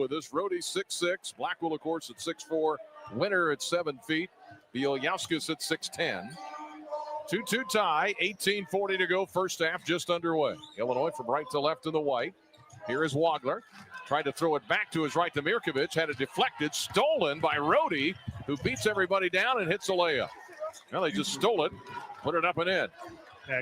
With this, Rhodey 6'6", Blackwell, of course, at 6'4", Winter at 7 feet, Bieljauskas at 6'10". 2-2 tie, 18:40 to go, first half just underway. Illinois from right to left in the white. Here is Wagler. Tried to throw it back to his right to Mirkovic. Had it deflected, stolen by Rhodey, who beats everybody down and hits a layup. Well, they just stole it, put it up and in.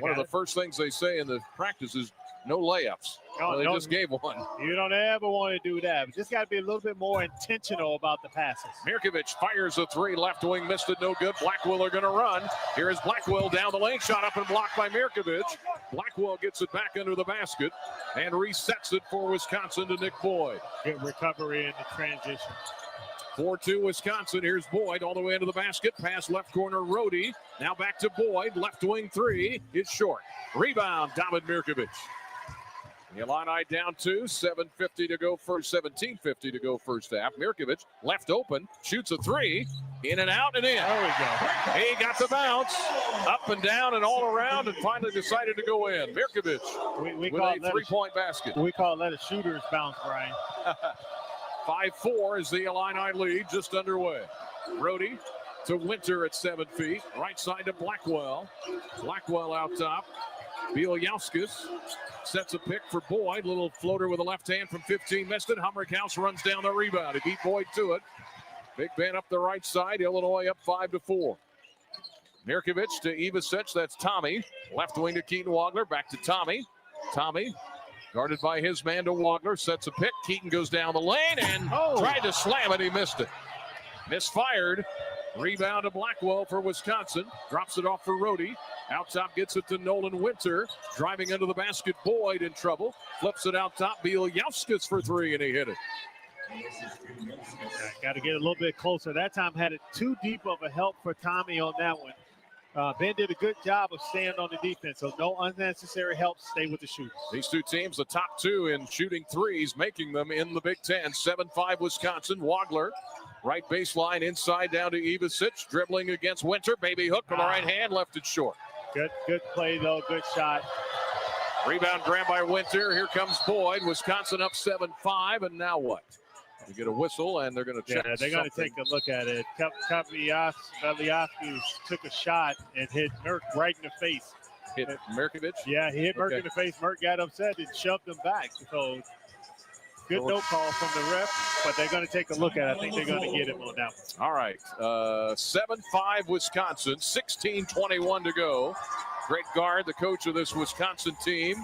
One of the first things they say in the practice is no layups. They just gave one. You don't ever want to do that. But just got to be a little bit more intentional about the passes. Mirkovic fires a three. Left wing missed it. No good. Blackwell are going to run. Here is Blackwell down the lane. Shot up and blocked by Mirkovic. Blackwell gets it back under the basket and resets it for Wisconsin to Nick Boyd. Good recovery in the transition. 4-2 Wisconsin. Here's Boyd all the way into the basket. Pass left corner, Rhodey. Now back to Boyd. Left wing three is short. Rebound, David Mirkovic. The Illini down 2, 7:50 to go first, 17:50 to go first half. Mirkovic left open, shoots a three, in and out and in. There we go. He got the bounce, up and down and all around, and finally decided to go in. Mirkovic we with a three-point basket. We call that a shooter's bounce, Brian. 5-4 is the Illini lead, just underway. Rhodey to Winter at 7 feet, right side to Blackwell. Blackwell out top. Bieljauskas sets a pick for Boyd. Little floater with a left hand from 15 missed it. Humrickhouse runs down the rebound. He beat Boyd to it. Big Ben up the right side. Illinois up 5-4. Mirkovic to Ivasic. That's Tommy. Left wing to Keaton Wagler. Back to Tommy. Tommy guarded by his man to Wagler. Sets a pick. Keaton goes down the lane and tried to slam it. He missed it. Misfired. Rebound to Blackwell for Wisconsin. Drops it off for Rhodey. Out top gets it to Nolan Winter. Driving under the basket, Boyd in trouble. Flips it out top. Bieljauskas for three, and he hit it. Got to get a little bit closer. That time had it too deep of a help for Tommy on that one. Ben did a good job of staying on the defense, so no unnecessary help. Stay with the shooters. These two teams, the top two in shooting threes, making them in the Big Ten. 7-5 Wisconsin. Wagler. Right baseline, inside down to Ivasic. Dribbling against Winter. Baby hook with the right hand, left it short. Good play, though. Good shot. Rebound grab by Winter. Here comes Boyd. Wisconsin up 7-5, and now what? You get a whistle, and they're going to check. Yeah, they're going to take a look at it. Bieljauskas took a shot and hit Merck right in the face. Hit Mirkovic? Yeah, he hit Merck in the face. Merck got upset and shoved him back. So good no call from the ref, but they're going to take a look at it. I think they're going to get him on that one. All right. 7-5 Wisconsin, 16:21 to go. Greg Gard, the coach of this Wisconsin team,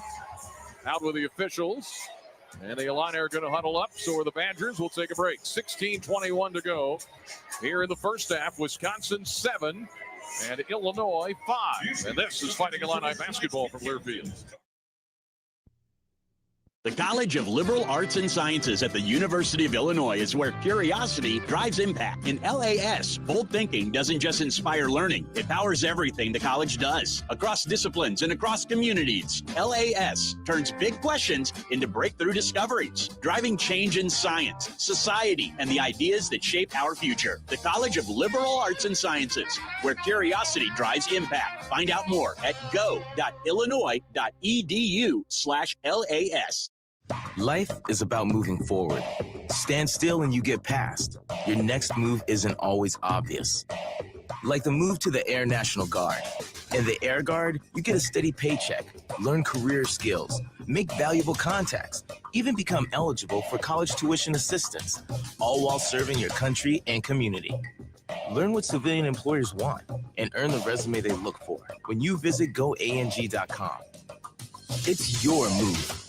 out with the officials. And the Illini are going to huddle up. So are the Badgers. We'll take a break. 16:21 to go here in the first half. Wisconsin 7 and Illinois 5. And this is Fighting Illini basketball from Learfield. The College of Liberal Arts and Sciences at the University of Illinois is where curiosity drives impact. In LAS, bold thinking doesn't just inspire learning, it powers everything the college does, across disciplines and across communities. LAS turns big questions into breakthrough discoveries, driving change in science, society, and the ideas that shape our future. The College of Liberal Arts and Sciences, where curiosity drives impact. Find out more at go.illinois.edu/LAS. Life is about moving forward. Stand still and you get past. Your next move isn't always obvious. Like the move to the Air National Guard. In the Air Guard, you get a steady paycheck, learn career skills, make valuable contacts, even become eligible for college tuition assistance, all while serving your country and community. Learn what civilian employers want and earn the resume they look for when you visit goang.com. It's your move.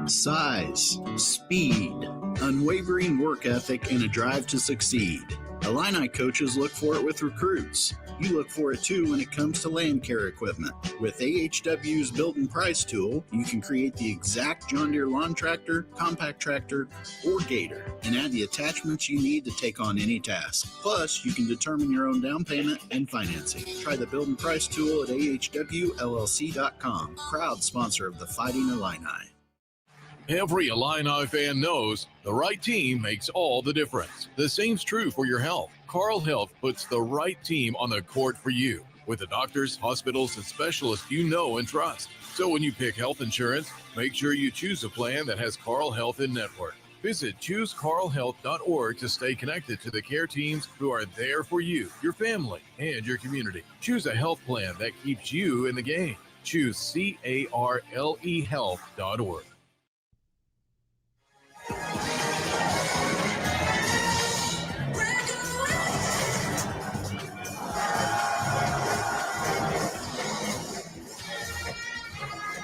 Size, speed, unwavering work ethic, and a drive to succeed. Illini coaches look for it with recruits. You look for it too when it comes to land care equipment. With AHW's Build and Price tool, you can create the exact John Deere lawn tractor, compact tractor, or gator, and add the attachments you need to take on any task. Plus, you can determine your own down payment and financing. Try the Build and Price tool at ahwllc.com. Proud sponsor of the Fighting Illini. Every Illini fan knows the right team makes all the difference. The same's true for your health. Carle Health puts the right team on the court for you with the doctors, hospitals, and specialists you know and trust. So when you pick health insurance, make sure you choose a plan that has Carle Health in network. Visit ChooseCarlHealth.org to stay connected to the care teams who are there for you, your family, and your community. Choose a health plan that keeps you in the game. Choose CARLE Health.org.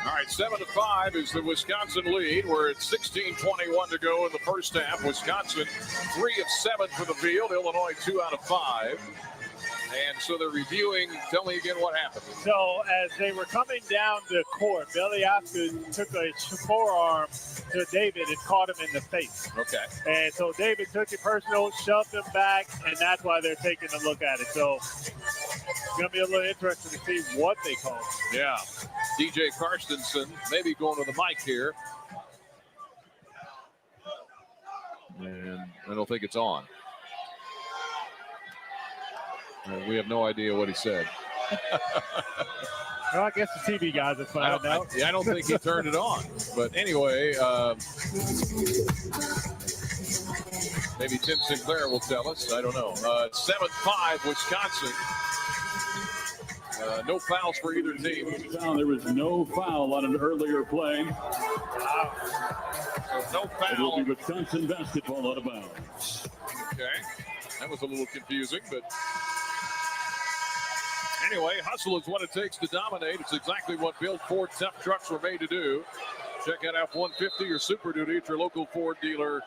All right, 7-5 is the Wisconsin lead. We're at 16:21 to go in the first half. Wisconsin 3 of 7 for the field. Illinois 2 out of 5. And so they're reviewing. Tell me again what happened. So as they were coming down the court, Bieliauskas took a forearm to David and caught him in the face. Okay. And so David took it personal, shoved him back, and that's why they're taking a look at it. So it's going to be a little interesting to see what they call. Yeah. DJ Karstensen maybe going to the mic here. And I don't think it's on. We have no idea what he said. Well, I guess the TV guys will find out. I don't think he turned it on. But anyway, maybe Tim Sinclair will tell us. I don't know. 7-5 Wisconsin. No fouls for either team. There was no foul on an earlier play. So no It will foul. be Wisconsin basketball out of bounds. Okay. That was a little confusing, but anyway, hustle is what it takes to dominate. It's exactly what Build Ford tough trucks were made to do. Check out F-150 or Super Duty at your local Ford dealer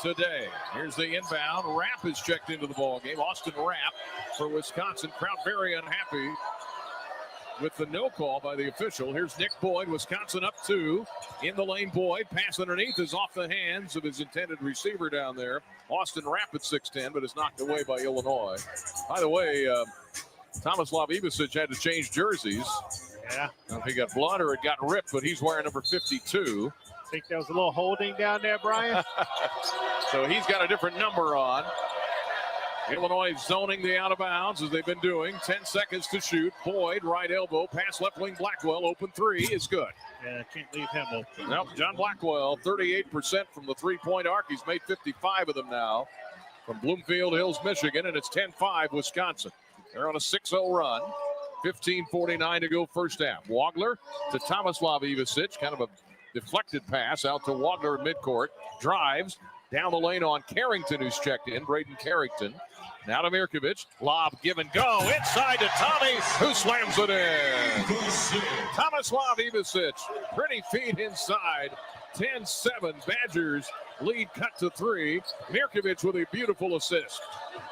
today. Here's the inbound. Rapp is checked into the ball game. Austin Rapp for Wisconsin. Crowd very unhappy with the no call by the official. Here's Nick Boyd, Wisconsin up 2. In the lane, Boyd. Pass underneath is off the hands of his intended receiver down there. Austin Rapp at 6'10", but is knocked away by Illinois. By the way, Tomislav Ivicic had to change jerseys. Yeah. I don't know if he got blood or it got ripped, but he's wearing number 52. I think there was a little holding down there, Brian. So he's got a different number on. Illinois zoning the out of bounds as they've been doing. 10 seconds to shoot. Boyd, right elbow, pass left wing Blackwell. Open three is good. Yeah, can't leave him open. Now, John Blackwell, 38% from the three-point arc. He's made 55 of them now from Bloomfield Hills, Michigan, and it's 10-5 Wisconsin. They're on a 6-0 run. 15:49 to go first half. Wagler to Tomislav Ivicic. Kind of a deflected pass out to Wagler at midcourt. Drives down the lane on Carrington, who's checked in. Braden Carrington. Now to Mirkovic. Lob, give and go. Inside to Tommy, who slams it in. Tomislav Ivicic. Pretty feet inside. 10-7. Badgers lead cut to 3. Mirkovic with a beautiful assist.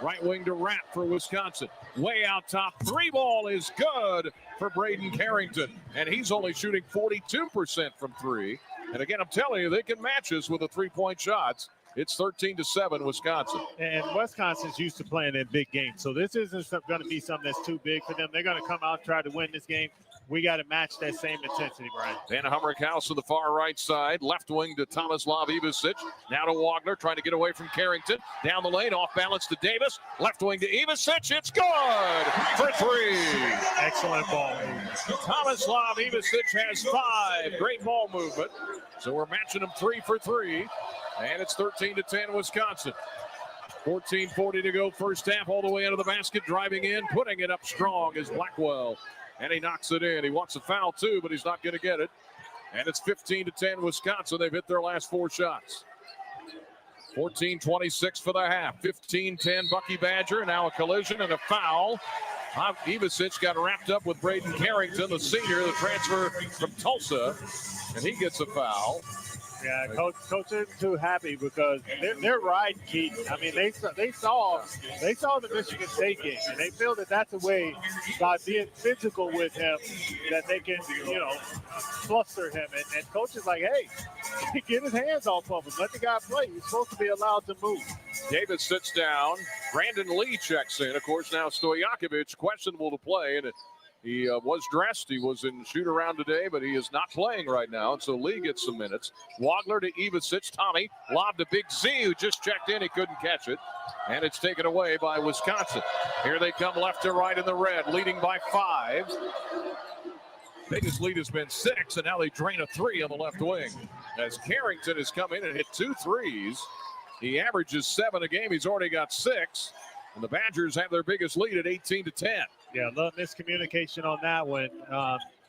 Right wing to Rapp for Wisconsin. Way out top. 3-ball is good for Braden Carrington. And he's only shooting 42% from 3. And again, I'm telling you, they can match us with the 3-point shots. It's 13-7 Wisconsin. And Wisconsin's used to playing in big games. So this isn't going to be something that's too big for them. They're going to come out and try to win this game. We got to match that same intensity, Brian. Van Humrickhouse to the far right side. Left wing to Tomislav Ivicic. Now to Wagner, trying to get away from Carrington. Down the lane, off balance to Davis. Left wing to Ivicic. It's good for 3. Excellent ball. Tomislav Ivicic has 5. Great ball movement. So we're matching them 3 for 3. And it's 13-10 Wisconsin. 14:40 to go first half, all the way into the basket, driving in, putting it up strong is Blackwell. And he knocks it in. He wants a foul too, but he's not going to get it. And it's 15-10 Wisconsin. They've hit their last 4 shots. 14:26 for the half. 15-10 Bucky Badger. Now a collision and a foul. Ivicic got wrapped up with Braden Carrington, the senior, the transfer from Tulsa. And he gets a foul. Yeah, Coach isn't too happy because they're riding Keaton. I mean, they saw the Michigan State game, and they feel that that's a way by being physical with him that they can, fluster him. And Coach is like, hey, get his hands off of him. Let the guy play. He's supposed to be allowed to move. Davis sits down. Brandon Lee checks in. Of course, now Stojakovic questionable to play, and he was dressed. He was in shoot-around today, but he is not playing right now, and so Lee gets some minutes. Wagler to Ivicic. Tommy lobbed to Big Z, who just checked in. He couldn't catch it, and it's taken away by Wisconsin. Here they come left to right in the red, leading by 5. Biggest lead has been 6, and now they drain a 3 on the left wing. As Carrington has come in and hit 2 threes. He averages 7 a game. He's already got 6. And the Badgers have their biggest lead at 18-10. Yeah, a little miscommunication on that one.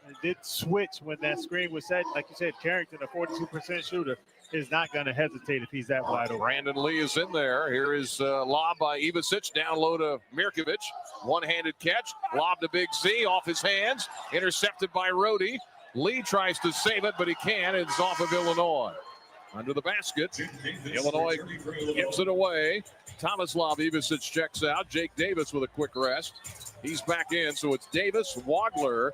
It did switch when that screen was set. Like you said, Carrington, a 42% shooter, is not going to hesitate if he's that wide open. Brandon Lee is in there. Here is lob by Ivicic. Down low to Mirkovic. One-handed catch. Lob to Big Z off his hands. Intercepted by Rhodey. Lee tries to save it, but he can't. It's off of Illinois. Under the basket. Illinois gives it away. Tomislav Ivicic checks out. Jake Davis with a quick rest. He's back in, so it's Davis, Wagler,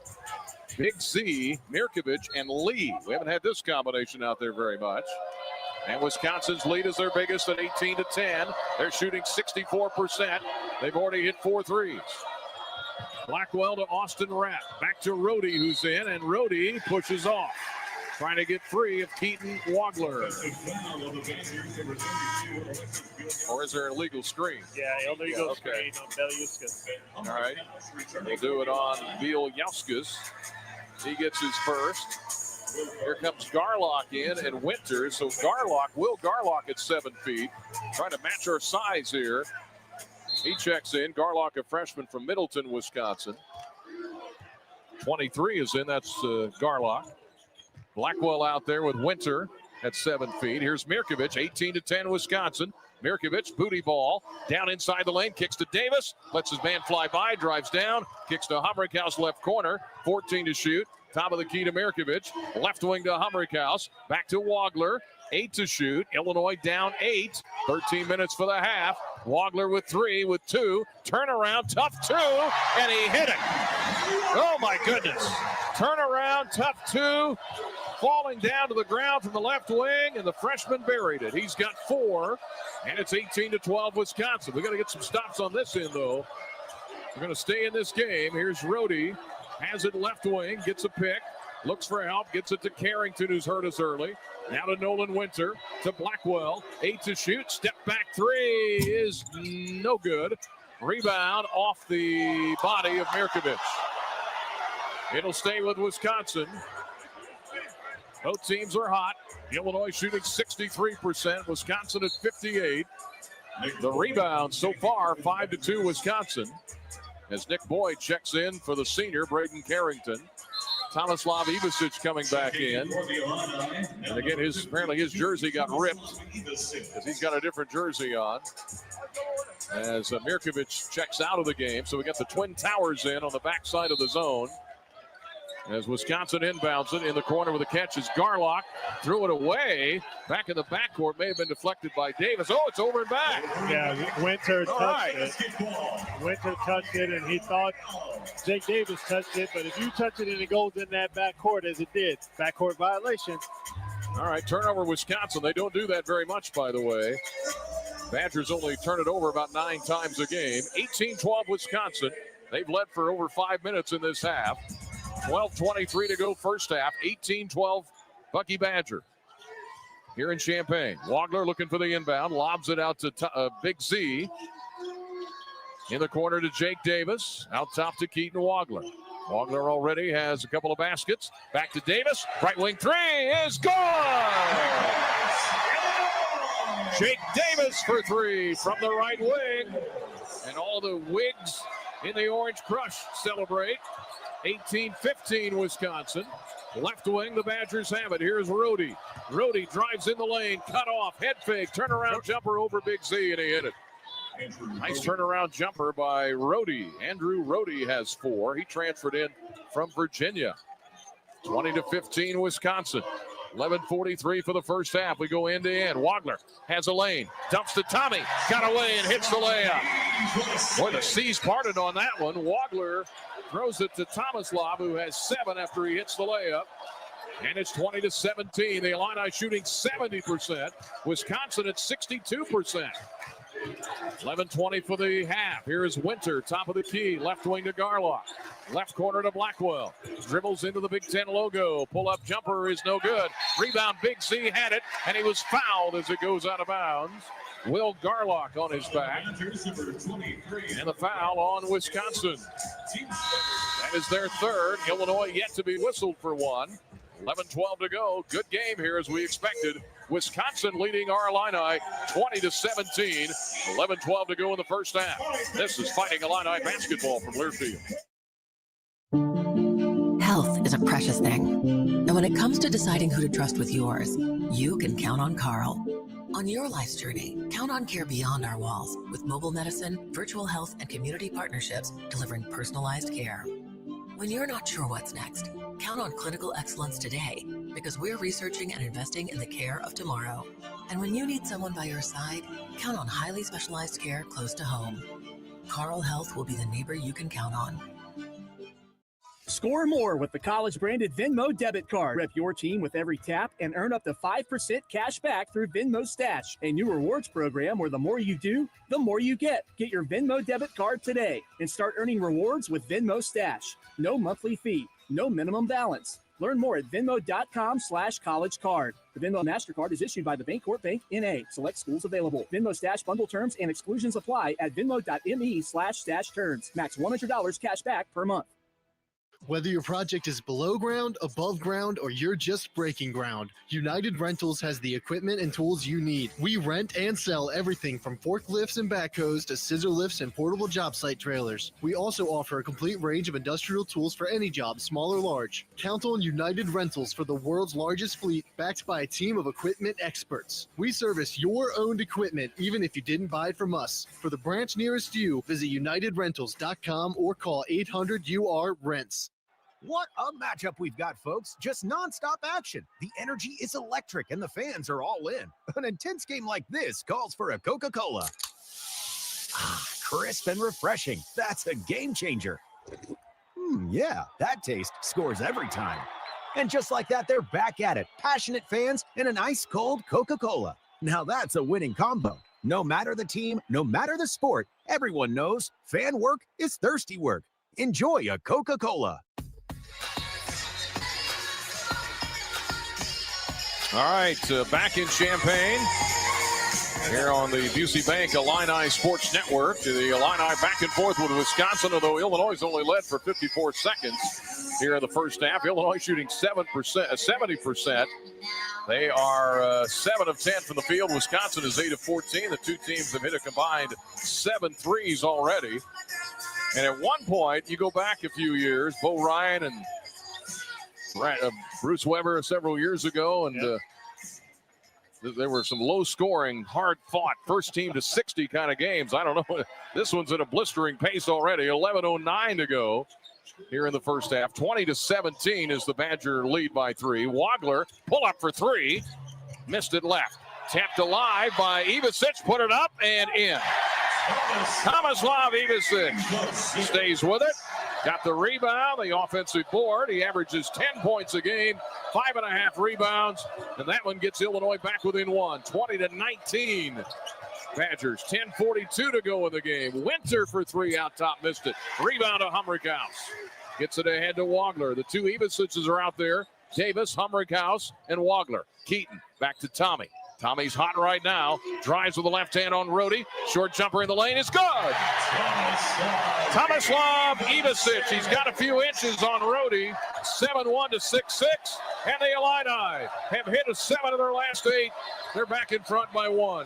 Big Z, Mirkovic, and Lee. We haven't had this combination out there very much. And Wisconsin's lead is their biggest at 18-10. They're shooting 64%. They've already hit 4 threes. Blackwell to Austin Rapp. Back to Rhodey, who's in, and Rhodey pushes off. Trying to get free of Keaton Wagler. Or is there an illegal screen? Yeah, illegal screen on Beliuskas. All right. We'll do it on Bieljauskas. He gets his first. Here comes Garlock in and Winter. So Will Garlock at 7 feet. Trying to match our size here. He checks in. Garlock, a freshman from Middleton, Wisconsin. 23 is in. That's Garlock. Blackwell out there with Winter at 7 feet. Here's Mirkovic, 18-10 Wisconsin. Mirkovic, booty ball, down inside the lane, kicks to Davis, lets his man fly by, drives down, kicks to Humrickhouse left corner, 14 to shoot. Top of the key to Mirkovic, left wing to Humrickhouse, back to Wagler, 8 to shoot. Illinois down 8, 13 minutes for the half. Wagler with 3, with 2, turnaround, tough 2, and he hit it. Oh my goodness. Turnaround, tough 2, falling down to the ground from the left wing, and the freshman buried it. He's got 4, and it's 18-12 Wisconsin. We got to get some stops on this end, though. We're going to stay in this game. Here's Rhodey, has it left wing, gets a pick, looks for help, gets it to Carrington, who's hurt us early. Now to Nolan Winter, to Blackwell, 8 to shoot, step back 3 is no good. Rebound off the body of Mirkovic. It'll stay with Wisconsin. Both teams are hot. Illinois shooting 63%, Wisconsin at 58%. The rebound so far, 5-2 Wisconsin. As Nick Boyd checks in for the senior, Braden Carrington. Tomislav Ivicic coming back in. And again, apparently his jersey got ripped because he's got a different jersey on. As Mirkovic checks out of the game. So we got the Twin Towers in on the backside of the zone. As Wisconsin inbounds it in the corner with a catch is Garlock. Threw it away. Back in the backcourt. May have been deflected by Davis. Oh, it's over and back. Yeah, Winter touched it. Winter touched it, and he thought Jake Davis touched it. But if you touch it and it goes in that backcourt as it did, backcourt violation. All right, turnover Wisconsin. They don't do that very much, by the way. Badgers only turn it over about 9 times a game. 18-12 Wisconsin. They've led for over 5 minutes in this half. 12:23 to go first half. 18-12 Bucky Badger. Here in Champaign. Wagler looking for the inbound. Lobs it out to Big Z. In the corner to Jake Davis. Out top to Keaton Wagler. Wagler already has a couple of baskets. Back to Davis. Right wing 3 is gone! Jake Davis for 3 from the right wing. And all the Whigs in the Orange Crush celebrate. 18-15 Wisconsin. Left wing, the Badgers have it. Here's Rhodey. Rhodey drives in the lane, cut off, head fake, turnaround jumper over Big Z, and he hit it. Nice turnaround jumper by Rhodey. Andrew Rhodey has 4. He transferred in from Virginia. 20-15 Wisconsin. 11:43 for the first half. We go end to end. Wagler has a lane. Dumps to Tommy. Got away and hits the layup. Boy, the C's parted on that one. Wagler throws it to Tomislav, who has 7 after he hits the layup. And it's 20-17. The Illini shooting 70%. Wisconsin at 62%. 11:20 for the half. Here is Winter, top of the key. Left wing to Garlock. Left corner to Blackwell. Dribbles into the Big Ten logo. Pull-up jumper is no good. Rebound, Big Z had it, and he was fouled as it goes out of bounds. Will Garlock on his back. And the foul on Wisconsin. That is their third. Illinois yet to be whistled for one. 11-12 to go. Good game here as we expected. Wisconsin leading our Illini 20-17. 11-12 to go in the first half. This is Fighting Illini basketball from Learfield. Health is a precious thing. And when it comes to deciding who to trust with yours, you can count on Carl. On your life's journey, count on care beyond our walls with mobile medicine, virtual health, and community partnerships delivering personalized care. When you're not sure what's next, count on clinical excellence today because we're researching and investing in the care of tomorrow. And when you need someone by your side, count on highly specialized care close to home. Carl Health will be the neighbor you can count on. Score more with the college-branded Venmo debit card. Rep your team with every tap and earn up to 5% cash back through Venmo Stash, a new rewards program where the more you do, the more you get. Get your Venmo debit card today and start earning rewards with Venmo Stash. No monthly fee, no minimum balance. Learn more at venmo.com/collegecard. The Venmo MasterCard is issued by the Bancorp Bank, N.A. Select schools available. Venmo Stash bundle terms and exclusions apply at venmo.me/stash terms. Max $100 cash back per month. Whether your project is below ground, above ground, or you're just breaking ground, United Rentals has the equipment and tools you need. We rent and sell everything from forklifts and backhoes to scissor lifts and portable job site trailers. We also offer a complete range of industrial tools for any job, small or large. Count on United Rentals for the world's largest fleet, backed by a team of equipment experts. We service your owned equipment, even if you didn't buy it from us. For the branch nearest you, visit UnitedRentals.com or call 800-UR-RENTS. What a matchup we've got, folks. Just nonstop action. The energy is electric and the fans are all in. An intense game like this calls for a Coca-Cola. Ah, crisp and refreshing. That's a game changer. Yeah, that taste scores every time. And just like that, they're back at it. Passionate fans and an ice-cold Coca-Cola. Now that's a winning combo. No matter the team, no matter the sport, everyone knows fan work is thirsty work. Enjoy a Coca-Cola. All right, back in Champaign here on the Busey Bank Illini Sports Network. The Illini back and forth with Wisconsin, although Illinois only led for 54 seconds here in the first half. Illinois shooting 70%. They are 7 of 10 from the field. Wisconsin is 8 of 14. The two teams have hit a combined 7 threes already. And at one point, you go back a few years, Bo Ryan and Bruce Weber several years ago, and there were some low-scoring, hard-fought, first-team to 60 kind of games. I don't know. This one's at a blistering pace already. 11:09 to go here in the first half. 20-17 is the Badger lead by 3. Wagler pull up for 3, missed it left. Tapped alive by Ivicic, put it up and in. Tomislav Ivicic stays with it. Got the rebound, the offensive board. He averages 10 points a game, 5.5 rebounds, and that one gets Illinois back within 1, 20-19. Badgers, 10:42 to go in the game. Winter for 3 out top, missed it. Rebound to Humrickhouse. Gets it ahead to Wagler. The two Ivicics are out there. Davis, Humrickhouse, and Wagler. Keaton back to Tommy. Tommy's hot right now. Drives with the left hand on Rhodey. Short jumper in the lane is good. Tomislav Ivicic. He's got a few inches on Rhodey. 7-1 to 6-6. And the Illini have hit 7 of their last 8. They're back in front by 1.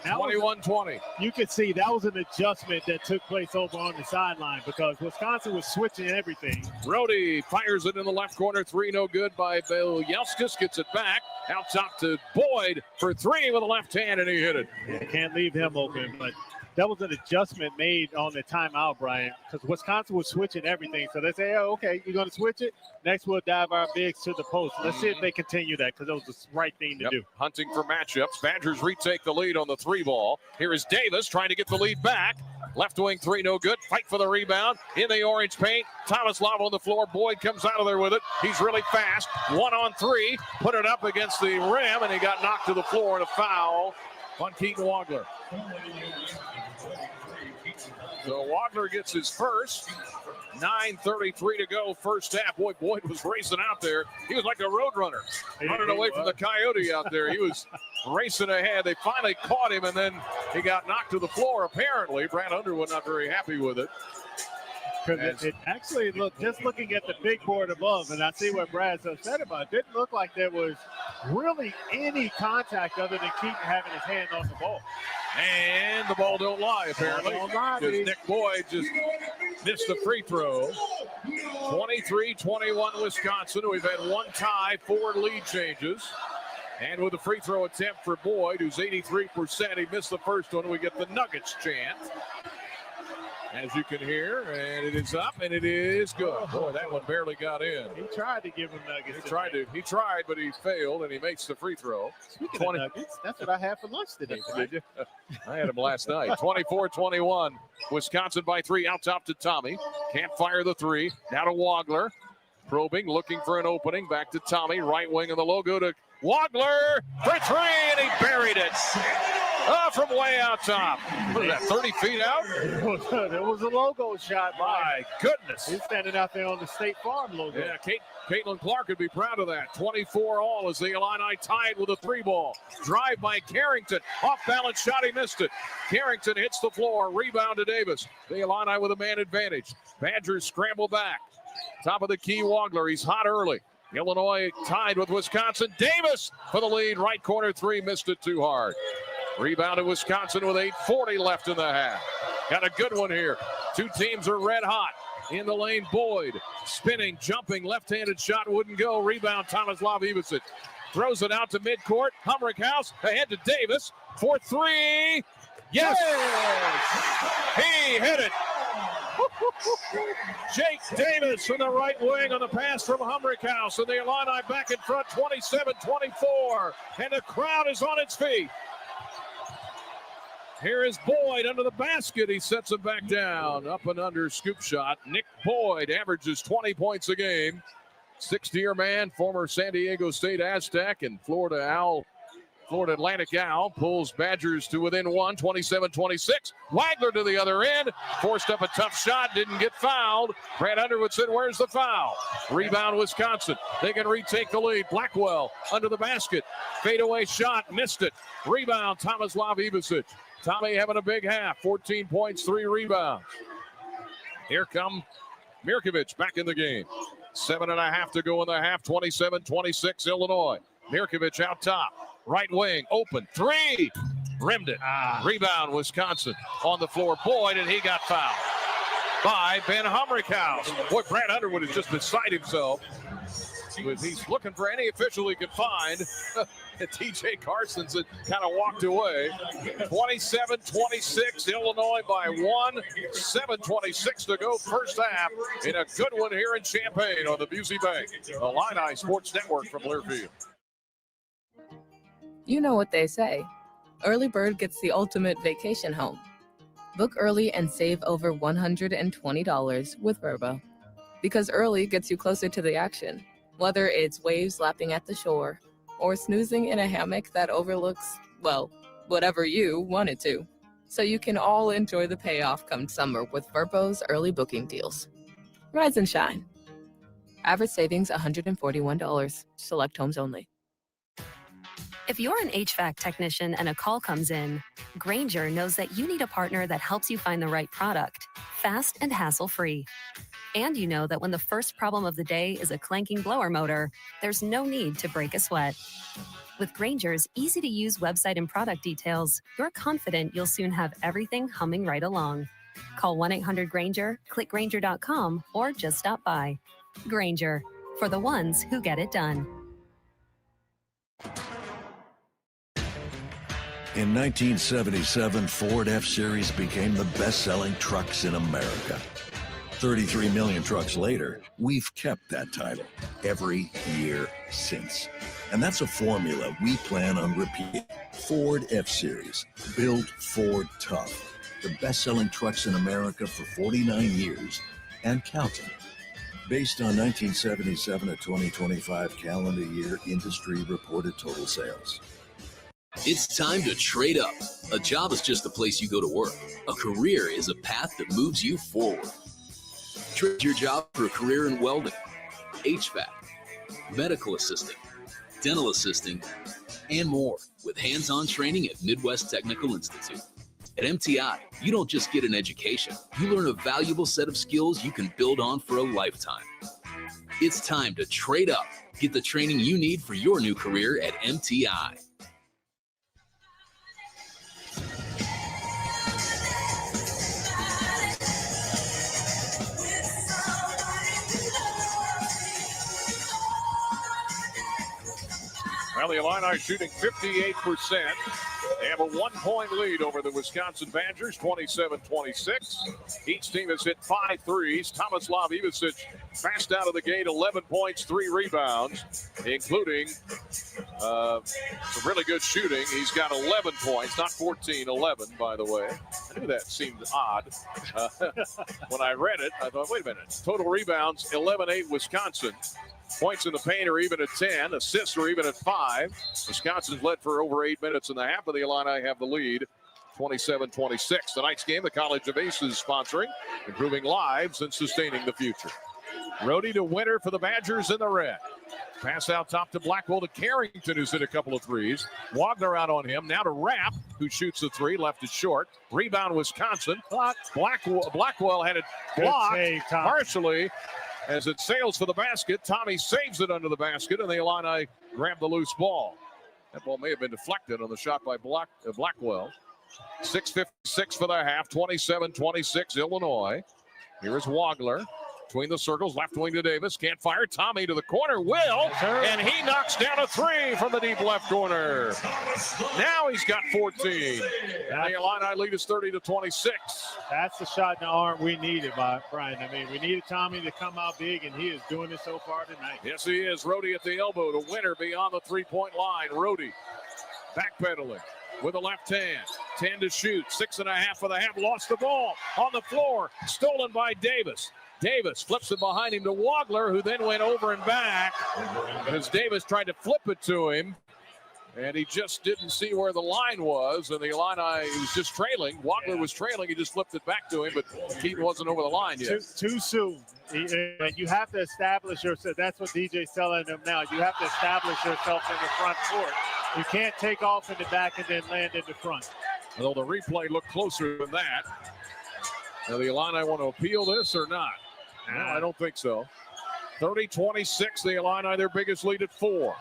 21-20. You could see that was an adjustment that took place over on the sideline because Wisconsin was switching everything. Rhodey fires it in the left corner. 3 no good by Bieljauskas. Gets it back. Out top to Boyd for 3 with a left hand, and he hit it. Yeah, can't leave him open, but that was an adjustment made on the timeout, Brian, because Wisconsin was switching everything. So they say, oh, okay, you're going to switch it? Next, we'll dive our bigs to the post. Let's see if they continue that because that was the right thing to do. Hunting for matchups. Badgers retake the lead on the 3 ball. Here is Davis trying to get the lead back. Left wing 3, no good. Fight for the rebound in the orange paint. Tomislav on the floor. Boyd comes out of there with it. He's really fast. 1 on 3. Put it up against the rim, and he got knocked to the floor and a foul on Keaton Wagler. So Wagler gets his first. 9:33 to go, first half. Boy, Boyd was racing out there. He was like a road runner, running away from the coyote out there. He was racing ahead. They finally caught him, and then he got knocked to the floor, apparently. Brad Underwood not very happy with it. Because it actually looked, just looking at the big board above, and I see what Brad's upset about, it didn't look like there was really any contact other than Keaton having his hand on the ball. And the ball don't lie, apparently. Ball don't lie, Because baby. Nick Boyd just missed the free throw. 23-21 Wisconsin. We've had one tie, 4 lead changes. And with a free throw attempt for Boyd, who's 83%, he missed the first one. We get the Nuggets chant, as you can hear, and it is up, and it is good. Boy, that one barely got in. He tried to give him Nuggets. He tried, but he failed, and he makes the free throw. Speaking of Nuggets, that's what I had for lunch today. Did you? I had him last night. 24-21. Wisconsin by 3. Out top to Tommy. Can't fire the 3. Now to Wagler. Probing, looking for an opening. Back to Tommy. Right wing of the logo to Wagler for 3, and he buried it. From way out top. What is that, 30 feet out? There was a logo shot. My goodness. He's standing out there on the State Farm logo. Yeah, Caitlin Clark would be proud of that. 24-all as the Illini tied with a 3-ball. Drive by Carrington. Off-balance shot, he missed it. Carrington hits the floor. Rebound to Davis. The Illini with a man advantage. Badgers scramble back. Top of the key, Wagler. He's hot early. Illinois tied with Wisconsin. Davis for the lead. Right corner 3. Missed it too hard. Rebound to Wisconsin with 8:40 left in the half. Got a good one here. Two teams are red hot. In the lane, Boyd. Spinning, jumping, left-handed shot wouldn't go. Rebound, Tomislav Ivicic. Throws it out to midcourt. Humrick House ahead to Davis for 3. Yes! He hit it. Jake Davis from the right wing on the pass from Humrick House. And the Illini back in front, 27-24. And the crowd is on its feet. Here is Boyd under the basket. He sets it back down. Up and under scoop shot. Nick Boyd averages 20 points a game. 60-year man, former San Diego State Aztec and Florida Atlantic Owl. Pulls Badgers to within 1, 27-26. Wagler to the other end. Forced up a tough shot. Didn't get fouled. Brad Underwood said, where's the foul? Rebound Wisconsin. They can retake the lead. Blackwell under the basket. Fadeaway shot. Missed it. Rebound Tomislav Ivicic. Tommy having a big half, 14 points, 3 rebounds. Here come Mirkovic back in the game. 7.5 to go in the half, 27-26 Illinois. Mirkovic out top, right wing, open, 3. Rimmed it. Rebound Wisconsin on the floor. Boyd, and he got fouled by Ben Humrick House. Boy, Brad Underwood is just beside himself. He's looking for any official he can find. TJ Carson's kind of walked away. 27-26, Illinois by 1. 7:26 to go first half in a good one here in Champaign on the Busey Bank. The Illini Sports Network from Learfield. You know what they say. Early bird gets the ultimate vacation home. Book early and save over $120 with Vrbo. Because early gets you closer to the action. Whether it's waves lapping at the shore or snoozing in a hammock that overlooks, well, whatever you want it to. So you can all enjoy the payoff come summer with Vrbo's early booking deals. Rise and shine. Average savings $141. Select homes only. If you're an HVAC technician and a call comes in, Grainger knows that you need a partner that helps you find the right product, fast and hassle-free. And you know that when the first problem of the day is a clanking blower motor, there's no need to break a sweat. With Grainger's easy-to-use website and product details, you're confident you'll soon have everything humming right along. Call 1-800-GRAINGER, click Grainger.com, or just stop by. Grainger, for the ones who get it done. In 1977, Ford F-Series became the best-selling trucks in America. 33 million trucks later, we've kept that title every year since. And that's a formula we plan on repeating. Ford F-Series, built Ford tough. The best-selling trucks in America for 49 years and counting. Based on 1977 to 2025 calendar year industry reported total sales. It's time to trade up. A job is just a place you go to work. A career is a path that moves you forward. Trade your job for a career in welding, HVAC, medical assisting, dental assisting, and more with hands-on training at Midwest Technical Institute. At MTI, you don't just get an education, you learn a valuable set of skills you can build on for a lifetime. It's time to trade up. Get the training you need for your new career at MTI. Well, the Illini shooting 58%. They have a 1-point lead over the Wisconsin Badgers, 27-26. Each team has hit 5 threes. Tomislav Ivičić fast out of the gate, 11 points, 3 rebounds, including some really good shooting. He's got 11 points, not 14, 11, by the way. I knew that seemed odd. When I read it, I thought, wait a minute. Total rebounds, 11-8 Wisconsin. Points in the paint are even at 10. Assists are even at 5. Wisconsin's led for over 8 minutes in the half, of the Illini have the lead, 27-26. Tonight's game, the College of Aces sponsoring, improving lives and sustaining the future. Rhodey to Winter for the Badgers in the red. Pass out top to Blackwell to Carrington, who's hit a couple of threes. Wagner out on him. Now to Rapp, who shoots the 3, left it short. Rebound, Wisconsin. Blackwell had it blocked partially. As it sails for the basket, Tommy saves it under the basket, and the Illini grab the loose ball. That ball may have been deflected on the shot by Blackwell. 6:56 for the half, 27-26 Illinois. Here is Wagler. Between the circles, left wing to Davis. Can't fire. Tommy to the corner. Will. And he knocks down a 3 from the deep left corner. Now he's got 14. And the Illini lead is 30-26. That's the shot in the arm we needed, Brian. I mean, we needed Tommy to come out big, and he is doing it so far tonight. Yes, he is. Rhodey at the elbow to Winter beyond the three-point line. Rhodey backpedaling with the left hand. 10 to shoot. 6.5 for the half. Lost the ball on the floor. Stolen by Davis. Davis flips it behind him to Wagler, who then went over and back as Davis tried to flip it to him. And he just didn't see where the line was. And the Illini, he was just trailing. Wagler was trailing. He just flipped it back to him, but Keaton wasn't over the line yet. Too soon. And you have to establish yourself. That's what DJ's telling them now. You have to establish yourself in the front court. You can't take off in the back and then land in the front. Although the replay looked closer than that. Now the Illini want to appeal this or not? No, I don't think so. 30-26, the Illini, their biggest lead at 4.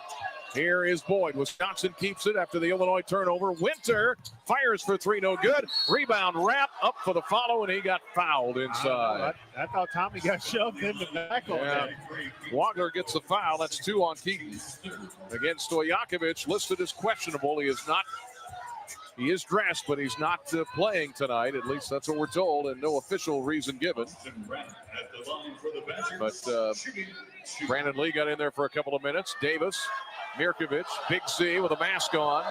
Here is Boyd. Wisconsin keeps it after the Illinois turnover. Winter fires for 3, no good. Rebound, Rapp up for the follow, and he got fouled inside. I thought Tommy got shoved in the back on that. Wagner gets the foul. That's 2 on Keaton. Again, Stojakovic listed as questionable. He is dressed, but he's not playing tonight. At least that's what we're told, and no official reason given. But Brandon Lee got in there for a couple of minutes. Davis, Mirkovic, Big C with a mask on.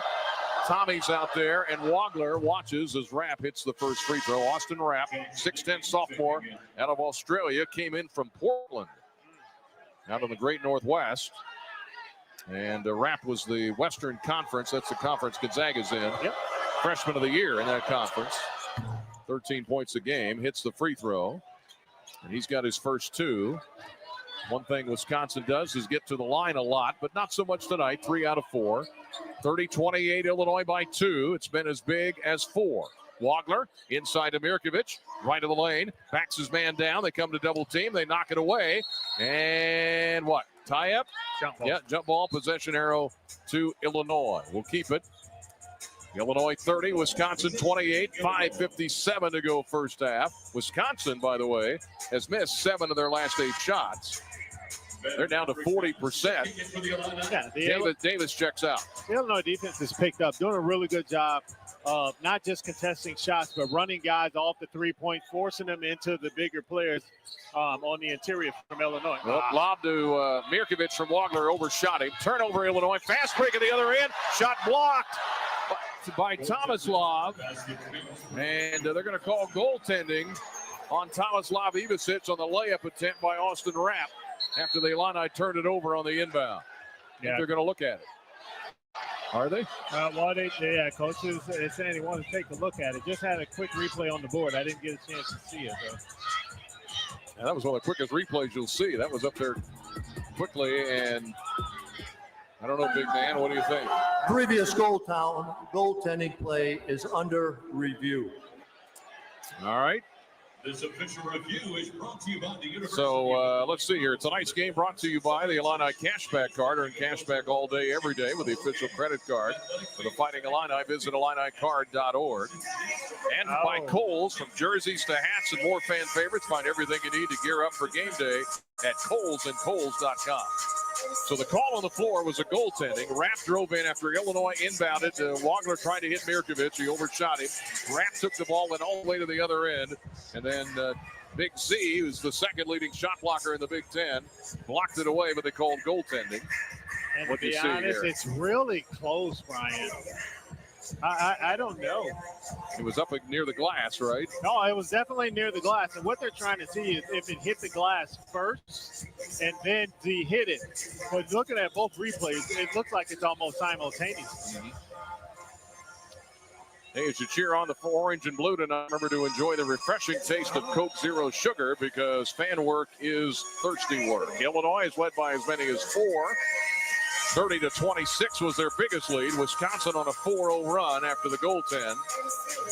Tommy's out there, and Wagler watches as Rapp hits the first free throw. Austin Rapp, 6'10 sophomore out of Australia, came in from Portland, out in the Great Northwest. And Rapp was the Western Conference. That's the conference Gonzaga's in. Yep. Freshman of the year in that conference. 13 points a game, hits the free throw. And he's got his first 2. One thing Wisconsin does is get to the line a lot, but not so much tonight. 3 out of 4. 30-28 Illinois by 2. It's been as big as 4. Wagler inside to Mirkovic, right of the lane, backs his man down. They come to double team. They knock it away. And what? Tie up? Jump ball. Yeah, jump ball, possession arrow to Illinois. We'll keep it. Illinois 30, Wisconsin 28, 5:57 to go first half. Wisconsin, by the way, has missed 7 of their last 8 shots. They're down to 40%. Yeah, Davis checks out. The Illinois defense has picked up, doing a really good job of not just contesting shots, but running guys off the 3-point, forcing them into the bigger players on the interior from Illinois. Well, lob to Mirkovic from Wagler, overshot him. Turnover, Illinois. Fast break at the other end. Shot blocked by Tomislav. And they're going to call goaltending on Tomislav Ivičić on the layup attempt by Austin Rapp after the Illini turned it over on the inbound. Yeah. They're going to look at it. Are they? Coach is saying he wanted to take a look at it. Just had a quick replay on the board. I didn't get a chance to see it, though. And that was one of the quickest replays you'll see. That was up there quickly, and I don't know, big man. What do you think? Previous goaltending play is under review. All right. This official review is brought to you by the University. So let's see here. Tonight's game brought to you by the Illini Cashback Card. Earn cashback all day, every day with the official credit card for the Fighting Illini. Visit IlliniCard.org. And by Kohl's, from jerseys to hats and more fan favorites. Find everything you need to gear up for game day at Kohl's and Kohl's.com. So the call on the floor was a goaltending. Rapp drove in after Illinois inbounded. Wagler tried to hit Mirkovic. He overshot him. Rapp took the ball, went all the way to the other end. And then Big Z, who's the second leading shot blocker in the Big Ten, blocked it away, but they called goaltending. And what to do be you see honest, here? it's really close, Brian. I don't know. It was up near the glass, right? No, it was definitely near the glass. And what they're trying to see is if it hit the glass first and then Z hit it. But looking at both replays, it looks like it's almost simultaneous. Hey, as you cheer on the orange and blue tonight, remember to enjoy the refreshing taste of Coke Zero Sugar because fan work is thirsty work. Illinois is led by as many as 4. 30-26 was their biggest lead. Wisconsin on a 4-0 run after the goaltend.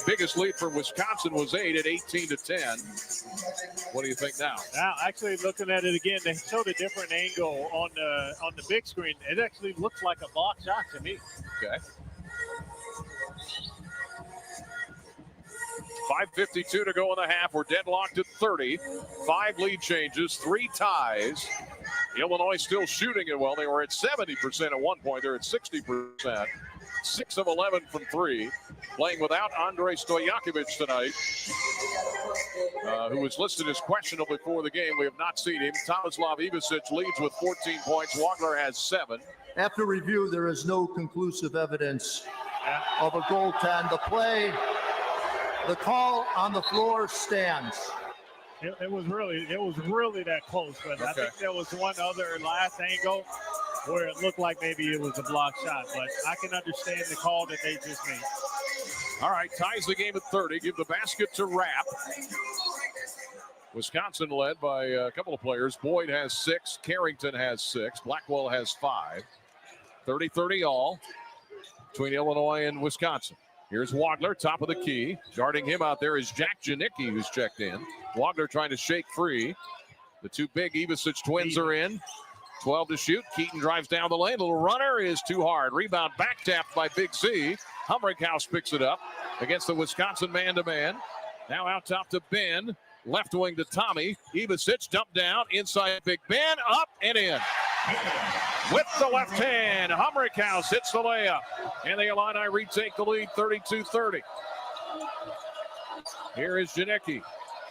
Biggest lead for Wisconsin was 8 at 18-10. What do you think now? Now, actually looking at it again, they showed a different angle on the big screen. It actually looks like a block shot to me. Okay. 5:52 to go in the half. We're deadlocked at 30. 5 lead changes, 3 ties. Illinois still shooting it well. They were at 70% at one point. They're at 60%. 6 of 11 from 3. Playing without Andrei Stojakovic tonight, who was listed as questionable before the game. We have not seen him. Tomislav Ivicic leads with 14 points. Wagler has 7. After review, there is no conclusive evidence of a goaltend. The call on the floor stands. It was really that close, but I think there was one other last angle where it looked like maybe it was a block shot, but I can understand the call that they just made. All right, ties the game at 30. Give the basket to Rapp. Wisconsin led by a couple of players. Boyd has 6. Carrington has 6. Blackwell has 5. 30-30 all between Illinois and Wisconsin. Here's Wagler, top of the key. Guarding him out there is Jack Janicki, who's checked in. Wagler trying to shake free. The 2 big Ivicic twins are in. 12 to shoot. Keaton drives down the lane. Little runner is too hard. Rebound back tapped by Big Z. Humrickhouse picks it up against the Wisconsin man-to-man. Now out top to Ben. Left wing to Tommy. Ivicic dumped down. Inside Big Ben. Up and in. With the left hand, Humrickhouse hits the layup. And the Illini retake the lead 32-30. Here is Janicki.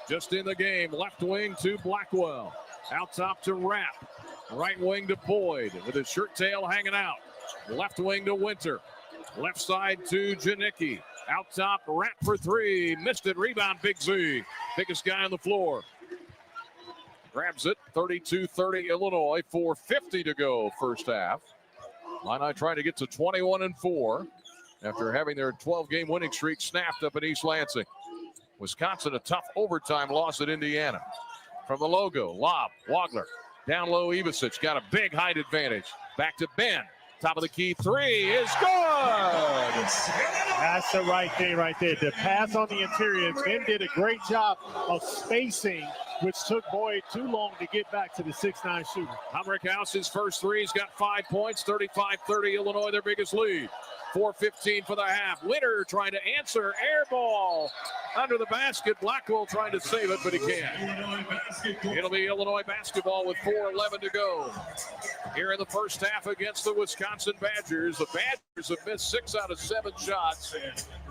Just in the game. Left wing to Blackwell. Out top to Rapp. Right wing to Boyd with his shirt tail hanging out. Left wing to Winter. Left side to Janicki. Out top, Rapp for 3. Missed it. Rebound, Big Z. Biggest guy on the floor. Grabs it. 32-30 Illinois. 4:50 to go first half. Illini trying to get to 21-4 after having their 12-game winning streak snapped up in East Lansing. Wisconsin, a tough overtime loss at Indiana. From the logo, lob, Wagler. Down low, Ivicic got a big height advantage. Back to Ben. Top of the key, 3 is good. That's the right thing right there. The pass on the interior. Ben did a great job of spacing, which took Boyd too long to get back to the 6'9" shooter. Humrickhouse, his first 3, he's got 5 points. 35-30 Illinois, their biggest lead. 4:15 for the half. Winter trying to answer. Air ball under the basket. Blackwell trying to save it, but he can't. It'll be Illinois basketball with 4:11 to go. Here in the first half against the Wisconsin Badgers. The Badgers have missed 6 out of 7 shots.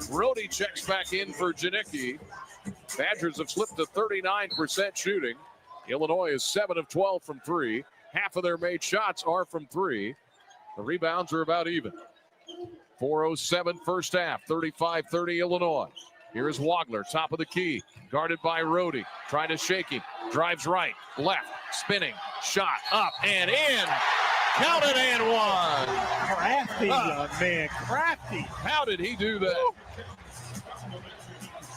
Brody checks back in for Janicki. Badgers have slipped to 39% shooting. Illinois is 7 of 12 from 3. Half of their made shots are from 3. The rebounds are about even. 4:07 first half, 35-30 Illinois. Here's Wagler, top of the key, guarded by Rhodey, trying to shake him. Drives right, left, spinning, shot, up and in. Count it and 1. Crafty, young man, crafty. How did he do that?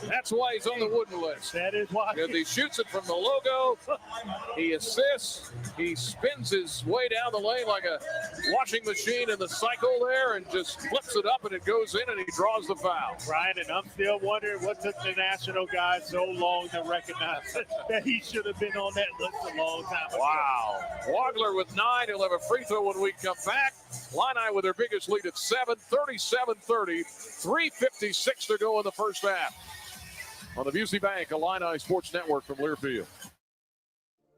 That's why he's on the wooden list. That is why. Because he shoots it from the logo. He assists. He spins his way down the lane like a washing machine in the cycle there and just flips it up and it goes in and he draws the foul. Brian, and I'm still wondering what took the national guy so long to recognize that he should have been on that list a long time ago. Wow. Wagler with 9. He'll have a free throw when we come back. Illini with their biggest lead at 7, 37-30. 3:56 to go in the first half. On the Busey Bank Illini Sports Network from Learfield.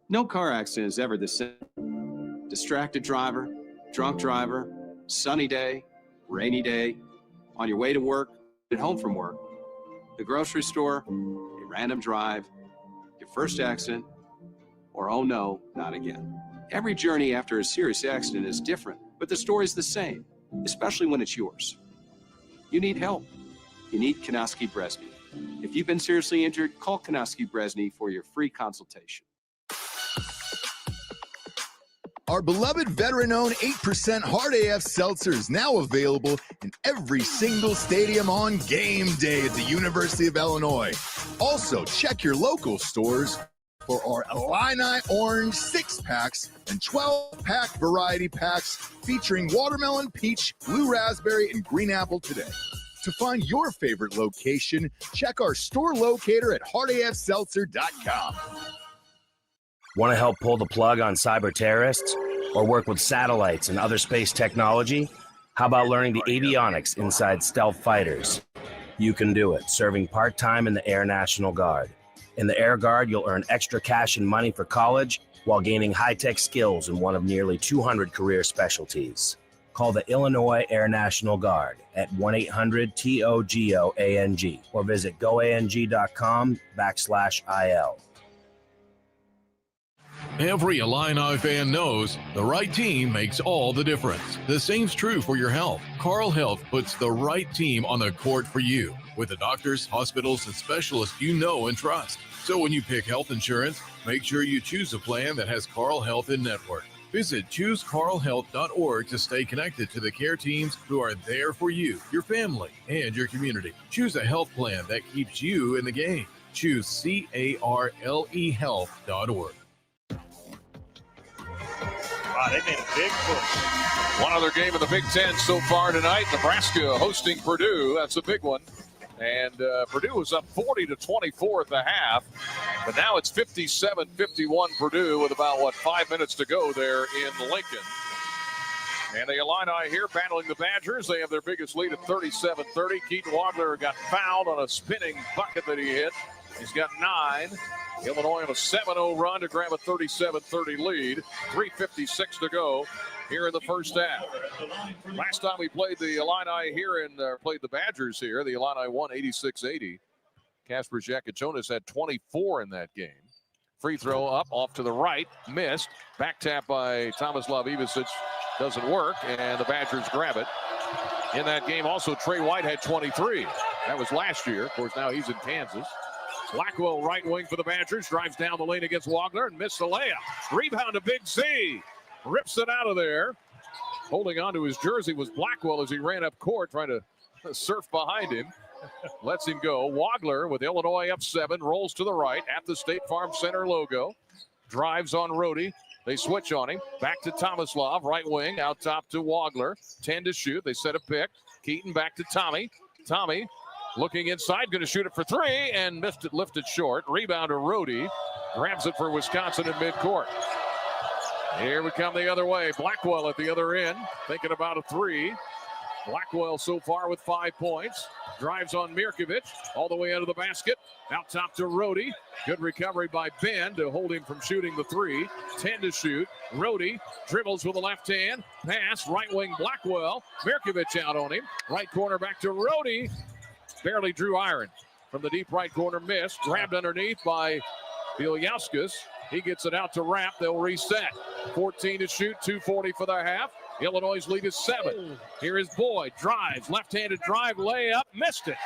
No car accident is ever the same. Distracted driver, drunk driver, sunny day, rainy day, on your way to work, at home from work, the grocery store, a random drive, your first accident, or oh no, not again. Every journey after a serious accident is different, but the story's the same, especially when it's yours. You need help. You need Konoski Bresny. If you've been seriously injured, call Konoski Bresny for your free consultation. Our beloved veteran-owned 8% Hard AF Seltzer is now available in every single stadium on game day at the University of Illinois. Also, check your local stores for our Illini Orange 6-packs and 12-pack variety packs featuring watermelon, peach, blue raspberry, and green apple today. To find your favorite location, check our store locator at hardafseltzer.com. Want to help pull the plug on cyber terrorists or work with satellites and other space technology? How about learning the avionics inside stealth fighters? You can do it, serving part-time in the Air National Guard. In the Air Guard, you'll earn extra cash and money for college while gaining high-tech skills in one of nearly 200 career specialties. Call the Illinois Air National Guard at 1-800-TOGOANG or visit goang.com/IL. Every Illini fan knows the right team makes all the difference. The same's true for your health. Carle Health puts the right team on the court for you with the doctors, hospitals, and specialists you know and trust. So when you pick health insurance, make sure you choose a plan that has Carle Health in network. Visit ChooseCarleHealth.org to stay connected to the care teams who are there for you, your family, and your community. Choose a health plan that keeps you in the game. Choose CarleHealth.org. Wow, they made a big push. One other game in the Big Ten so far tonight. Nebraska hosting Purdue. That's a big one. And Purdue was up 40-24 at the half. But now it's 57-51 Purdue with about, 5 minutes to go there in Lincoln. And the Illini here battling the Badgers. They have their biggest lead at 37-30. Keaton Wagler got fouled on a spinning bucket that he hit. He's got 9. Illinois on a 7-0 run to grab a 37-30 lead. 3:56 to go here in the first half. Last time we played the Illini here and played the Badgers here, the Illini won 86-80. Kasper Jakachonis had 24 in that game. Free throw up, off to the right, missed. Back tap by Tomislav Ivicic doesn't work, and the Badgers grab it. In that game also, Trey White had 23. That was last year. Of course, now he's in Kansas. Blackwell, right wing for the Badgers, drives down the lane against Wagler and missed the layup. Rebound to Big Z. Rips it out of there. Holding onto his jersey was Blackwell as he ran up court, trying to surf behind him. Lets him go. Wagler with Illinois up 7, rolls to the right at the State Farm Center logo. Drives on Rhodey. They switch on him. Back to Tomislav, right wing, out top to Wagler. 10 to shoot. They set a pick. Keaton back to Tommy. Tommy looking inside, going to shoot it for 3, and missed it, lifted short. Rebound to Rhodey. Grabs it for Wisconsin in midcourt. Here we come the other way. Blackwell at the other end, thinking about a 3. Blackwell so far with 5 points. Drives on Mirkovic, all the way out of the basket. Out top to Rhodey. Good recovery by Ben to hold him from shooting the 3. 10 to shoot. Rhodey dribbles with the left hand. Pass, right wing Blackwell. Mirkovic out on him. Right corner back to Rhodey. Barely drew iron from the deep right corner. Missed. Grabbed underneath by Ilyauskas. He gets it out to Rapp. They'll reset. 14 to shoot. 2:40 for the half. Illinois' lead is 7. Here is Boyd. Drives. Left-handed drive. Layup. Missed it.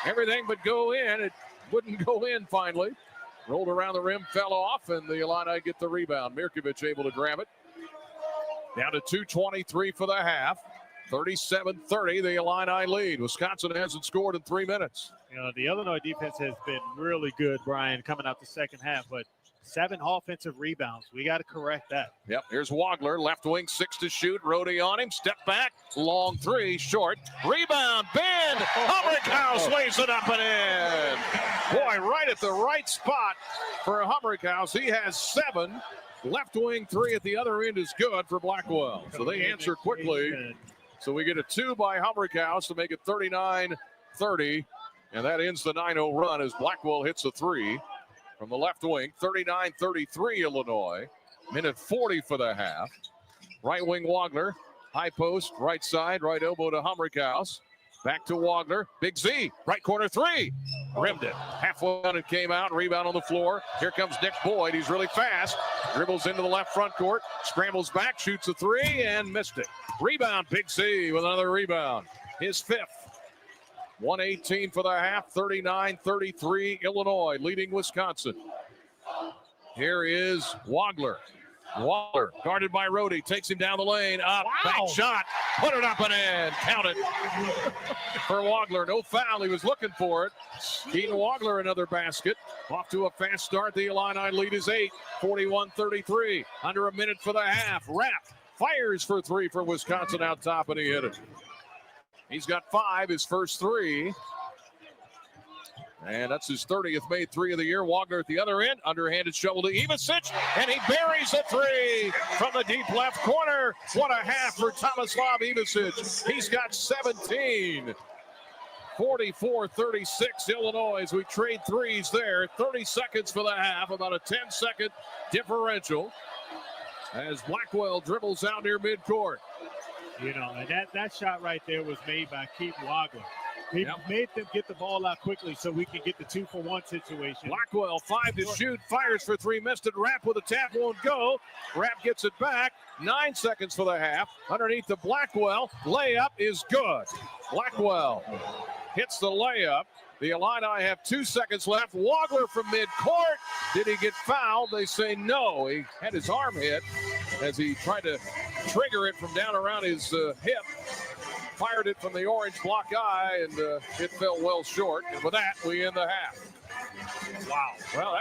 Everything but go in. It wouldn't go in finally. Rolled around the rim. Fell off. And the Illini get the rebound. Mirkovic able to grab it. Down to 2:23 for the half. 37-30, the Illini lead. Wisconsin hasn't scored in 3 minutes. You know, the Illinois defense has been really good, Brian, coming out the second half, but 7 offensive rebounds. We got to correct that. Yep, here's Wagler, left wing, 6 to shoot. Rohde on him, step back, long 3, short. Rebound, Ben! Humrickhouse lays it up and in. Boy, right at the right spot for Humrickhouse. He has 7. Left wing 3 at the other end is good for Blackwell. So they answer quickly. So we get a 2 by Humrickhouse to make it 39-30. And that ends the 9-0 run as Blackwell hits a 3 from the left wing. 39-33 Illinois. Minute 40 for the half. Right wing Wagler. High post, right side, right elbow to Humrickhouse. Back to Wagler. Big Z. Right corner 3. Rimmed it. Halfway down and came out. Rebound on the floor. Here comes Nick Boyd. He's really fast. Dribbles into the left front court. Scrambles back. Shoots a 3 and missed it. Rebound. Big Z with another rebound. His 5th. 1:18 for the half. 39-33 Illinois leading Wisconsin. Here is Wagler. Wagler guarded by Rohde. Takes him down the lane. Up. Wow. Back shot. Put it up and in. Count it for Wagler. No foul. He was looking for it. Keaton Wagler another basket. Off to a fast start. The Illini lead is 8. 41-33. Under a minute for the half. Rapp fires for 3 for Wisconsin out top and he hit it. He's got 5, his first 3. And that's his 30th made 3 of the year. Wagner at the other end. Underhanded shovel to Ivicic. And he buries a 3 from the deep left corner. What a half for Tomislav Ivicic. He's got 17. 44-36 Illinois as we trade threes there. 30 seconds for the half. About a 10-second differential. As Blackwell dribbles out near midcourt. You know, and that shot right there was made by Keaton Wagler. He made them get the ball out quickly so we can get the 2-for-1 situation. Blackwell, 5 to shoot, fires for 3, missed it. Rapp with a tap, won't go. Rapp gets it back. 9 seconds for the half. Underneath the Blackwell, layup is good. Blackwell hits the layup. The Illini have 2 seconds left. Wagler from midcourt. Did he get fouled? They say no. He had his arm hit as he tried to trigger it from down around his hip. Fired it from the orange block eye, and it fell well short. And with that, we end the half. Wow. Well,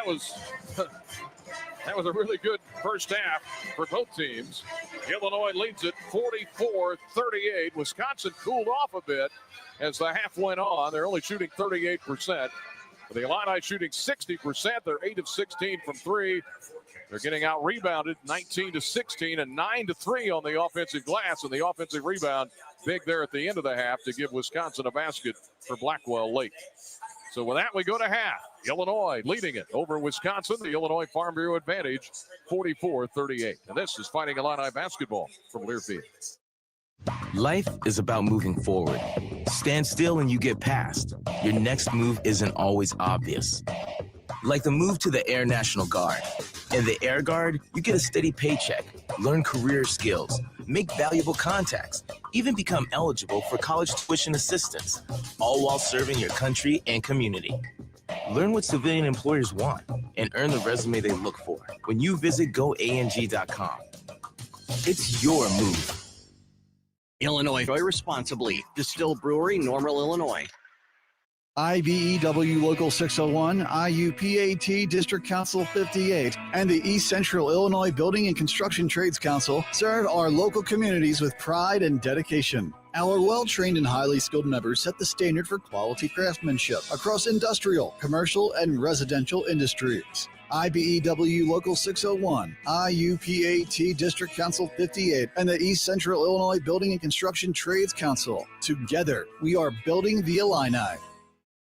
that was a really good first half for both teams. Illinois leads it 44-38. Wisconsin cooled off a bit as the half went on. They're only shooting 38%. The Illini shooting 60%. They're 8 of 16 from 3. They're getting out rebounded 19-16 and 9-3 on the offensive glass, and the offensive rebound big there at the end of the half to give Wisconsin a basket for Blackwell late. So with that, we go to half. Illinois leading it over Wisconsin. The Illinois Farm Bureau advantage, 44-38. And this is Fighting Illini basketball from Learfield. Life is about moving forward. Stand still and you get past. Your next move isn't always obvious. Like the move to the Air National Guard. In the Air Guard, you get a steady paycheck, learn career skills, make valuable contacts, even become eligible for college tuition assistance, all while serving your country and community. Learn what civilian employers want and earn the resume they look for when you visit goang.com. It's your move. Illinois, enjoy responsibly. Distilled Brewery, Normal, Illinois. IBEW Local 601, IUPAT District Council 58, and the East Central Illinois Building and Construction Trades Council serve our local communities with pride and dedication. Our well-trained and highly skilled members set the standard for quality craftsmanship across industrial, commercial, and residential industries. IBEW Local 601, IUPAT District Council 58, and the East Central Illinois Building and Construction Trades Council. Together, we are building the Illini.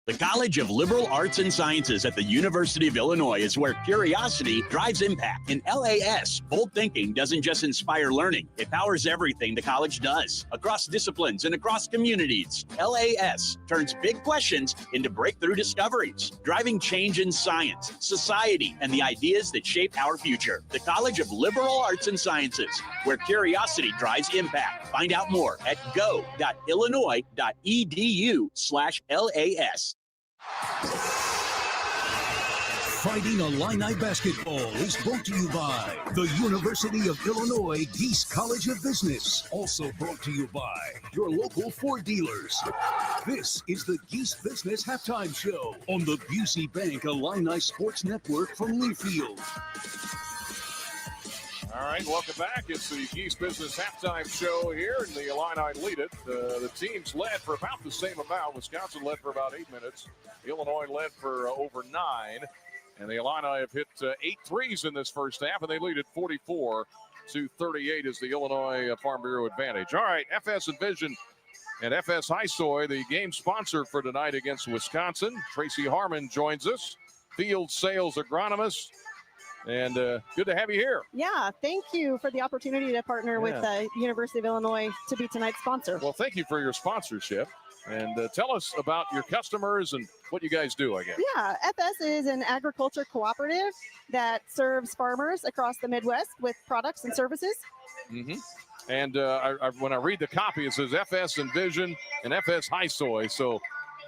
The College of Liberal Arts and Sciences at the University of Illinois is where curiosity drives impact. In LAS, bold thinking doesn't just inspire learning, it powers everything the college does, across disciplines and across communities. LAS turns big questions into breakthrough discoveries, driving change in science, society, and the ideas that shape our future. The College of Liberal Arts and Sciences, where curiosity drives impact. Find out more at go.illinois.edu/LAS. Fighting Illini basketball is brought to you by the University of Illinois Geese College of Business. Also brought to you by your local Ford dealers. This is the Geese Business Halftime Show on the Busey Bank Illini Sports Network from Learfield. All right, welcome back. It's the Geese Business Halftime Show here, and the Illini lead it. The teams led for about the same amount. Wisconsin led for about 8 minutes. Illinois led for over 9. And the Illini have hit 8 threes in this first half, and they lead at 44-38 is the Illinois Farm Bureau advantage. All right, FS Envision and FS Highsoy, the game sponsor for tonight against Wisconsin. Tracy Harmon joins us, field sales agronomist. And good to have you here. Yeah, thank you for the opportunity to partner with the University of Illinois to be tonight's sponsor. Well, thank you for your sponsorship. And tell us about your customers and what you guys do, I guess. Yeah, FS is an agriculture cooperative that serves farmers across the Midwest with products and services. Mm-hmm. And when I read the copy, it says FS Envision and FS Highsoy. So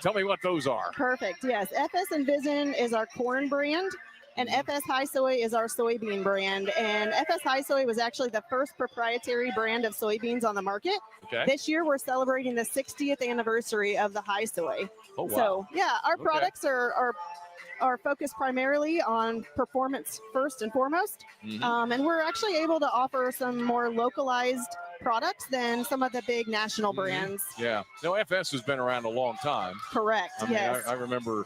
tell me what those are. Perfect. Yes, FS Envision is our corn brand. And FS Highsoy is our soybean brand. And FS Highsoy was actually the first proprietary brand of soybeans on the market. Okay. This year, we're celebrating the 60th anniversary of the Highsoy. Oh, wow. So, yeah, our products are focused primarily on performance first and foremost. Mm-hmm. And we're actually able to offer some more localized products than some of the big national brands. Yeah. No, FS has been around a long time. Correct, I mean, yes. I remember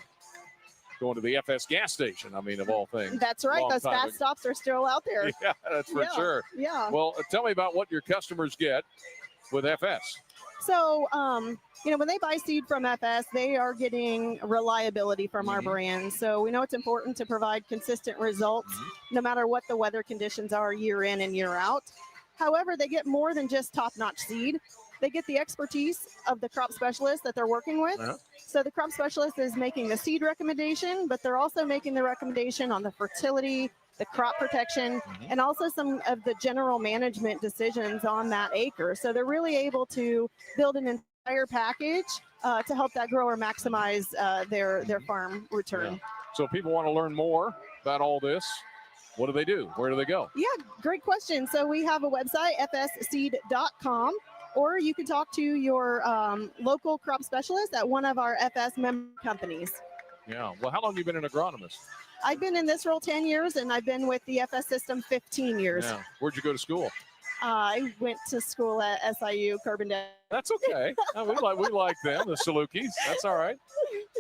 going to the FS gas station, I mean, of all things. That's right. Those fast stops are still out there. Yeah, that's for sure. Yeah. Well, tell me about what your customers get with FS. So, when they buy seed from FS, they are getting reliability from our brand. So we know it's important to provide consistent results no matter what the weather conditions are year in and year out. However, they get more than just top-notch seed. They get the expertise of the crop specialist that they're working with. So the crop specialist is making the seed recommendation, but they're also making the recommendation on the fertility, the crop protection, and also some of the general management decisions on that acre. So they're really able to build an entire package to help that grower maximize their farm return. Yeah. So if people want to learn more about all this, what do they do? Where do they go? Yeah, great question. So we have a website, fsseed.com. Or you can talk to your local crop specialist at one of our FS member companies. Yeah. Well, how long have you been an agronomist? I've been in this role 10 years, and I've been with the FS system 15 years. Yeah. Where'd you go to school? I went to school at SIU Carbondale. That's okay. We like them, the Salukis. That's all right.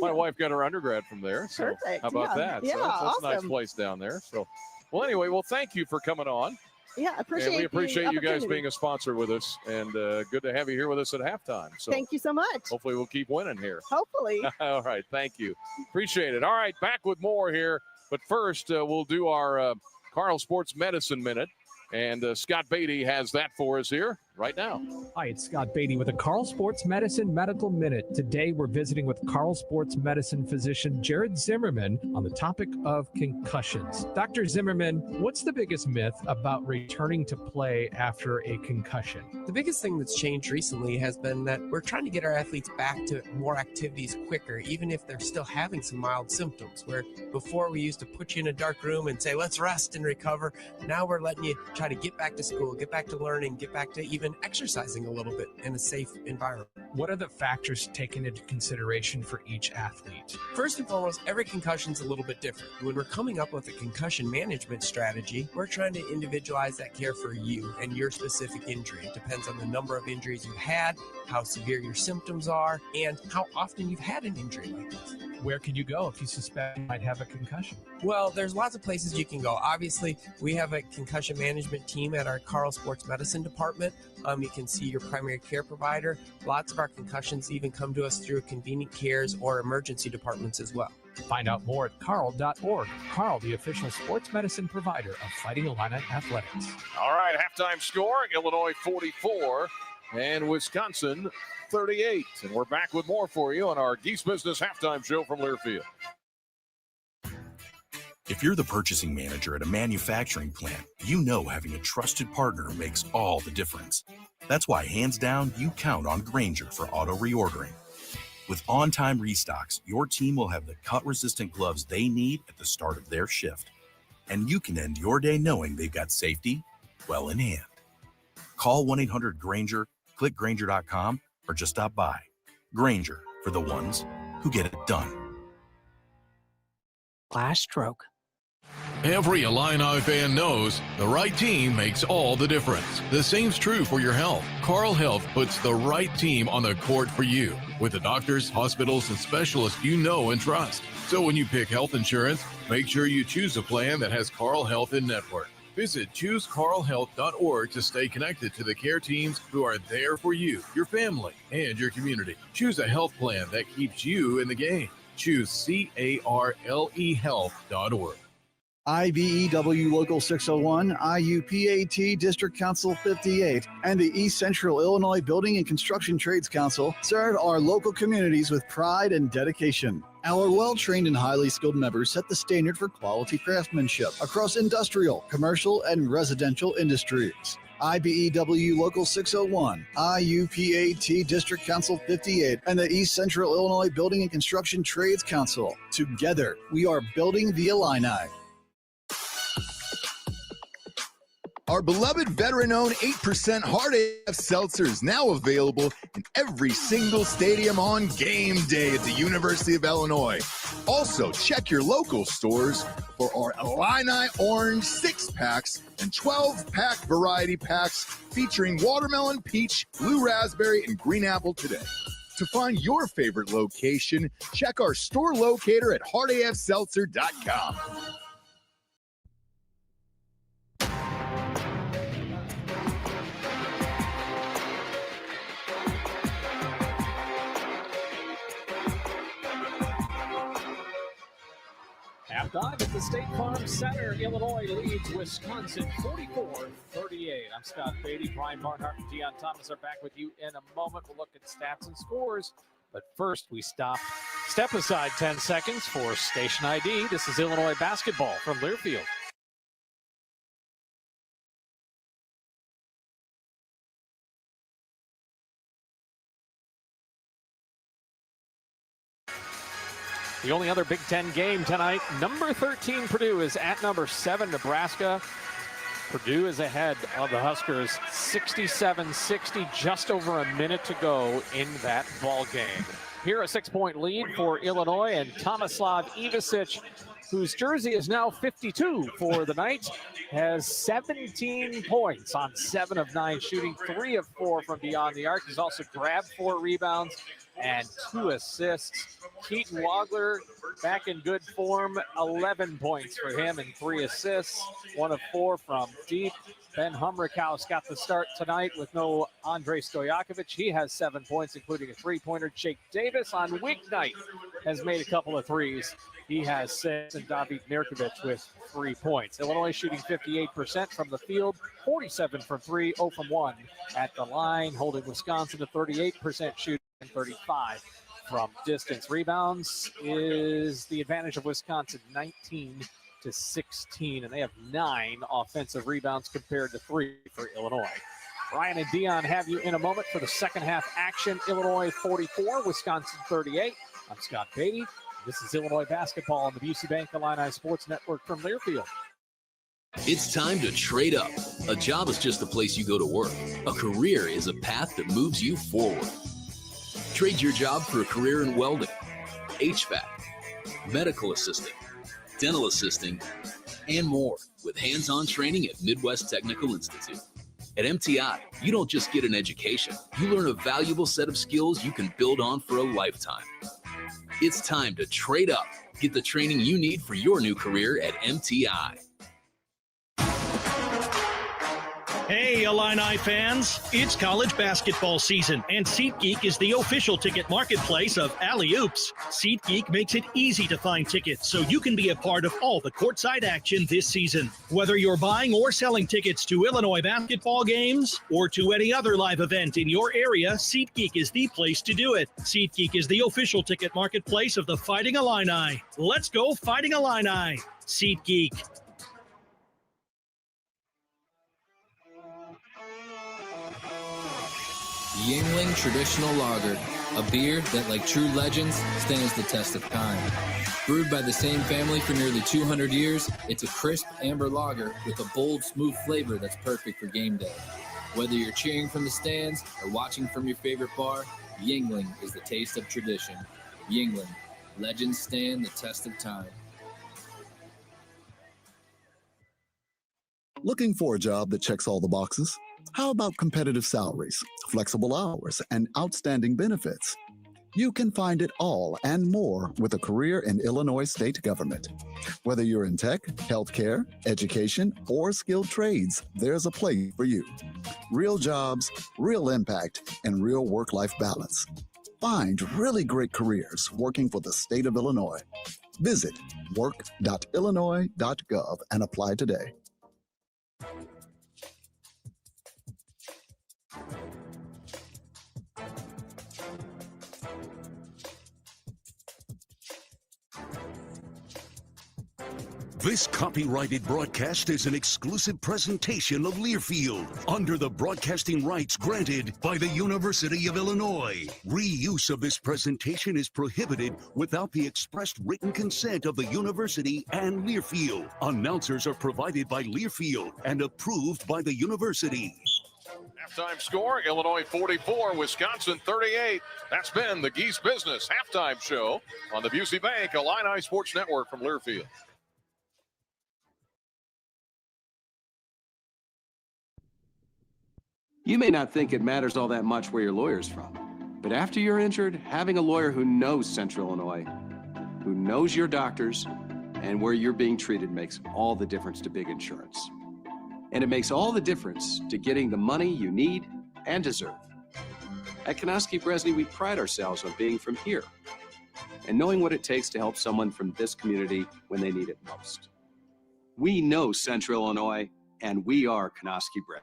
My wife got her undergrad from there. So Perfect. how about that? Yeah, So that's awesome. a nice place down there. So, well, anyway, thank you for coming on. Yeah, And we appreciate you guys opportunity. being a sponsor with us, and good to have you here with us at halftime. So Thank you so much. hopefully we'll keep winning here. Hopefully. All right, thank you. Appreciate it. All right, back with more here. But first, we'll do our Carl Sports Medicine Minute. And Scott Beatty has that for us here right now. Hi, it's Scott Beatty with the Carl Sports Medicine Medical Minute. Today, we're visiting with Carl Sports Medicine physician Jared Zimmerman on the topic of concussions. Dr. Zimmerman, what's the biggest myth about returning to play after a concussion? The biggest thing that's changed recently has been that we're trying to get our athletes back to more activities quicker, even if they're still having some mild symptoms. Where before we used to put you in a dark room and say, let's rest and recover. Now we're letting you try to get back to school, get back to learning, get back to even exercising a little bit in a safe environment. What are the factors taken into consideration for each athlete? First and foremost, every concussion is a little bit different. When we're coming up with a concussion management strategy, we're trying to individualize that care for you and your specific injury. It depends on the number of injuries you've had, how severe your symptoms are, and how often you've had an injury like this. Where can you go if you suspect you might have a concussion? Well, there's lots of places you can go. Obviously, we have a concussion management team at our Carl Sports Medicine department. You can see your primary care provider. Lots of our concussions even come to us through convenient cares or emergency departments as well. Find out more at carl.org. Carl, the official sports medicine provider of Fighting Illini Athletics. All right, halftime score, Illinois 44 and Wisconsin 38. And we're back with more for you on our Geese Business Halftime Show from Learfield. If you're the purchasing manager at a manufacturing plant, you know having a trusted partner makes all the difference. That's why, hands down, you count on Grainger for auto reordering. With on-time restocks, your team will have the cut-resistant gloves they need at the start of their shift. And you can end your day knowing they've got safety well in hand. Call 1-800-GRANGER, click Grainger.com, or just stop by. Grainger, for the ones who get it done. Last stroke. Every Illini fan knows the right team makes all the difference. The same's true for your health. Carl Health puts the right team on the court for you with the doctors, hospitals, and specialists you know and trust. So when you pick health insurance, make sure you choose a plan that has Carl Health in network. Visit ChooseCarlHealth.org to stay connected to the care teams who are there for you, your family, and your community. Choose a health plan that keeps you in the game. Choose CARLE Health.org. IBEW Local 601, IUPAT District Council 58, and the East Central Illinois Building and Construction Trades Council serve our local communities with pride and dedication. Our well-trained and highly skilled members set the standard for quality craftsmanship across industrial, commercial, and residential industries. IBEW Local 601, IUPAT District Council 58, and the East Central Illinois Building and Construction Trades Council. Together, we are building the Illini. Our beloved veteran-owned 8% Hard AF Seltzer is now available in every single stadium on game day at the University of Illinois. Also, check your local stores for our Illini Orange 6-packs and 12-pack variety packs featuring watermelon, peach, blue raspberry, and green apple today. To find your favorite location, check our store locator at hardafseltzer.com. Halftime at the State Farm Center. Illinois leads Wisconsin 44-38. I'm Scott Beatty. Brian Barnhart and Dion Thomas are back with you in a moment. We'll look at stats and scores. But first, we step aside 10 seconds for Station ID. This is Illinois basketball from Learfield. The only other Big Ten game tonight, number 13 Purdue is at number 7 Nebraska. Purdue is ahead of the Huskers 67-60, just over a minute to go in that ball game. Here a 6-point lead for Illinois, and Tomislav Ivicic, whose jersey is now 52 for the night, has 17 points on 7 of 9 shooting, 3 of 4 from beyond the arc. He's also grabbed 4 rebounds and 2 assists. Keaton Wagler back in good form, 11 points for him and 3 assists, 1 of 4 from deep. Ben Humrickhouse got the start tonight with no Andrei Stojakovic. He has 7 points, including a 3-pointer. Jake Davis on weeknight has made a couple of threes. He has 6, and David Mirkovic with 3 points. Illinois shooting 58% from the field, 47 from 3, 0 from 1 at the line, holding Wisconsin to 38% shooting and 35 from distance. Rebounds is the advantage of Wisconsin, 19-16, and they have 9 offensive rebounds compared to 3 for Illinois. Ryan and Dion have you in a moment for the second half action. Illinois 44, Wisconsin 38. I'm Scott Beatty. This is Illinois basketball on the Busey Bank Illini Sports Network from Learfield. It's time to trade up. A job is just a place you go to work. A career is a path that moves you forward. Trade your job for a career in welding, HVAC, medical assisting, dental assisting, and more with hands-on training at Midwest Technical Institute. At MTI, you don't just get an education. You learn a valuable set of skills you can build on for a lifetime. It's time to trade up. Get the training you need for your new career at MTI. Hey, Illini fans, it's college basketball season, and SeatGeek is the official ticket marketplace of Alley Oops. SeatGeek makes it easy to find tickets so you can be a part of all the courtside action this season. Whether you're buying or selling tickets to Illinois basketball games or to any other live event in your area, SeatGeek is the place to do it. SeatGeek is the official ticket marketplace of the Fighting Illini. Let's go Fighting Illini! SeatGeek. Yuengling Traditional Lager, a beer that, like true legends, stands the test of time. Brewed by the same family for nearly 200 years, it's a crisp amber lager with a bold, smooth flavor that's perfect for game day. Whether you're cheering from the stands or watching from your favorite bar, Yuengling is the taste of tradition. Yuengling, legends stand the test of time. Looking for a job that checks all the boxes? How about competitive salaries, flexible hours, and outstanding benefits? You can find it all and more with a career in Illinois state government. Whether you're in tech, healthcare, education, or skilled trades, there's a place for you. Real jobs, real impact, and real work-life balance. Find really great careers working for the state of Illinois. Visit work.illinois.gov and apply today. This copyrighted broadcast is an exclusive presentation of Learfield under the broadcasting rights granted by the University of Illinois. Reuse of this presentation is prohibited without the expressed written consent of the university and Learfield. Announcers are provided by Learfield and approved by the university. Halftime score, Illinois 44, Wisconsin 38. That's been the Geese Business Halftime Show on the Busey Bank Illini Sports Network from Learfield. You may not think it matters all that much where your lawyer's from, but after you're injured, having a lawyer who knows Central Illinois, who knows your doctors, and where you're being treated makes all the difference to big insurance. And it makes all the difference to getting the money you need and deserve. At Konoski Bresney, we pride ourselves on being from here and knowing what it takes to help someone from this community when they need it most. We know Central Illinois, and we are Konoski Bresney.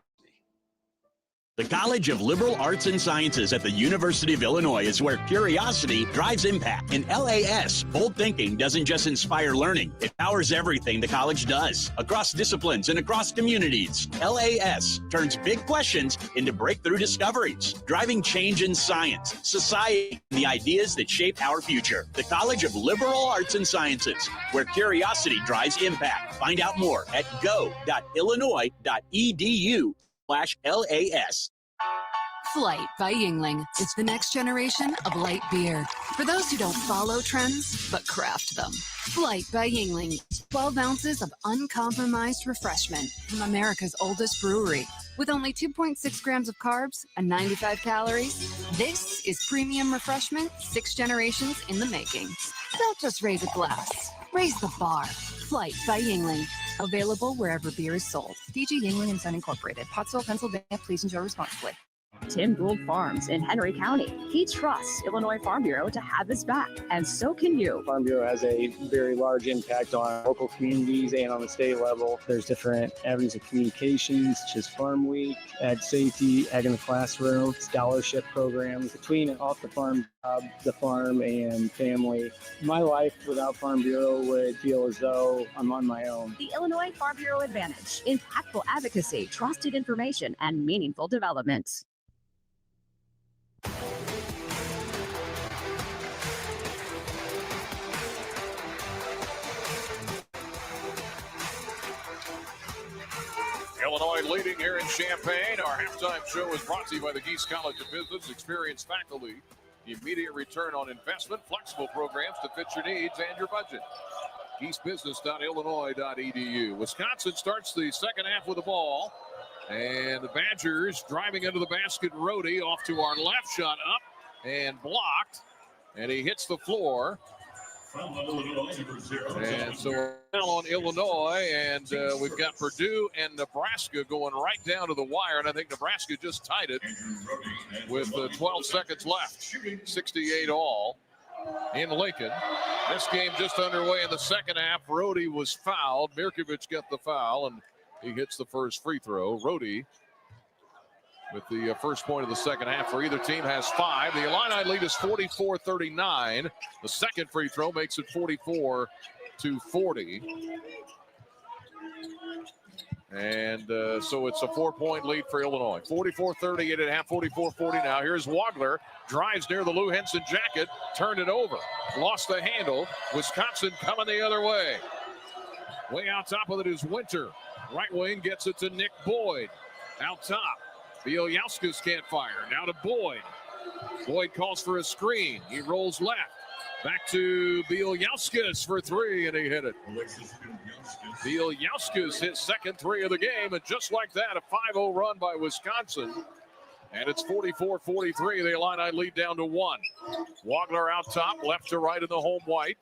The College of Liberal Arts and Sciences at the University of Illinois is where curiosity drives impact. In LAS, bold thinking doesn't just inspire learning, it powers everything the college does, across disciplines and across communities. LAS turns big questions into breakthrough discoveries, driving change in science, society, and the ideas that shape our future. The College of Liberal Arts and Sciences, where curiosity drives impact. Find out more at go.illinois.edu/LAS. Flight by Yuengling is the next generation of light beer. For those who don't follow trends, but craft them. Flight by Yuengling. 12 ounces of uncompromised refreshment from America's oldest brewery. With only 2.6 grams of carbs and 95 calories, this is premium refreshment 6 generations in the making. Don't just raise a glass. Raise the bar. Flight by Yuengling. Available wherever beer is sold. DG Yuengling & Son Incorporated, Pottsville, Pennsylvania. Please enjoy responsibly. Tim Gould Farms in Henry County. He trusts Illinois Farm Bureau to have his back, and so can you. Farm Bureau has a very large impact on local communities and on the state level. There's different avenues of communications, such as Farm Week, Ag Safety, Ag in the Classroom, scholarship programs. Between and off the farm job, the farm and family, my life without Farm Bureau would feel as though I'm on my own. The Illinois Farm Bureau Advantage. Impactful advocacy, trusted information, and meaningful development. Illinois leading here in Champaign. Our halftime show is brought to you by the Geese College of Business. Experienced faculty, immediate return on investment, flexible programs to fit your needs and your budget. GeeseBusiness.illinois.edu. Wisconsin starts the second half with the ball. And the Badgers driving into the basket. Rhodey off to our left, shot up and blocked. And he hits the floor. And so now on Illinois, and we've got Purdue and Nebraska going right down to the wire, and I think Nebraska just tied it with 12 seconds left. 68 all in Lincoln. This game just underway in the second half. Rhodey was fouled. Mirkovic got the foul, and he hits the first free throw. Rhodey with the first point of the second half for either team has 5. The Illini lead is 44-39. The second free throw makes it 44-40. And so it's a 4-point lead for Illinois. 44-38 at half, 44-40 now. Here's Wagler, drives near the Lou Henson jacket, turned it over, lost the handle. Wisconsin coming the other way. Way out top of it is Winter. Right wing gets it to Nick Boyd. Out top, Bieljauskas can't fire. Now to Boyd. Boyd calls for a screen. He rolls left. Back to Bieljauskas for three, and he hit it. Bieljauskas his second three of the game, and just like that, a 5-0 run by Wisconsin. And it's 44-43. The Illini lead down to 1. Wagler out top, left to right in the home white.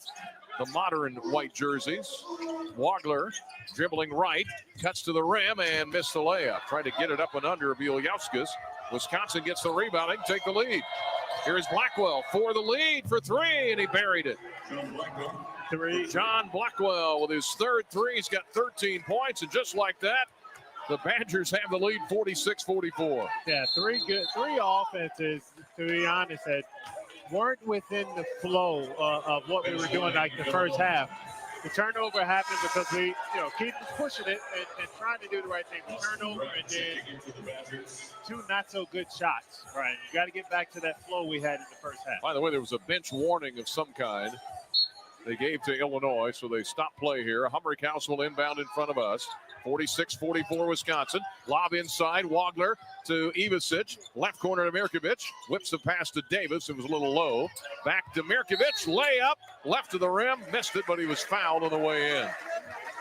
The modern white jerseys. Wagler dribbling right, cuts to the rim and missed the layup. Tried to get it up and under Bieljauskas. Wisconsin gets the rebound and take the lead. Here's Blackwell for the lead for three, and he buried it. John Blackwell with his third three. He's got 13 points, and just like that, the Badgers have the lead 46-44. Yeah, three offenses, to be honest, that weren't within the flow of what we were doing like the first half. The turnover happened because we, keep pushing it and trying to do the right thing. The turnover and then 2 not so good shots. Right, you got to get back to that flow we had in the first half. By the way, there was a bench warning of some kind they gave to Illinois, so they stopped play here. Humrick House will inbound in front of us. 46-44 Wisconsin. Lob inside, Wagler to Ivisic. Left corner to Mirkovic. Whips the pass to Davis. It was a little low. Back to Mirkovic. Layup. Left to the rim. Missed it, but he was fouled on the way in.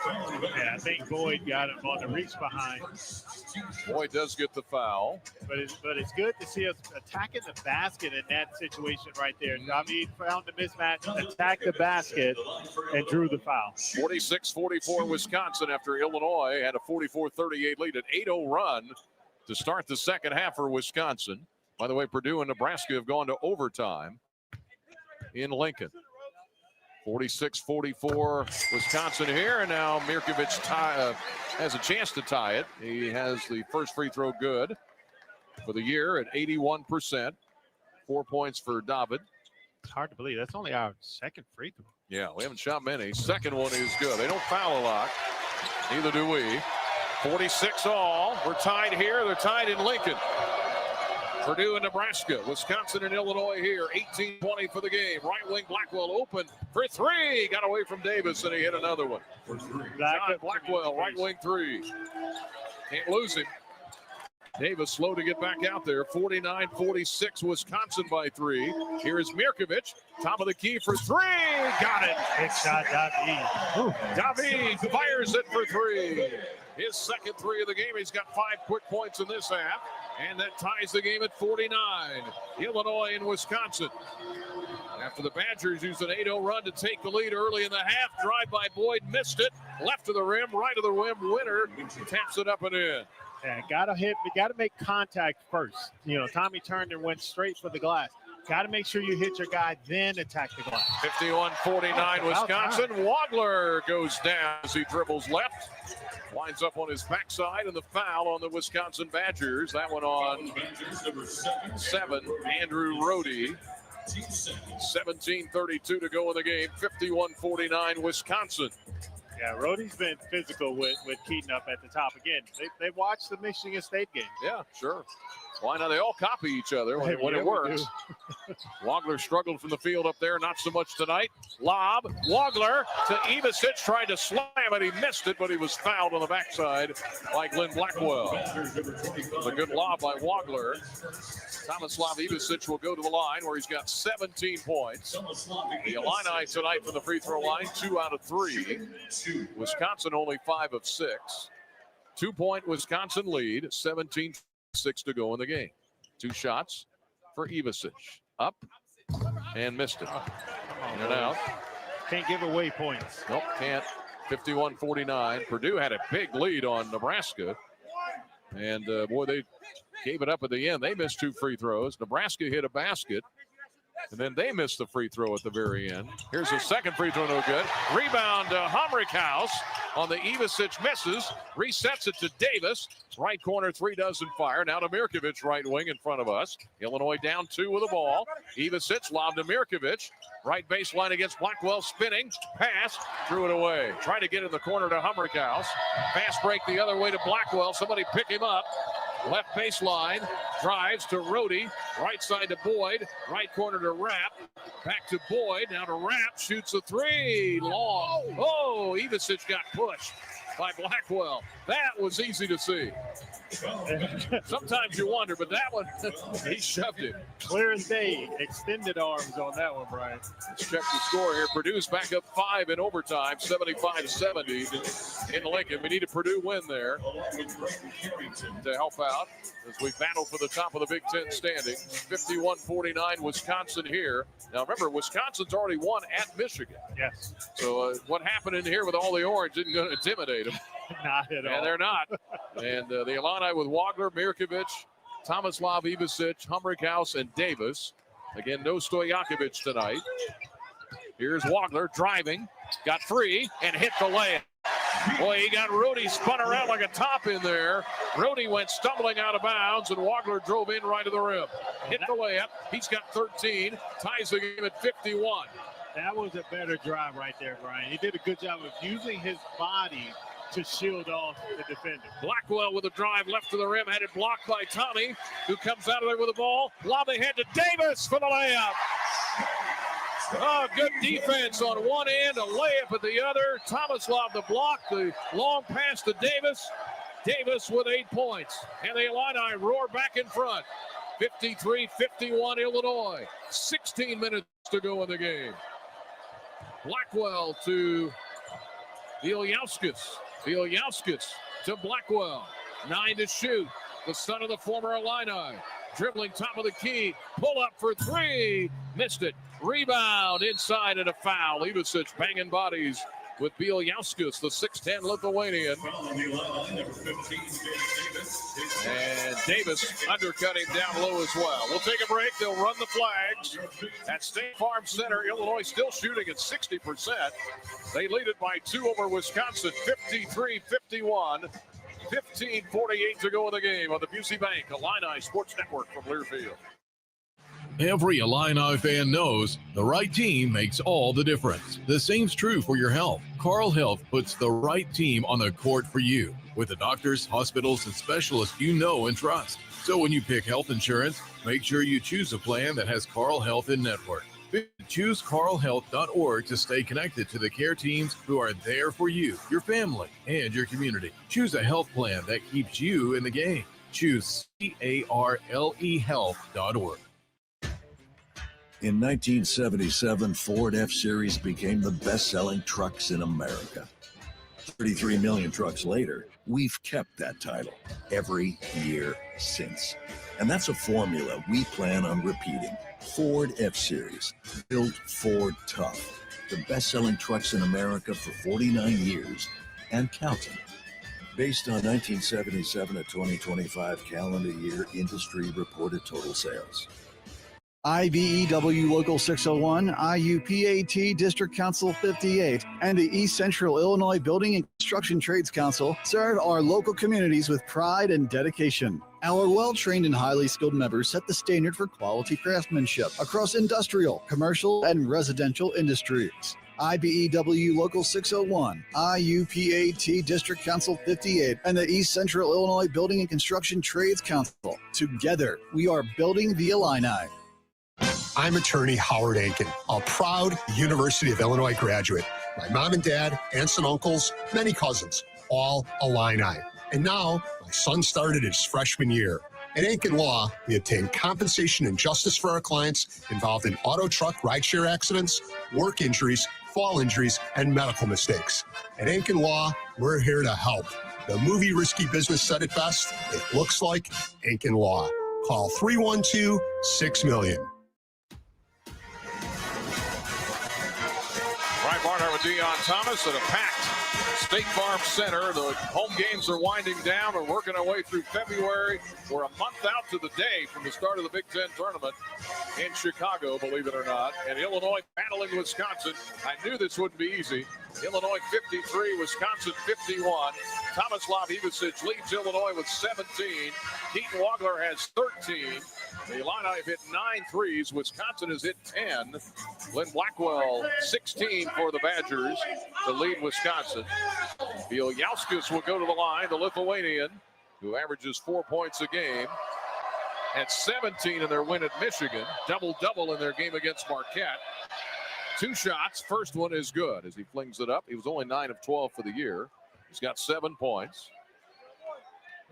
Yeah, I think Boyd got him on the reach behind. Boyd does get the foul. But it's good to see us attacking the basket in that situation right there. David found the mismatch, attacked the basket, and drew the foul. 46-44 Wisconsin after Illinois had a 44-38 lead, an 8-0 run to start the second half for Wisconsin. By the way, Purdue and Nebraska have gone to overtime in Lincoln. 46-44 Wisconsin here, and now Mirkovic has a chance to tie it. He has the first free throw good for the year at 81%. 4 points for David. It's hard to believe. That's only our second free throw. Yeah, we haven't shot many. Second one is good. They don't foul a lot. Neither do we. 46 all. We're tied here. They're tied in Lincoln. Purdue and Nebraska, Wisconsin and Illinois here. 18-20 for the game. Right wing Blackwell open for three. Got away from Davis, and he hit another one. John Blackwell, right wing three. Can't lose him. Davis slow to get back out there. 49-46, Wisconsin by three. Here is Mirkovic, top of the key for three. Got it. Big shot, David. David fires it for three. His second three of the game. He's got 5 quick points in this half. And that ties the game at 49. Illinois and Wisconsin. After the Badgers used an 8-0 run to take the lead early in the half. Drive by Boyd, missed it. Left of the rim, right of the rim. Winner taps it up and in. Yeah, gotta make contact first. Tommy turned and went straight for the glass. Got to make sure you hit your guy, then attack the glass. 51-49 Wisconsin. Wagler goes down as he dribbles left. Winds up on his backside, and the foul on the Wisconsin Badgers. That one on 7, Andrew Rohde. 17:32 to go in the game. 51-49 Wisconsin. Yeah, Rohde's been physical with Keaton up at the top. Again, they watched the Michigan State game. Yeah, sure. Why not? They all copy each other when it works. Wagler struggled from the field up there, not so much tonight. Lob, Wagler to Ivisic, tried to slam it. He missed it, but he was fouled on the backside by Glenn Blackwell. It was a good lob by Wagler. Tomislav Ivisic will go to the line where he's got 17 points. The Illini tonight from the free throw line, 2 out of 3. Wisconsin only 5 of 6. 2-point Wisconsin lead, 17-6 to go in the game. 2 shots for Ivisic. Up and missed it. In and out. Can't give away points. Nope, can't. 51-49. Purdue had a big lead on Nebraska. And, boy, they gave it up at the end. They missed 2 free throws. Nebraska hit a basket. And then they missed the free throw at the very end. Here's the second free throw, no good. Rebound to Humrick House. on the Ivicic, misses, resets it to Davis. Right corner, three doesn't fire. Now to Mirkovic, right wing in front of us. Illinois down 2 with the ball. Ivicic, lob to Mirkovic. Right baseline against Blackwell, spinning. Pass, threw it away. Trying to get in the corner to Humberghaus. Fast break the other way to Blackwell. Somebody pick him up. Left baseline, drives to Rohde. Right side to Boyd. Right corner to Rapp. Back to Boyd. Now to Rapp. Shoots a three. Long. Oh, Ivicic got pushed by Blackwell. That was easy to see. Sometimes you wonder, but that one, he shoved it. Clear as day. Extended arms on that one, Brian. Let's check the score here. Purdue's back up 5 in overtime, 75-70 in Lincoln. We need a Purdue win there to help out as we battle for the top of the Big Ten standings. 51-49 Wisconsin here. Now remember, Wisconsin's already won at Michigan. Yes. So what happened in here with all the orange isn't going to intimidate them. Not at all. And they're not. And the Illini with Wagler, Mirkovic, Tomislav Ivicic, Humberghaus, and Davis. Again, no Stojakovic tonight. Here's Wagler driving, got free, and hit the layup. Boy, he got Rohde spun around like a top in there. Rohde went stumbling out of bounds, and Wagler drove in right to the rim. Hit the layup. He's got 13, ties the game at 51. That was a better drive right there, Brian. He did a good job of using his body to shield off the defender. Blackwell with a drive left to the rim, had it blocked by Tommy, who comes out of there with the ball. Lob ahead to Davis for the layup. Oh, good defense on one end, a layup at the other. Tomislav the block, the long pass to Davis. Davis with 8 points. And the Illini roar back in front. 53-51 Illinois. 16 minutes to go in the game. Blackwell to Ilyauskas. Ilyauskas to Blackwell. 9 to shoot. The son of the former Illini. Dribbling top of the key. Pull up for 3. Missed it. Rebound inside and a foul. Ivicic banging bodies with Bieljauskas, the 6'10 Lithuanian. And Davis undercutting down low as well. We'll take a break. They'll run the flags at State Farm Center. Illinois still shooting at 60%. They lead it by 2 over Wisconsin, 53-51. 15:48 to go in the game on the Busey Bank Illini Sports Network from Learfield. Every Illini fan knows the right team makes all the difference. The same's true for your health. Carle Health puts the right team on the court for you with the doctors, hospitals, and specialists you know and trust. So when you pick health insurance, make sure you choose a plan that has Carle Health in network. ChooseCarleHealth.org to stay connected to the care teams who are there for you, your family, and your community. Choose a health plan that keeps you in the game. Choose CarleHealth.org. In 1977, Ford F-Series became the best-selling trucks in America. 33 million trucks later, we've kept that title every year since. And that's a formula we plan on repeating. Ford F-Series, built Ford tough. The best-selling trucks in America for 49 years and counting. Based on 1977 to 2025 calendar year industry reported total sales. IBEW Local 601, IUPAT District Council 58, and the East Central Illinois Building and Construction Trades Council serve our local communities with pride and dedication. Our well-trained and highly skilled members set the standard for quality craftsmanship across industrial, commercial, and residential industries. IBEW Local 601, IUPAT District Council 58, and the East Central Illinois Building and Construction Trades Council. Together, we are building the Illini. I'm attorney Howard Aiken, a proud University of Illinois graduate. My mom and dad, aunts and uncles, many cousins, all Illini. And now, my son started his freshman year. At Aiken Law, we obtain compensation and justice for our clients involved in auto truck rideshare accidents, work injuries, fall injuries, and medical mistakes. At Aiken Law, we're here to help. The movie Risky Business said it best. It looks like Aiken Law. Call 312-6-million. Brian Barnhart with Deion Thomas at a packed State Farm Center. The home games are winding down. We're working our way through February. We're a month out to the day from the start of the Big Ten tournament in Chicago, believe it or not. And Illinois battling Wisconsin. I knew this wouldn't be easy. Illinois 53, Wisconsin 51. Tomislav Ivicic leads Illinois with 17. Keaton Wagler has 13. The Illini have hit 9 threes. Wisconsin has hit 10. Glenn Blackwell 16 for the Badgers to lead Wisconsin. Bieljauskas will go to the line, the Lithuanian, who averages 4 points a game. At 17 in their win at Michigan. Double-double in their game against Marquette. 2 shots. First one is good as he flings it up. He was only 9 of 12 for the year. He's got 7 points.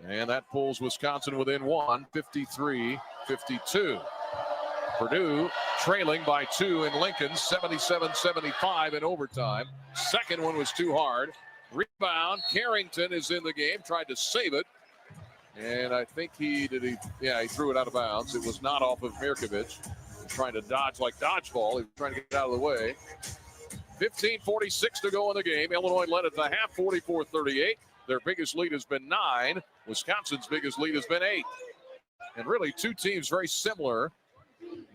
And that pulls Wisconsin within 1, 53-52. Purdue trailing by 2 in Lincoln, 77-75 in overtime. Second one was too hard. Rebound. Carrington is in the game, tried to save it. And I think he threw it out of bounds. It was not off of Mirkovic. Trying to dodge like dodgeball. He was trying to get out of the way. 15:46 to go in the game. Illinois led at the half, 44-38. Their biggest lead has been 9. Wisconsin's biggest lead has been 8. And really, 2 teams very similar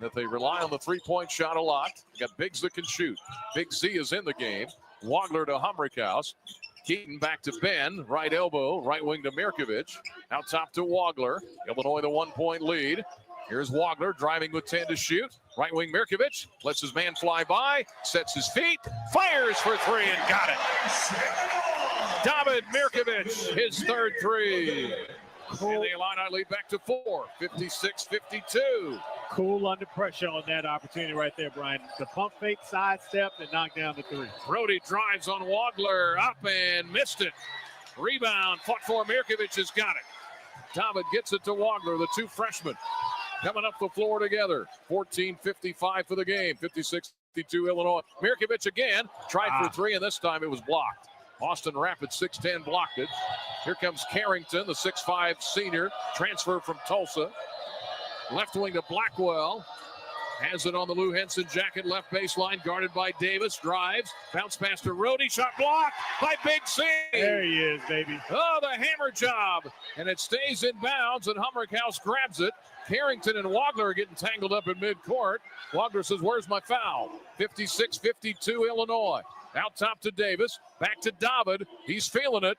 that they rely on the three-point shot a lot. You got Biggs that can shoot. Big Z is in the game. Wagler to Humrickhouse. Keaton back to Ben. Right elbow, right wing to Mirkovic. Out top to Wagler. Illinois the 1-point lead. Here's Wagler driving with 10 to shoot. Right wing Mirkovic lets his man fly by, sets his feet, fires for 3 and got it. David Mirkovic, his third 3. Cool. And the Illini lead back to 4, 56-52. Cool under pressure on that opportunity right there, Brian. The pump fake, sidestep, and knock down the 3. Brody drives on Wagler, up and missed it. Rebound, fought for Mirkovic has got it. David gets it to Wagler, the 2 freshmen. Coming up the floor together. 14:55 for the game. 56-52 Illinois. Mirkovic again. Tried for 3, and this time it was blocked. Austin Rapids 6'10 blocked it. Here comes Carrington, the 6'5 senior. Transfer from Tulsa. Left wing to Blackwell. Has it on the Lou Henson jacket. Left baseline guarded by Davis. Drives. Bounce pass to Rhodey. Shot blocked by Big C. There he is, baby. Oh, the hammer job. And it stays in bounds, and Humrickhouse grabs it. Carrington and Wagler are getting tangled up in midcourt. Wagler says, where's my foul? 56-52 Illinois. Out top to Davis. Back to David. He's feeling it.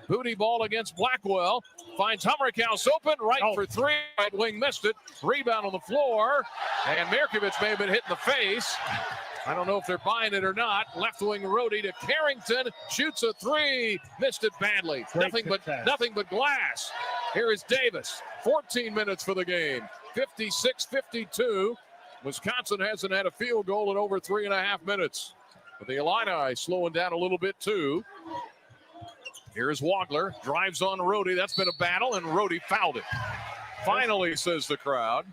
Booty ball against Blackwell. Finds Humrickhouse open. Right for 3. Right wing missed it. Rebound on the floor. And Mirkovic may have been hit in the face. I don't know if they're buying it or not. Left wing Rhodey to Carrington. Shoots a 3. Missed it badly. Nothing but glass. Here is Davis. 14 minutes for the game. 56-52. Wisconsin hasn't had a field goal in over 3.5 minutes. But the Illini slowing down a little bit too. Here's Wagler. Drives on Rhodey. That's been a battle, and Rhodey fouled it. Finally, says the crowd.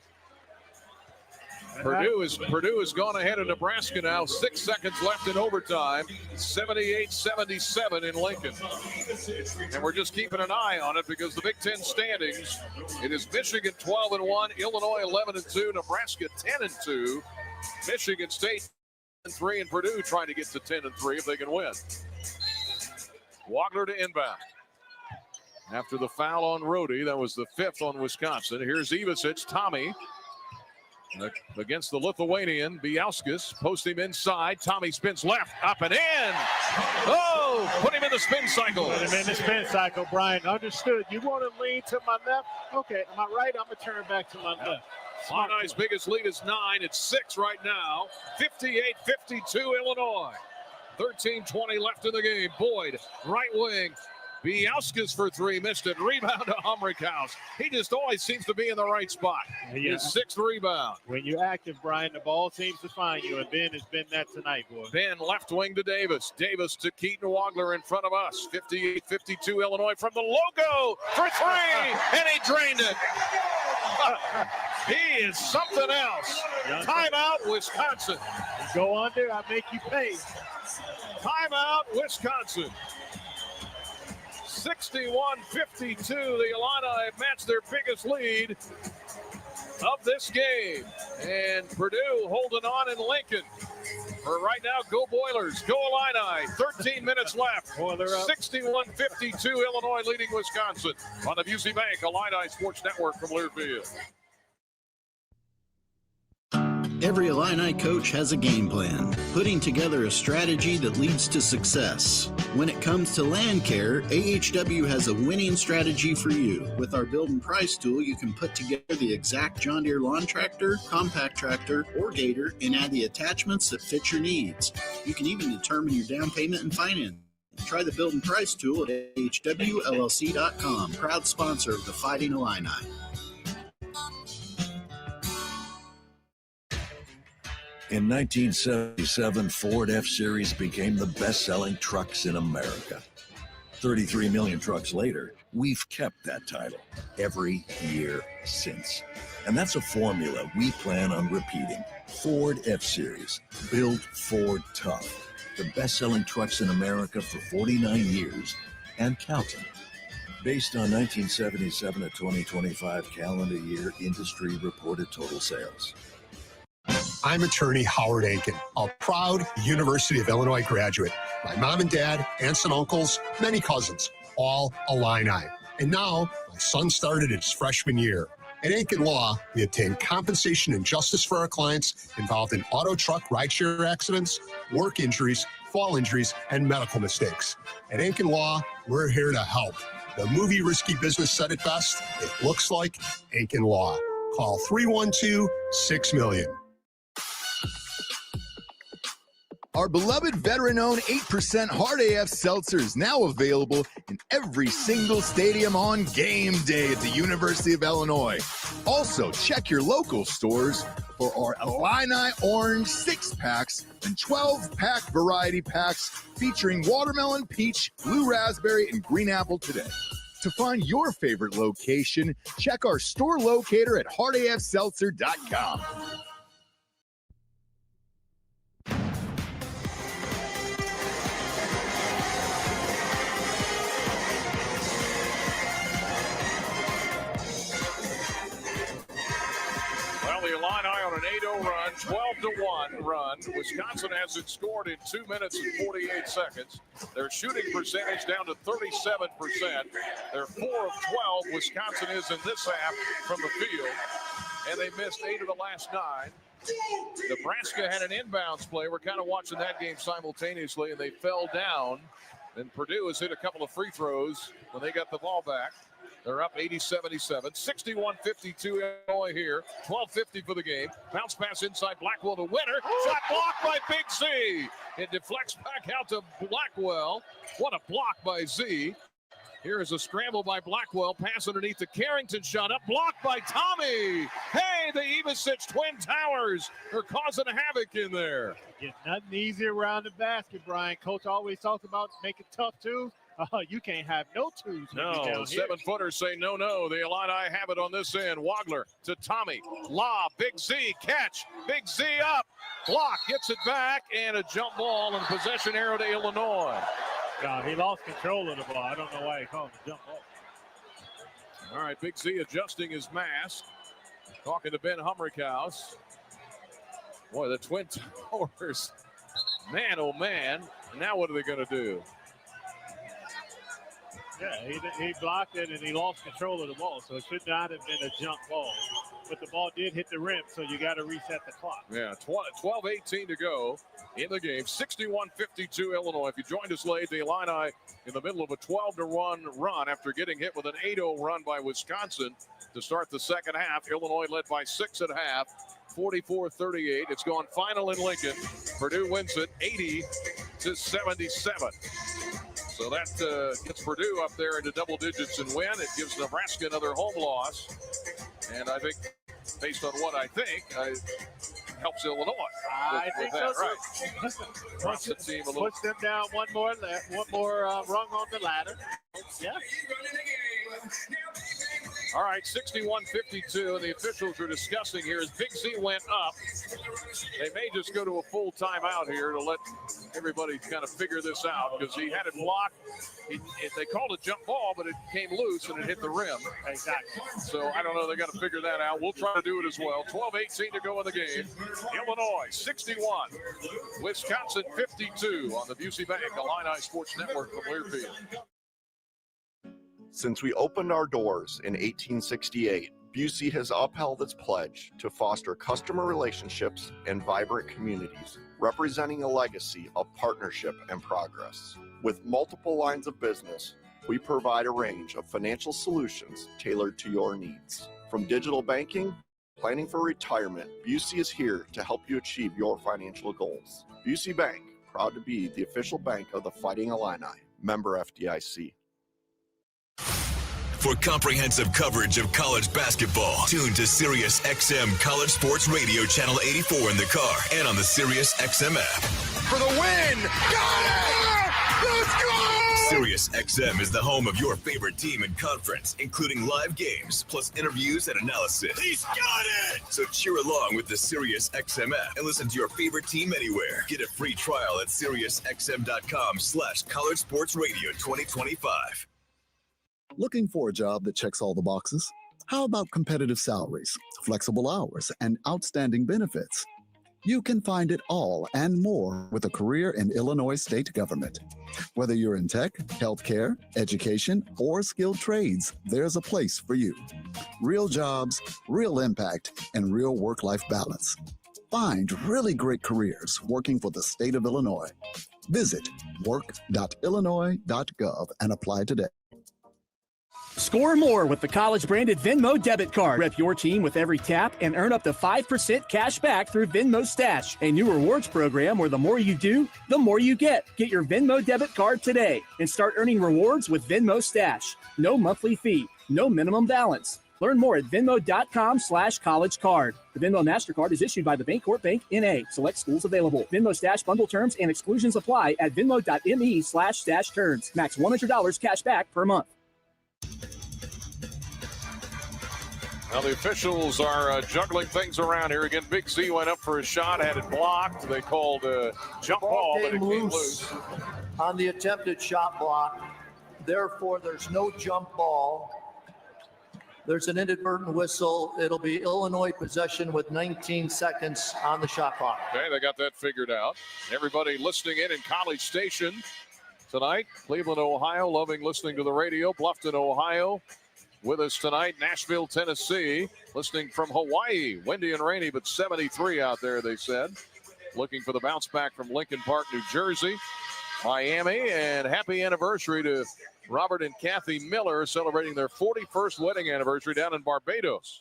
Purdue has gone ahead of Nebraska now. 6 seconds left in overtime. 78-77 in Lincoln. And we're just keeping an eye on it because the Big Ten standings, it is Michigan 12-1, Illinois 11-2, Nebraska 10-2, Michigan State 10-3, and Purdue trying to get to 10-3 if they can win. Wagler to inbound. After the foul on Rhodey, that was the 5th on Wisconsin. Here's Ivicic, Tommy. Against the Lithuanian, Bieljauskas. Post him inside. Tommy spins left, up and in. Oh, put him in the spin cycle. Put him in the spin cycle, Brian. Understood. You want to lean to my left? Okay, am I right? I'm going to turn back to my left. Illinois' biggest lead is 9. It's 6 right now. 58-52 Illinois. 13:20 left in the game. Boyd, right wing. Bieljauskas for 3, missed it. Rebound to Humrickhouse. He just always seems to be in the right spot. Yeah. His 6th rebound. When you're active, Brian, the ball seems to find you, and Ben has been that tonight, boy. Ben left wing to Davis. Davis to Keaton Wagler in front of us. 58-52 Illinois from the logo for 3, and he drained it. He is something else. Timeout, Wisconsin. Go under, I make you pay. Timeout, Wisconsin. 61-52, the Illini match their biggest lead of this game. And Purdue holding on in Lincoln. For right now, go Boilers, go Illini. 13 minutes left. Boiler up. 61-52, Illinois leading Wisconsin on the Busey Bank Illini Sports Network from Learfield. Every Illini coach has a game plan, putting together a strategy that leads to success. When it comes to land care, AHW has a winning strategy for you. With our build and price tool, you can put together the exact John Deere lawn tractor, compact tractor, or gator and add the attachments that fit your needs. You can even determine your down payment and finance. Try the build and price tool at ahwllc.com. Proud sponsor of the Fighting Illini. In 1977, Ford F-Series became the best-selling trucks in America. 33 million trucks later, we've kept that title every year since. And that's a formula we plan on repeating. Ford F-Series, built Ford tough. The best-selling trucks in America for 49 years and counting. Based on 1977 to 2025 calendar year industry reported total sales. I'm attorney Howard Aiken, a proud University of Illinois graduate. My mom and dad, aunts and uncles, many cousins, all Illini. And now my son started his freshman year. At Aiken Law, we obtain compensation and justice for our clients involved in auto truck rideshare accidents, work injuries, fall injuries, and medical mistakes. At Aiken Law, we're here to help. The movie Risky Business said it best. It looks like Aiken Law. Call 312-6-million. Our beloved veteran-owned 8% Hard AF Seltzer is now available in every single stadium on game day at the University of Illinois. Also, check your local stores for our Illini Orange 6-packs and 12-pack variety packs featuring watermelon, peach, blue raspberry, and green apple today. To find your favorite location, check our store locator at hardafseltzer.com. The Illini on an 8-0 run, 12-1 run. Wisconsin hasn't scored in 2 minutes and 48 seconds. Their shooting percentage down to 37%. They're 4 of 12. Wisconsin is in this half from the field, and they missed 8 of the last 9. Nebraska had an inbounds play. We're kind of watching that game simultaneously, and they fell down. Then Purdue has hit a couple of free throws when they got the ball back. They're up 80-77, 61-52 Illinois here, 12:50 for the game. Bounce pass inside Blackwell to Winter. Shot blocked by Big Z. It deflects back out to Blackwell. What a block by Z. Here is a scramble by Blackwell. Pass underneath to Carrington. Shot up, blocked by Tommy. Hey, the Ivicic Twin Towers are causing havoc in there. Get nothing easy around the basket, Brian. Coach always talks about making tough twos. You can't have no twos. No, 7-footers say no. The Illini have it on this end. Wagler to Tommy. Lob, Big Z, catch. Big Z up. Block, gets it back, and a jump ball and possession arrow to Illinois. No, he lost control of the ball. I don't know why he called it a jump ball. All right, Big Z adjusting his mask. Talking to Ben Humrickhouse. Boy, the Twin Towers. Man, oh man. Now what are they going to do? Yeah, he blocked it and he lost control of the ball, so it should not have been a jump ball. But the ball did hit the rim, so you got to reset the clock. Yeah, 12:18 to go in the game. 61-52 Illinois. If you joined us late, the Illini in the middle of a 12-1 run after getting hit with an 8-0 run by Wisconsin to start the second half. Illinois led by 6 at half, 44-38. It's gone final in Lincoln. Purdue wins it 80-77. So that gets Purdue up there into double digits and win. It gives Nebraska another home loss. And I think, based on what I think, helps Illinois. I think so, right. Push them down one more rung on the ladder. Yeah. All right, 61-52, and the officials are discussing here as Big Z went up. They may just go to a full timeout here to let everybody kind of figure this out because he had it blocked. They called it jump ball, but it came loose and it hit the rim. Exactly. So I don't know. They got to figure that out. We'll try to do it as well. 12-18 to go in the game. Illinois 61, Wisconsin 52 on the Busey Bank Illini Sports Network from Learfield. Since we opened our doors in 1868, Busey has upheld its pledge to foster customer relationships and vibrant communities, representing a legacy of partnership and progress. With multiple lines of business, we provide a range of financial solutions tailored to your needs. From digital banking, planning for retirement, Busey is here to help you achieve your financial goals. Busey Bank, proud to be the official bank of the Fighting Illini. Member FDIC. For comprehensive coverage of college basketball, tune to Sirius XM College Sports Radio Channel 84 in the car and on the Sirius XM app. For the win! Got it! Let's go! Sirius XM is the home of your favorite team and conference, including live games, plus interviews and analysis. He's got it! So cheer along with the Sirius XM app and listen to your favorite team anywhere. Get a free trial at SiriusXM.com/College Sports Radio 2025. Looking for a job that checks all the boxes? How about competitive salaries, flexible hours, and outstanding benefits? You can find it all and more with a career in Illinois state government. Whether you're in tech, healthcare, education, or skilled trades, there's a place for you. Real jobs, real impact, and real work-life balance. Find really great careers working for the state of Illinois. Visit work.illinois.gov and apply today. Score more with the college-branded Venmo debit card. Rep your team with every tap and earn up to 5% cash back through Venmo Stash, a new rewards program where the more you do, the more you get. Get your Venmo debit card today and start earning rewards with Venmo Stash. No monthly fee, no minimum balance. Learn more at Venmo.com/College Card. The Venmo MasterCard is issued by the Bancorp Bank, N.A. Select schools available. Venmo Stash bundle terms and exclusions apply at Venmo.me/Stash terms. Max $100 cash back per month. Now the officials are juggling things around here. Again, Big Z went up for a shot, had it blocked. They called a jump ball, but it came loose. On the attempted shot block. Therefore, there's no jump ball. There's an inadvertent whistle. It'll be Illinois possession with 19 seconds on the shot clock. Okay, they got that figured out. Everybody listening in College Station tonight. Cleveland, Ohio, loving listening to the radio. Bluffton, Ohio. With us tonight, Nashville, Tennessee, listening from Hawaii. Windy and rainy, but 73 out there, they said. Looking for the bounce back from Lincoln Park, New Jersey. Miami, and happy anniversary to Robert and Kathy Miller, celebrating their 41st wedding anniversary down in Barbados,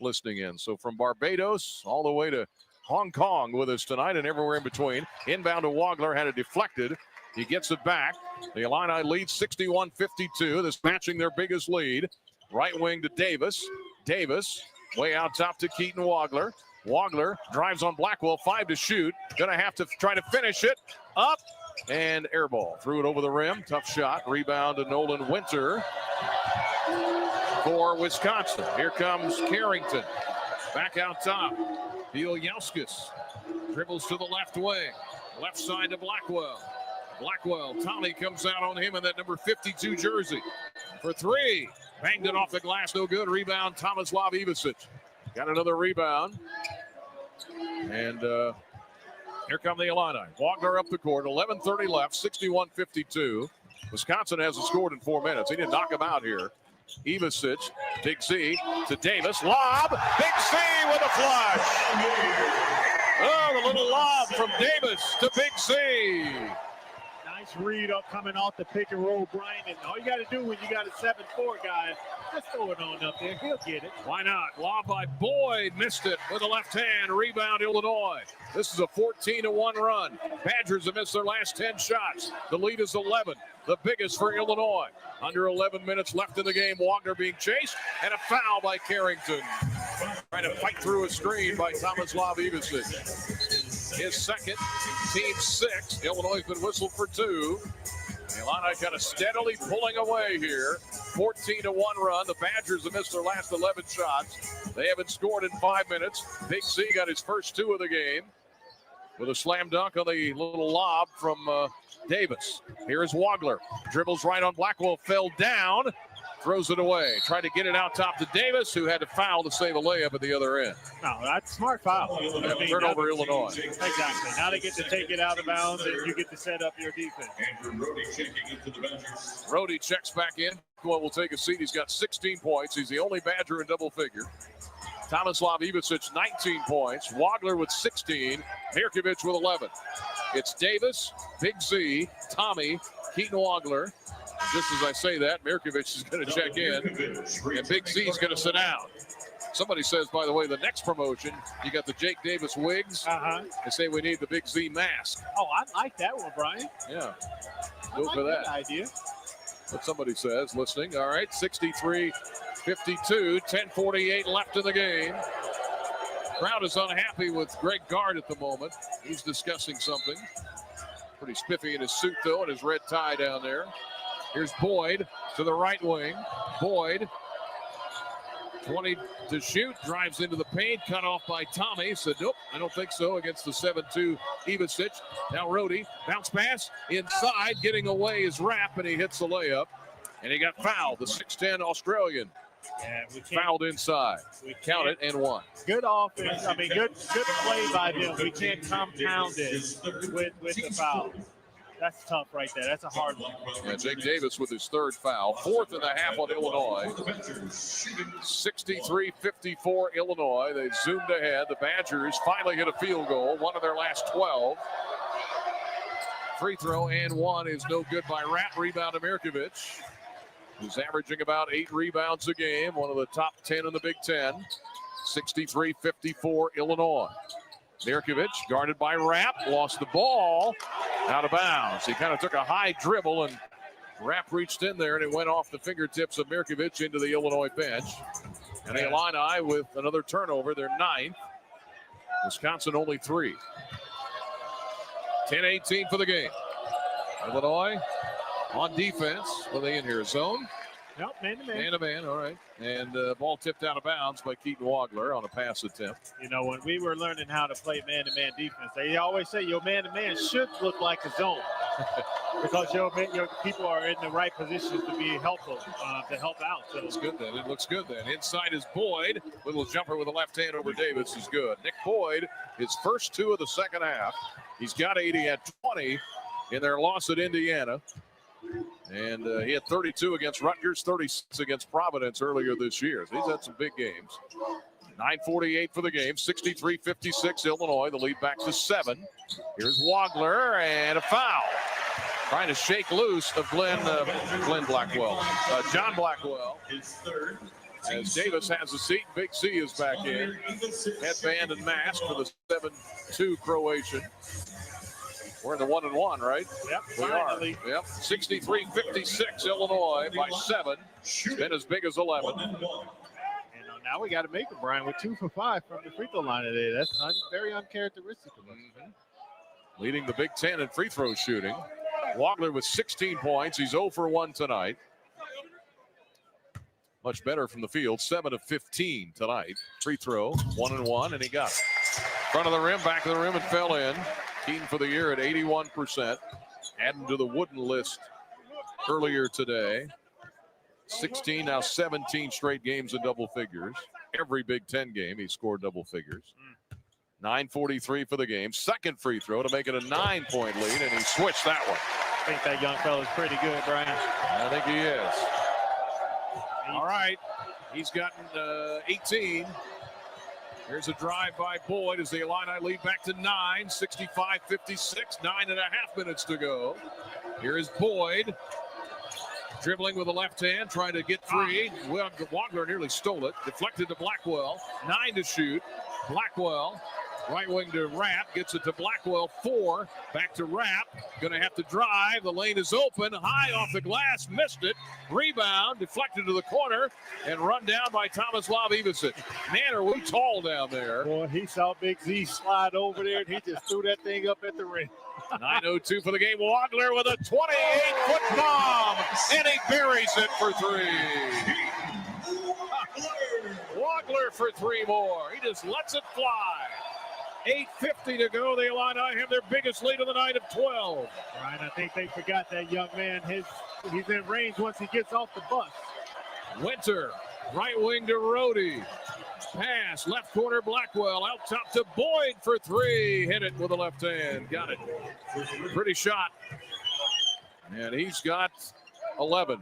listening in. So from Barbados all the way to Hong Kong with us tonight and everywhere in between. Inbound to Wagler, had it deflected. He gets it back. The Illini lead 61-52. This matching their biggest lead. Right wing to Davis. Davis way out top to Keaton Wagler. Wagler drives on Blackwell. 5 to shoot. Gonna have to try to finish it. Up and air ball. Threw it over the rim. Tough shot. Rebound to Nolan Winter for Wisconsin. Here comes Carrington. Back out top. Bieljauskas dribbles to the left wing. Left side to Blackwell. Blackwell, Tommy comes out on him in that number 52 jersey for 3. Banged it off the glass, no good. Rebound, Tomislav Ivicic. Got another rebound. And here come the Illini. Wagner up the court, 11:30 left, 61-52. Wisconsin hasn't scored in 4 minutes. He didn't knock him out here. Ivicic, Big Z to Davis. Lob, Big Z with a flush. Oh, the little lob from Davis to Big Z. Nice read up coming off the pick and roll, Brian. And all you got to do when you got a 7'4" guy, just throw it on up there. He'll get it. Why not? Lob by Boyd. Missed it with the left hand. Rebound, Illinois. This is a 14-1 run. Badgers have missed their last 10 shots. The lead is 11. The biggest for Illinois. Under 11 minutes left in the game. Wagner being chased. And a foul by Carrington. Trying to fight through a screen by Tomislav Ivicic. His second, team 6. Illinois has been whistled for 2. The Illini kind of steadily pulling away here. 14-1 run. The Badgers have missed their last 11 shots. They haven't scored in 5 minutes. Big Z got his first 2 of the game with a slam dunk on the little lob from Davis. Here's Wagler. Dribbles right on Blackwell. Fell down. Throws it away. Tried to get it out top to Davis, who had to foul to save a layup at the other end. No, that's a smart foul. Turnover, Illinois. Exactly. Now they get to take it out of bounds, and you get to set up your defense. Rhodey checks back in. Will take a seat. He's got 16 points. He's the only Badger in double figure. Tomislav Ivicic, 19 points. Wagler with 16. Mirkovic with 11. It's Davis, Big Z, Tommy, Keaton Wagler. Just as I say that, Mirkovic is going to check in, and Big Z is going to sit down. Somebody says, by the way, the next promotion, you got the Jake Davis wigs. They say we need the Big Z mask. Oh, I like that one, Brian. Yeah, go for that. Idea. What somebody says, listening. All right, 63-52, 10:48 left in the game. Crowd is unhappy with Greg Gard at the moment. He's discussing something. Pretty spiffy in his suit, though, and his red tie down there. Here's Boyd to the right wing. Boyd, 20 to shoot, drives into the paint, cut off by Tommy. Said, nope, I don't think so against the 7-2 Ivicic. Now Rhodey, bounce pass inside, getting away is Rapp, and he hits the layup. And he got fouled, the 6'10 Australian. Yeah, fouled inside. We count it and one. Good offense. I mean, good play by them. We can't compound it with the foul. That's tough right there. That's a hard one. Yeah, Jake Davis with his 3rd foul. 4th and a half on Illinois. 63-54 Illinois. They zoomed ahead. The Badgers finally hit a field goal. One of their last 12. Free throw and one is no good by Rapp. Rebound to Mirkovic, who's averaging about 8 rebounds a game. One of the top 10 in the Big Ten. 63-54 Illinois. Mirkovic guarded by Rapp, lost the ball, out of bounds. He kind of took a high dribble, and Rapp reached in there, and it went off the fingertips of Mirkovic into the Illinois bench. And the Illini with another turnover. They're 9th. Wisconsin only 3. 10-18 for the game. Illinois on defense. What are they in here? Zone? Nope, man-to-man. Man-to-man, all right. And ball tipped out of bounds by Keaton Wagler on a pass attempt. You know, when we were learning how to play man-to-man defense, they always say your man-to-man should look like a zone because your people are in the right positions to be helpful, to help out. So it's good then. It looks good then. Inside is Boyd. Little jumper with the left hand over Davis is good. Nick Boyd, his first 2 of the second half. He's got 80 at 20 in their loss at Indiana. And he had 32 against Rutgers, 36 against Providence earlier this year. So he's had some big games. 9:48 for the game, 63-56 Illinois. The lead back to 7. Here's Wagler and a foul. Trying to shake loose of John Blackwell. As Davis has a seat, Big C is back in. Headband and mask for the 7-2 Croatian. We're in the 1-1, right? Yep. We are. Yep. 63-56 Illinois by 7. It's been as big as 11. And now we got to make it, Brian. We're 2 for 5 from the free throw line today. That's very uncharacteristic of us. Leading the Big Ten in free throw shooting. Wagler with 16 points. He's 0 for 1 tonight. Much better from the field. 7 of 15 tonight. Free throw, 1-1, and he got it. Front of the rim, back of the rim, and fell in. Keaton for the year at 81%. Adding to the wooden list earlier today. 16, now 17 straight games in double figures. Every Big Ten game, he scored double figures. 9:43 for the game. Second free throw to make it a 9-point lead, and he switched that one. I think that young fella's pretty good, Brian. I think he is. All right. He's gotten 18. Here's a drive by Boyd as the Illini lead back to 9, 65-56, 9.5 minutes to go. Here is Boyd. Dribbling with the left hand, trying to get free. Wagler nearly stole it. Deflected to Blackwell. 9 to shoot. Blackwell, right wing to Rapp. Gets it to Blackwell. 4. Back to Rapp. Going to have to drive. The lane is open. High off the glass. Missed it. Rebound. Deflected to the corner. And run down by Tomislav Ivicic. Man, are we tall down there. Boy, he saw Big Z slide over there, and he just threw that thing up at the rim. 9:02 for the game. Wagler with a 28-foot bomb. And he buries it for 3. Wagler for 3 more. He just lets it fly. 8:50 to go. The Illini have their biggest lead of the night of 12. Ryan, I think they forgot that young man. He's in range once he gets off the bus. Winter, right wing to Rhodey. Pass, left corner Blackwell, out top to Boyd for 3. Hit it with the left hand. Got it. Pretty shot. And he's got 11.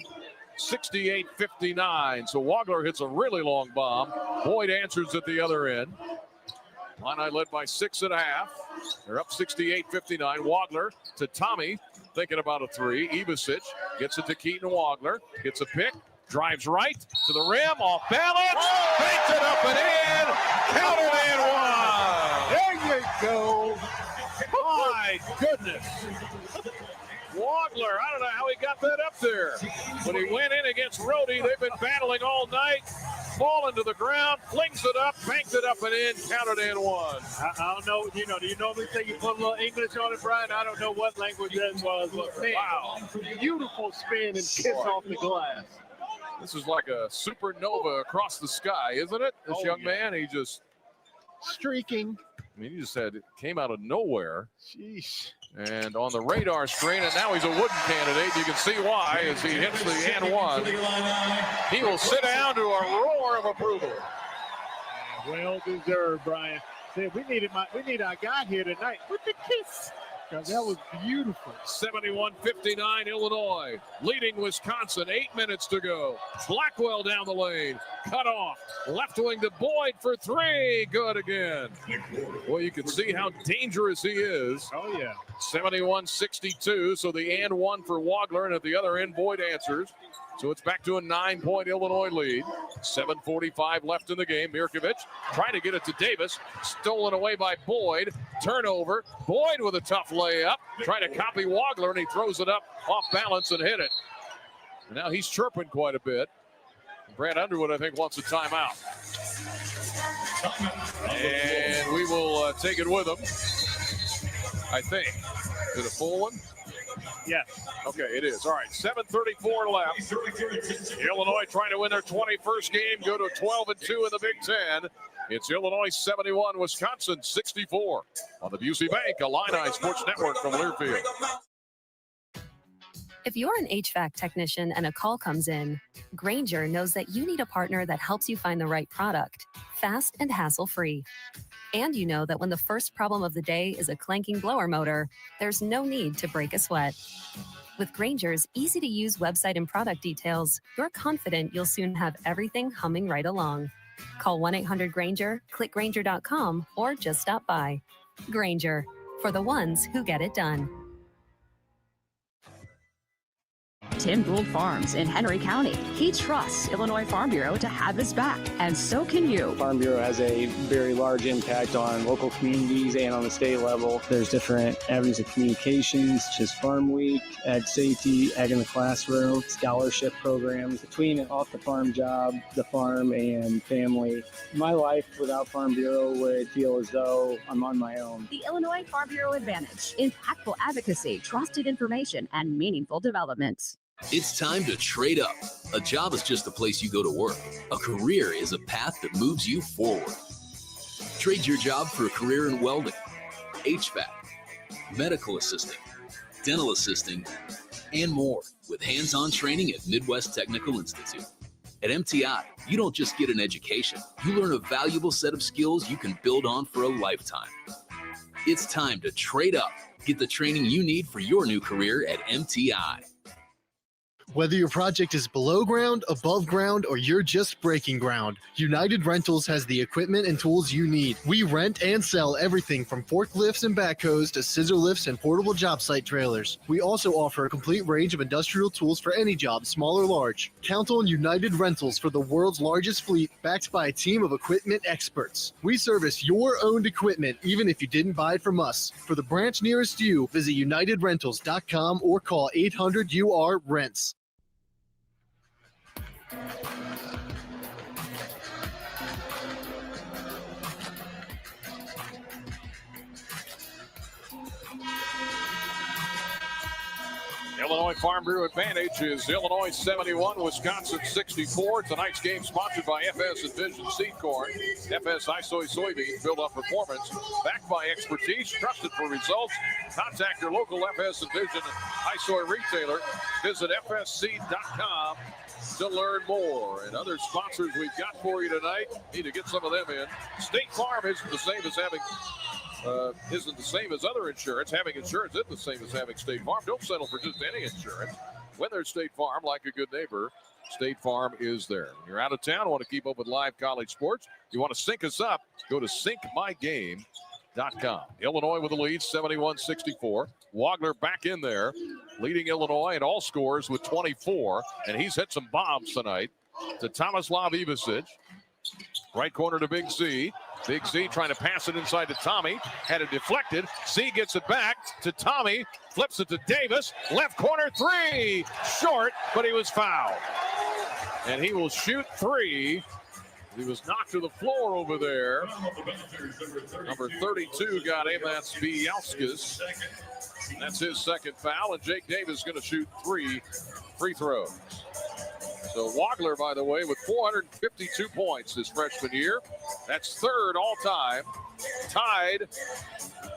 68-59. So Wagler hits a really long bomb. Boyd answers at the other end. Illini led by 6.5. They're up 68-59. Wagler to Tommy, thinking about a 3. Ivasic gets it to Keaton Wagler. Gets a pick. Drives right to the rim, off balance, banks it up and in, counted and 1. There you go. My goodness. Wagler, I don't know how he got that up there, but he went in against Rhodey. They've been battling all night. Falling to the ground, flings it up, banks it up and in, counted and 1. I don't know, do you normally say you put a little English on it, Brian? I don't know what language that was, but man, wow. Beautiful spin and kiss off the glass. This is like a supernova across the sky, isn't it? This young man, he just streaking. I mean, he just came out of nowhere. Sheesh. And on the radar screen, and now he's a Wooden candidate. You can see why as he hits the and 1. He will sit down to a roar of approval. Well deserved, Brian. See, we need our guy here tonight with the kiss. That was beautiful. 71-59 Illinois leading Wisconsin. 8 minutes to go. Blackwell down the lane. Cut off. Left wing to Boyd for 3. Good again. Well, you can see how dangerous he is. Oh, yeah. 71-62. So the and 1 for Wagler, and at the other end, Boyd answers. So it's back to a 9-point Illinois lead. 7:45 left in the game. Mirkovic trying to get it to Davis. Stolen away by Boyd. Turnover. Boyd with a tough layup. Trying to copy Wagler, and he throws it up off balance and hit it. And now he's chirping quite a bit. Brad Underwood, I think, wants a timeout. And we will take it with him, I think. Is it a full one? Yes. Okay, it is. All right, 7:34 left. Illinois trying to win their 21st game, go to 12-2 in the Big Ten. It's Illinois 71, Wisconsin 64 on the Busey Bank Illini Sports Network from Learfield. If you're an HVAC technician and a call comes in, Grainger knows that you need a partner that helps you find the right product, fast and hassle-free. And you know that when the first problem of the day is a clanking blower motor, there's no need to break a sweat. With Grainger's easy-to-use website and product details, you're confident you'll soon have everything humming right along. Call 1-800-GRAINGER, click Grainger.com, or just stop by. Grainger, for the ones who get it done. Tim Gould Farms in Henry County. He trusts Illinois Farm Bureau to have his back, and so can you. Farm Bureau has a very large impact on local communities and on the state level. There's different avenues of communications, such as Farm Week, Ag Safety, Ag in the Classroom, scholarship programs. Between an off-the-farm job, the farm, and family, my life without Farm Bureau would feel as though I'm on my own. The Illinois Farm Bureau Advantage. Impactful advocacy, trusted information, and meaningful development. It's time to trade up. A job is just a place you go to work. A career is a path that moves you forward. Trade your job for a career in welding, HVAC, medical assisting, dental assisting, and more with hands-on training at Midwest Technical Institute. At MTI, you don't just get an education. You learn a valuable set of skills you can build on for a lifetime. It's time to trade up. Get the training you need for your new career at MTI. Whether your project is below ground, above ground, or you're just breaking ground, United Rentals has the equipment and tools you need. We rent and sell everything from forklifts and backhoes to scissor lifts and portable job site trailers. We also offer a complete range of industrial tools for any job, small or large. Count on United Rentals for the world's largest fleet, backed by a team of equipment experts. We service your owned equipment, even if you didn't buy it from us. For the branch nearest you, visit UnitedRentals.com or call 800-UR-RENTS. Illinois Farm Bureau advantage is Illinois 71, Wisconsin 64. Tonight's game sponsored by FS Envision Seed Corn. FS iSoy soybeans build up performance, backed by expertise, trusted for results. Contact your local FS Envision iSoy retailer. Visit fsseed.com to learn more. And other sponsors we've got for you tonight, need to get some of them in. State Farm isn't the same as other insurance. Having insurance isn't the same as having State Farm. Don't settle for just any insurance. When there's State Farm, like a good neighbor, State Farm is there. You're out of town, want to keep up with live college sports, you want to sync us up, go to syncmygame.com. Illinois with the lead, 71-64. Wagler back in there, leading Illinois in all scores with 24, and he's hit some bombs tonight to Tomislav Ivicic. Right corner to Big Z. Big Z trying to pass it inside to Tommy. Had it deflected. Z gets it back to Tommy. Flips it to Davis. Left corner three. Short, but he was fouled. And he will shoot three. He was knocked to the floor over there. Number 32 got Amos Bielskis. That's his second foul. And Jake Davis is going to shoot 3 free throws. So Wagler, by the way, with 452 points his freshman year. That's third all time, tied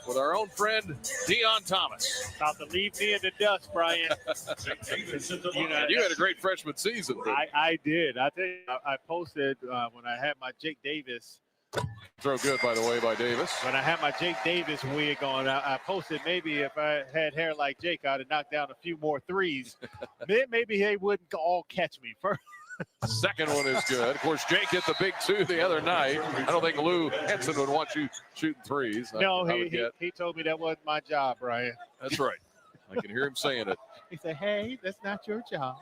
with our own friend Deon Thomas. About to leave me in the dust, Brian. You had a great freshman season. I did. I think I posted when I had my Jake Davis. Throw good, by the way, by Davis. When I had my Jake Davis wig on, I posted maybe if I had hair like Jake, I'd have knocked down a few more threes. Then maybe they wouldn't all catch me first. Second one is good. Of course, Jake hit the big two the other night. I don't think Lou Henson would want you shooting threes. No, he told me that wasn't my job, Brian. That's right. I can hear him saying it. He said, hey, that's not your job.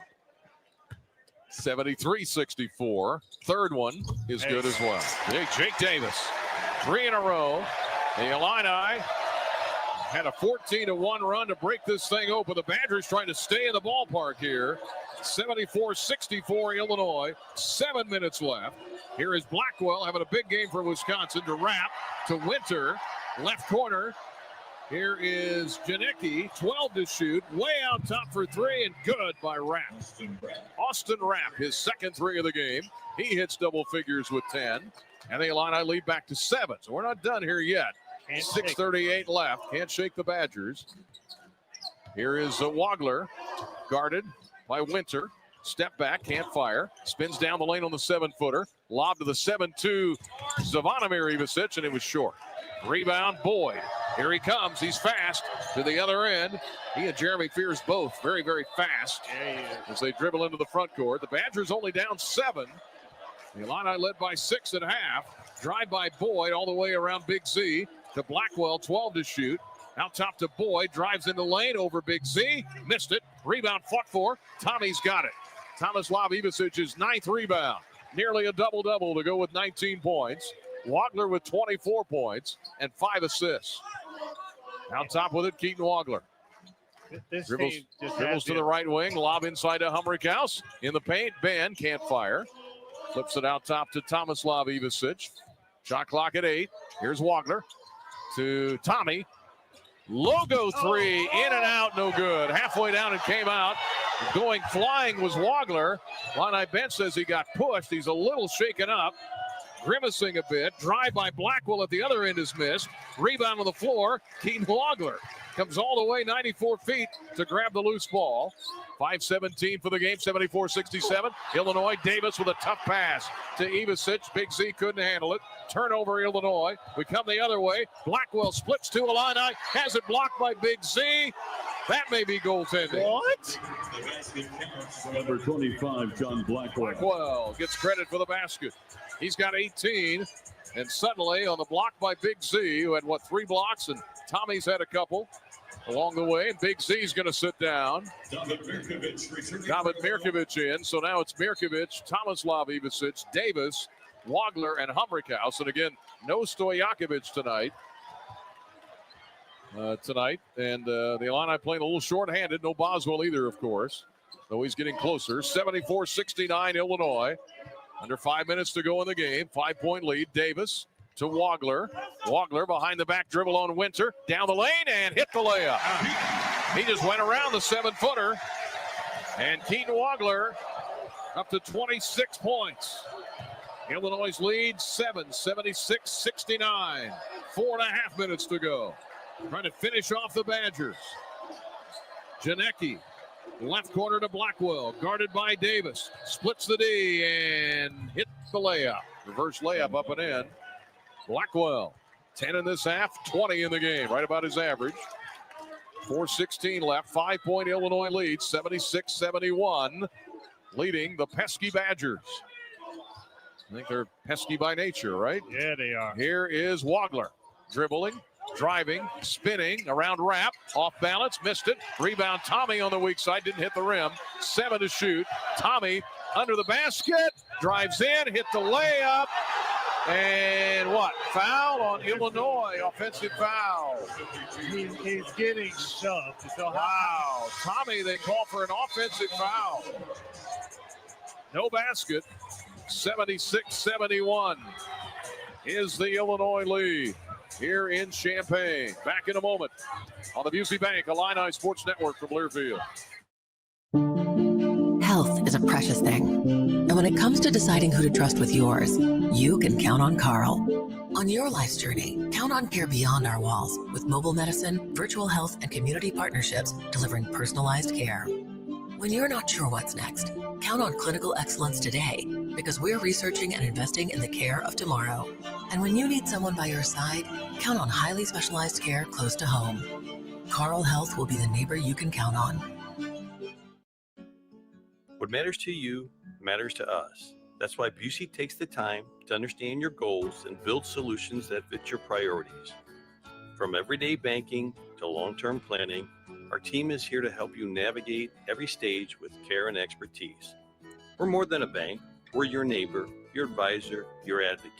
73-64. Third one is good as well. Big Jake Davis. 3 in a row. The Illini had a 14-1 run to break this thing open. The Badgers trying to stay in the ballpark here. 74-64 Illinois. 7 minutes left. Here is Blackwell having a big game for Wisconsin to wrap to Winter. Left corner. Here is Janicki, 12 to shoot, way out top for 3, and good by Rapp. Austin Rapp, his second 3 of the game. He hits double figures with 10, and the Illini lead back to 7. So we're not done here yet. 6:38 left. Can't shake the Badgers. Here is Wagler, guarded by Winter. Step back, can't fire. Spins down the lane on the 7-footer. Lob to the 7-2 Zvonimir Ivicic, and it was short. Rebound, Boyd. Here he comes. He's fast to the other end. He and Jeremy Fears both very, very fast as they dribble into the front court. The Badgers only down 7. The Illini led by 6 at half. Drive by Boyd all the way around Big Z to Blackwell, 12 to shoot. Out top to Boyd. Drives into the lane over Big Z. Missed it. Rebound fought for. Tommy's got it. Tomislav Ivicic's 9th rebound. Nearly a double-double to go with 19 points. Wagler with 24 points and 5 assists. Out top with it, Keaton Wagler. Dribbles to the right wing, lob inside to Humrichhouse. In the paint, Ben can't fire. Flips it out top to Tomislav Ivicic. Shot clock at 8. Here's Wagler to Tommy. Logo 3, in and out, no good. Halfway down and came out. Going flying was Wagler. Illini bench says he got pushed. He's a little shaken up. Grimacing a bit. Drive by Blackwell at the other end is missed. Rebound on the floor. Keaton Wagler comes all the way 94 feet to grab the loose ball. 5:17 for the game, 74-67. Illinois, Davis with a tough pass to Ivicic. Big Z couldn't handle it. Turnover, Illinois. We come the other way. Blackwell splits to Illini. Has it blocked by Big Z. That may be goaltending. What? Number 25, John Blackwell. Blackwell gets credit for the basket. He's got 18. And suddenly on the block by Big Z, who had, 3 blocks, and Tommy's had a couple along the way. And Big Z's going to sit down. David Mirkovic in. So now it's Mirkovic, Tomislav Ivicic, Davis, Wagler, and Humrichhouse. And again, no Stojakovic tonight. And the Illini playing a little short-handed. No Boswell either, of course. Though he's getting closer. 74-69 Illinois. Under 5 minutes to go in the game. 5-point lead. Davis to Wagler. Wagler behind the back dribble on Winter. Down the lane and hit the layup. He just went around the 7-footer. And Keaton Wagler up to 26 points. Illinois leads 76-69. 4.5 minutes to go. Trying to finish off the Badgers. Janicki, left corner to Blackwell, guarded by Davis. Splits the D and hit the layup. Reverse layup up and in. Blackwell, 10 in this half, 20 in the game, right about his average. 4:16 left, 5-point Illinois lead, 76-71, leading the pesky Badgers. I think they're pesky by nature, right? Yeah, they are. Here is Wagler, dribbling, driving, spinning, around Rapp, off balance, missed it. Rebound, Tommy on the weak side, didn't hit the rim. 7 to shoot. Tommy under the basket, drives in, hit the layup. And what? Foul on Illinois, offensive foul. He's getting shoved. Wow. Tommy, they call for an offensive foul. No basket. 76-71 is the Illinois lead here in Champaign. Back in a moment on the Busey Bank Illini Sports Network from Learfield. Health is a precious thing. And when it comes to deciding who to trust with yours, you can count on Carl. On your life's journey, count on care beyond our walls with mobile medicine, virtual health, and community partnerships delivering personalized care. When you're not sure what's next, count on clinical excellence today because we're researching and investing in the care of tomorrow. And when you need someone by your side, count on highly specialized care close to home. Carl Health will be the neighbor you can count on. What matters to you matters to us. That's why Busey takes the time to understand your goals and build solutions that fit your priorities. From everyday banking to long-term planning, our team is here to help you navigate every stage with care and expertise. We're more than a bank. We're your neighbor, your advisor, your advocate.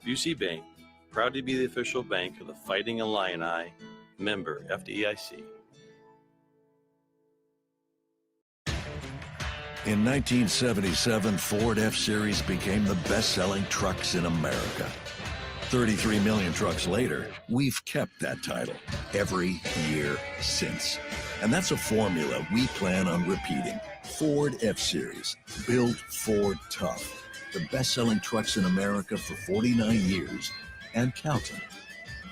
Busey Bank, proud to be the official bank of the Fighting Illini, member FDIC. In 1977, Ford F-Series became the best-selling trucks in America. 33 million trucks later, we've kept that title every year since. And that's a formula we plan on repeating. Ford F-Series, built Ford tough. The best-selling trucks in America for 49 years and counting.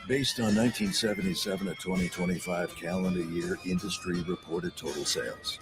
Based on 1977 to 2025 calendar year industry reported total sales.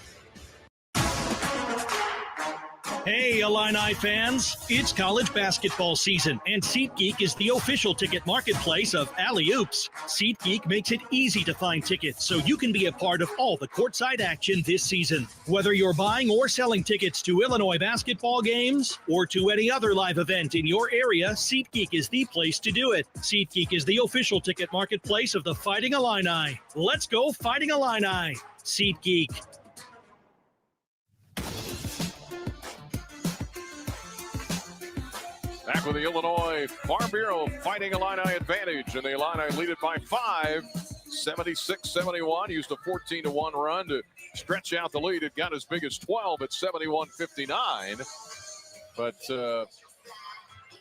Hey, Illini fans, it's college basketball season, and SeatGeek is the official ticket marketplace of Alley Oops. SeatGeek makes it easy to find tickets so you can be a part of all the courtside action this season. Whether you're buying or selling tickets to Illinois basketball games or to any other live event in your area, SeatGeek is the place to do it. SeatGeek is the official ticket marketplace of the Fighting Illini. Let's go Fighting Illini. SeatGeek. Back with the Illinois Farm Bureau Fighting Illini advantage, and the Illini lead it by 5, 76-71. Used a 14-1 run to stretch out the lead. It got as big as 12 at 71-59. But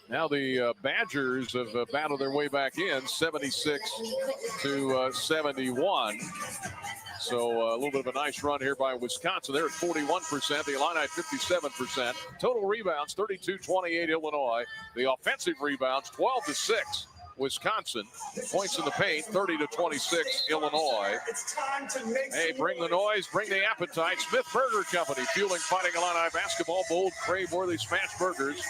now the Badgers have battled their way back in, 76-71. So a little bit of a nice run here by Wisconsin. They're at 41%. The Illini at 57%. Total rebounds, 32-28 Illinois. The offensive rebounds, 12-6 Wisconsin. Points in the paint, 30-26 Illinois. Hey, bring the noise, bring the appetite. Smith Burger Company, fueling Fighting Illini basketball. Bold, crave-worthy smash burgers.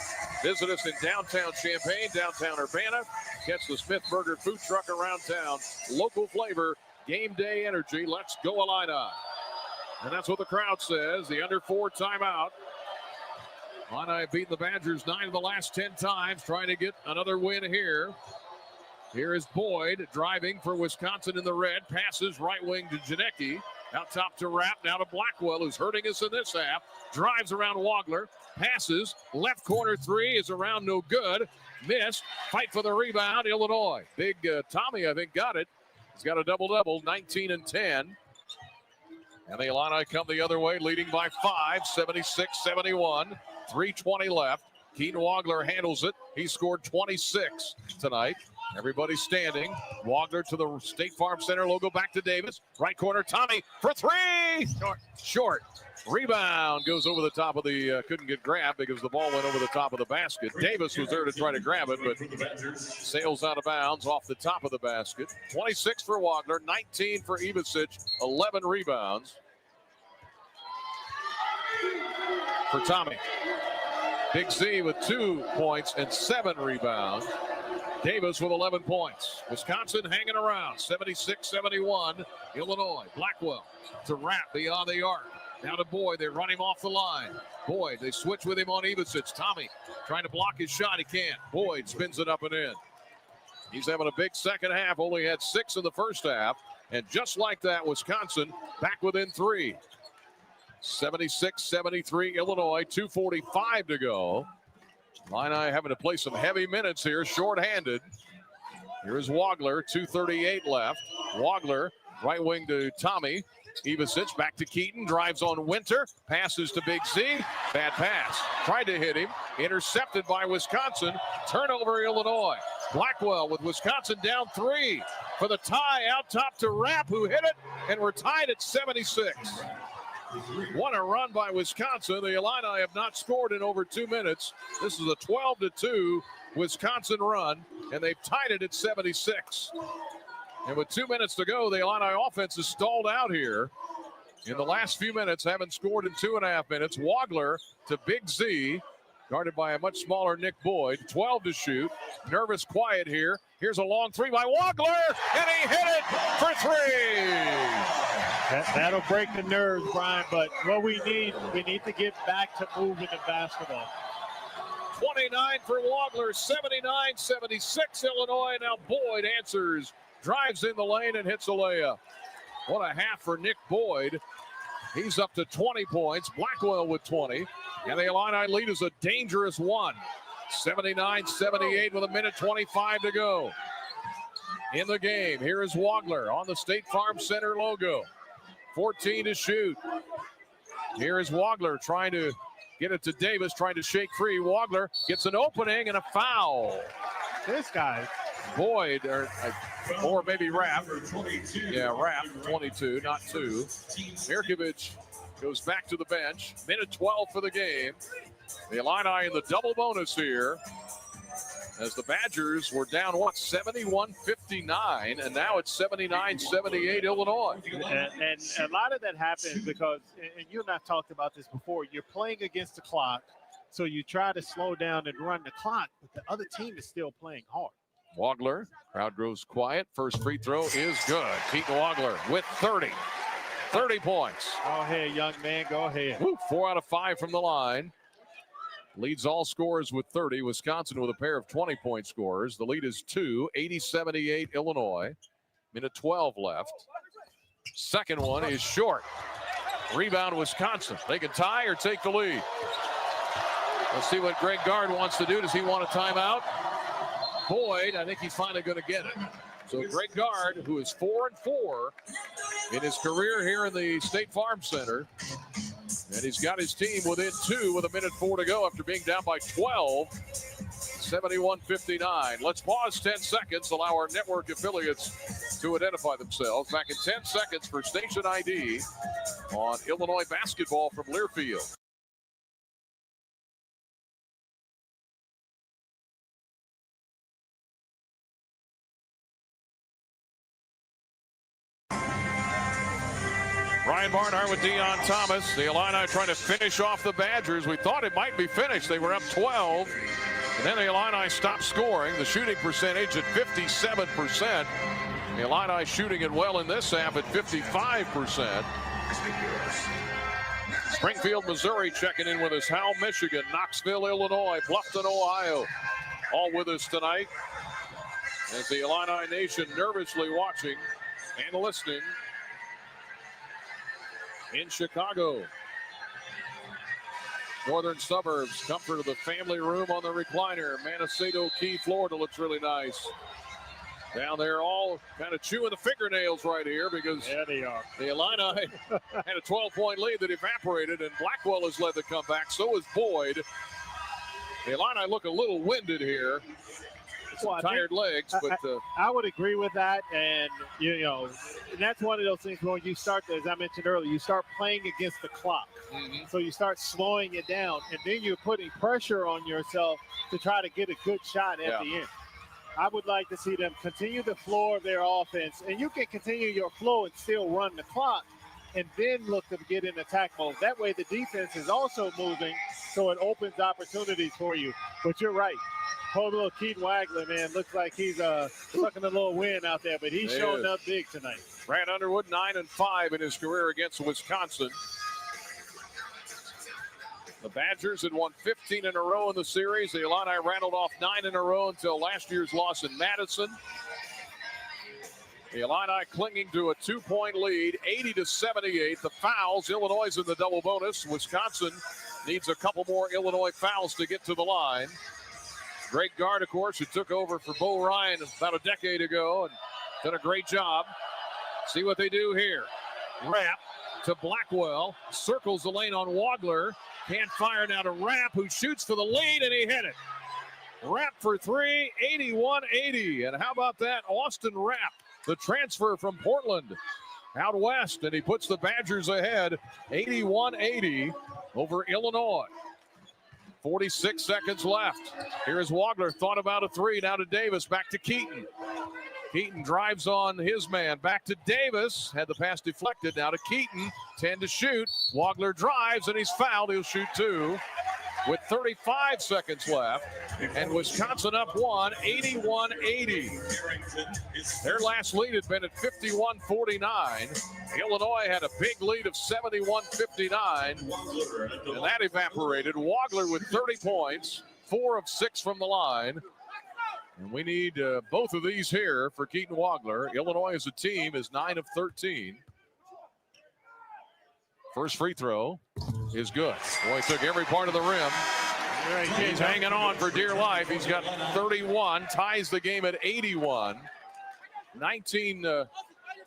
Visit us in downtown Champaign, downtown Urbana. Catch the Smith Burger food truck around town. Local flavor. Game day energy. Let's go Illini. And that's what the crowd says. The under 4 timeout. Illini beat the Badgers 9 of the last 10 times, trying to get another win here. Here is Boyd driving for Wisconsin in the red. Passes right wing to Janicki. Out top to Rapp. Now to Blackwell, who's hurting us in this half. Drives around Wagler. Passes. Left corner 3 is around, no good. Missed. Fight for the rebound. Illinois. Big Tommy, I think, got it. He's got a double-double, 19 and 10. And the Illini come the other way, leading by 5, 76-71. 3:20 left. Keaton Wagler handles it. He scored 26 tonight. Everybody standing. Wagler to the State Farm Center logo, back to Davis. Right corner, Tommy for three. Short. Rebound goes over the top of the, couldn't get grabbed because the ball went over the top of the basket. Davis was there to try to grab it, but sails out of bounds off the top of the basket. 26 for Wagler, 19 for Ivicic, 11 rebounds for Tommy. Big Z with 2 points and 7 rebounds. Davis with 11 points. Wisconsin hanging around, 76-71. Illinois, Blackwell to Rapp beyond the arc. Now to Boyd, they run him off the line. Boyd, they switch with him on Ivicic. Tommy trying to block his shot, he can't. Boyd spins it up and in. He's having a big second half, only had 6 in the first half. And just like that, Wisconsin back within 3. 76-73 Illinois, 2:45 to go. Illini having to play some heavy minutes here, shorthanded. Here's Wagler, 2:38 left. Wagler, right wing to Tommy. Ivicic back to Keaton, drives on Winter, passes to Big Z. Bad pass. Tried to hit him, intercepted by Wisconsin. Turnover Illinois. Blackwell with Wisconsin down 3 for the tie, out top to Rapp, who hit it, and we're tied at 76. What a run by Wisconsin. The Illini have not scored in over 2 minutes. This is a 12-2 Wisconsin run, and they've tied it at 76. And with 2 minutes to go, the Illini offense is stalled out here. In the last few minutes, haven't scored in 2.5 minutes. Wagler to Big Z, guarded by a much smaller Nick Boyd. 12 to shoot. Nervous quiet here. Here's a long 3 by Wagler, and he hit it for 3. That'll break the nerves, Brian, but what we need to get back to moving the basketball. 29 for Wagler, 79-76 Illinois. Now Boyd answers, drives in the lane and hits a layup. What a half for Nick Boyd. He's up to 20 points. Blackwell with 20. And the Illini lead is a dangerous one. 79-78 with 1:25 to go in the game. Here is Wagler on the State Farm Center logo. 14 to shoot. Here is Wagler trying to get it to Davis, trying to shake free. Wagler gets an opening and a foul. This guy. Boyd, or maybe Rapp. Yeah, Rapp, 22, not 2. Mirkovic goes back to the bench. 1:12 for the game. The Illini in the double bonus here, as the Badgers were down, 71-59, and now it's 79-78 Illinois. And a lot of that happens because, and you and I talked about this before, you're playing against the clock, so you try to slow down and run the clock, but the other team is still playing hard. Wagler, crowd grows quiet. First free throw is good. Keaton Wagler with 30 points. Go ahead, young man, go ahead. 4 out of 5 from the line. Leads all scorers with 30. Wisconsin with a pair of 20-point scorers. The lead is 2, 80-78 Illinois. 1:12 left. Second one is short. Rebound Wisconsin. They can tie or take the lead. Let's see what Greg Gard wants to do. Does he want a timeout? Boyd, I think he's finally going to get it. So Greg Gard, who is 4-4 in his career here in the State Farm Center, and he's got his team within 2 with 1:04 to go after being down by 12, 71-59. Let's pause 10 seconds, allow our network affiliates to identify themselves. Back in 10 seconds for Station ID on Illinois basketball from Learfield. Ryan Barnhart with Deon Thomas. The Illini trying to finish off the Badgers. We thought it might be finished. They were up 12. And then the Illini stopped scoring. The shooting percentage at 57%. The Illini shooting it well in this half at 55%. Springfield, Missouri checking in with us. Howell, Michigan. Knoxville, Illinois. Bluffton, Ohio. All with us tonight as the Illini Nation nervously watching and listening in Chicago. Northern suburbs, comfort of the family room on the recliner. Maniceto Key, Florida looks really nice. Down there all kind of chewing the fingernails right here because they are. The Illini had a 12-point lead that evaporated, and Blackwell has led the comeback. So is Boyd. The Illini look a little winded here. Well, tired legs, but I would agree with that, and and that's one of those things when you start, as I mentioned earlier, you start playing against the clock. So you start slowing it down, and then you're putting pressure on yourself to try to get a good shot at the end. I would like to see them continue the flow of their offense, and you can continue your flow and still run the clock, and then look to get in attack mode. That way the defense is also moving, so it opens opportunities for you. But you're right. Poor little Keaton Wagler, man, looks like he's sucking a little wind out there, but he's showing up big tonight. Brad Underwood 9-5 in his career against Wisconsin. The Badgers had won 15 in a row in the series. The Illini rattled off 9 in a row until last year's loss in Madison. The Illini clinging to a 2-point lead, 80-78. The fouls, Illinois is in the double bonus. Wisconsin needs a couple more Illinois fouls to get to the line. Greg Gard, of course, who took over for Bo Ryan about a decade ago and done a great job. See what they do here. Rapp to Blackwell, circles the lane on Wagler. Can't fire now to Rapp, who shoots for the lead, and he hit it. Rapp for three, 81-80. And how about that? Austin Rapp, the transfer from Portland out west, and he puts the Badgers ahead 81-80 over Illinois. 46 seconds left. Here's Wagler, thought about a three, now to Davis, back to Keaton. Keaton drives on his man, back to Davis, had the pass deflected, now to Keaton, 10 to shoot. Wagler drives and he's fouled, he'll shoot two. With 35 seconds left, and Wisconsin up one, 81-80. Their last lead had been at 51-49. Illinois had a big lead of 71-59, and that evaporated. Wagler with 30 points, 4 of 6 from the line. And we need both of these here for Keaton Wagler. Illinois as a team is 9 of 13. First free throw is good. Boy, took every part of the rim. He's hanging on for dear life. He's got 31, ties the game at 81. 19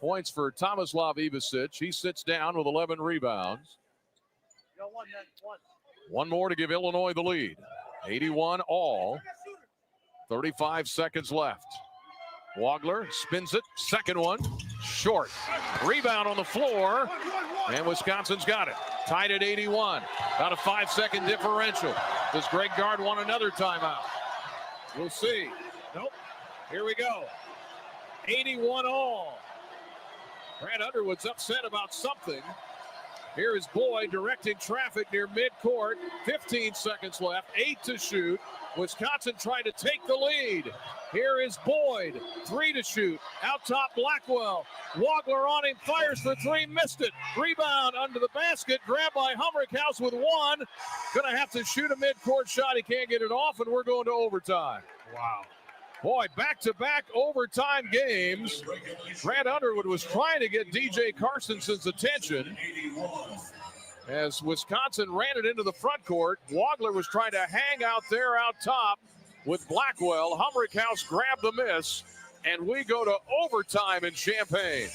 points for Tomislav Ivicic. He sits down with 11 rebounds. One more to give Illinois the lead. 81 all. 35 seconds left. Wagler spins it. Second one. Short. Rebound on the floor. And Wisconsin's got it. Tied at 81. About a 5-second differential. Does Greg Gard want another timeout? We'll see. Nope. Here we go. 81 all. Brad Underwood's upset about something. Here is Boyd directing traffic near midcourt. 15 seconds left. 8 to shoot. Wisconsin trying to take the lead. Here is Boyd. 3 to shoot. Out top, Blackwell. Wagler on him. Fires for 3. Missed it. Rebound under the basket. Grabbed by Humrickhouse with 1. Going to have to shoot a midcourt shot. He can't get it off, and we're going to overtime. Wow. Boy, back-to-back overtime games. Brad Underwood was trying to get DJ Carsonson's attention as Wisconsin ran it into the front court. Wagler was trying to hang out there out top with Blackwell. Humrickhouse grabbed the miss, and we go to overtime in Champaign.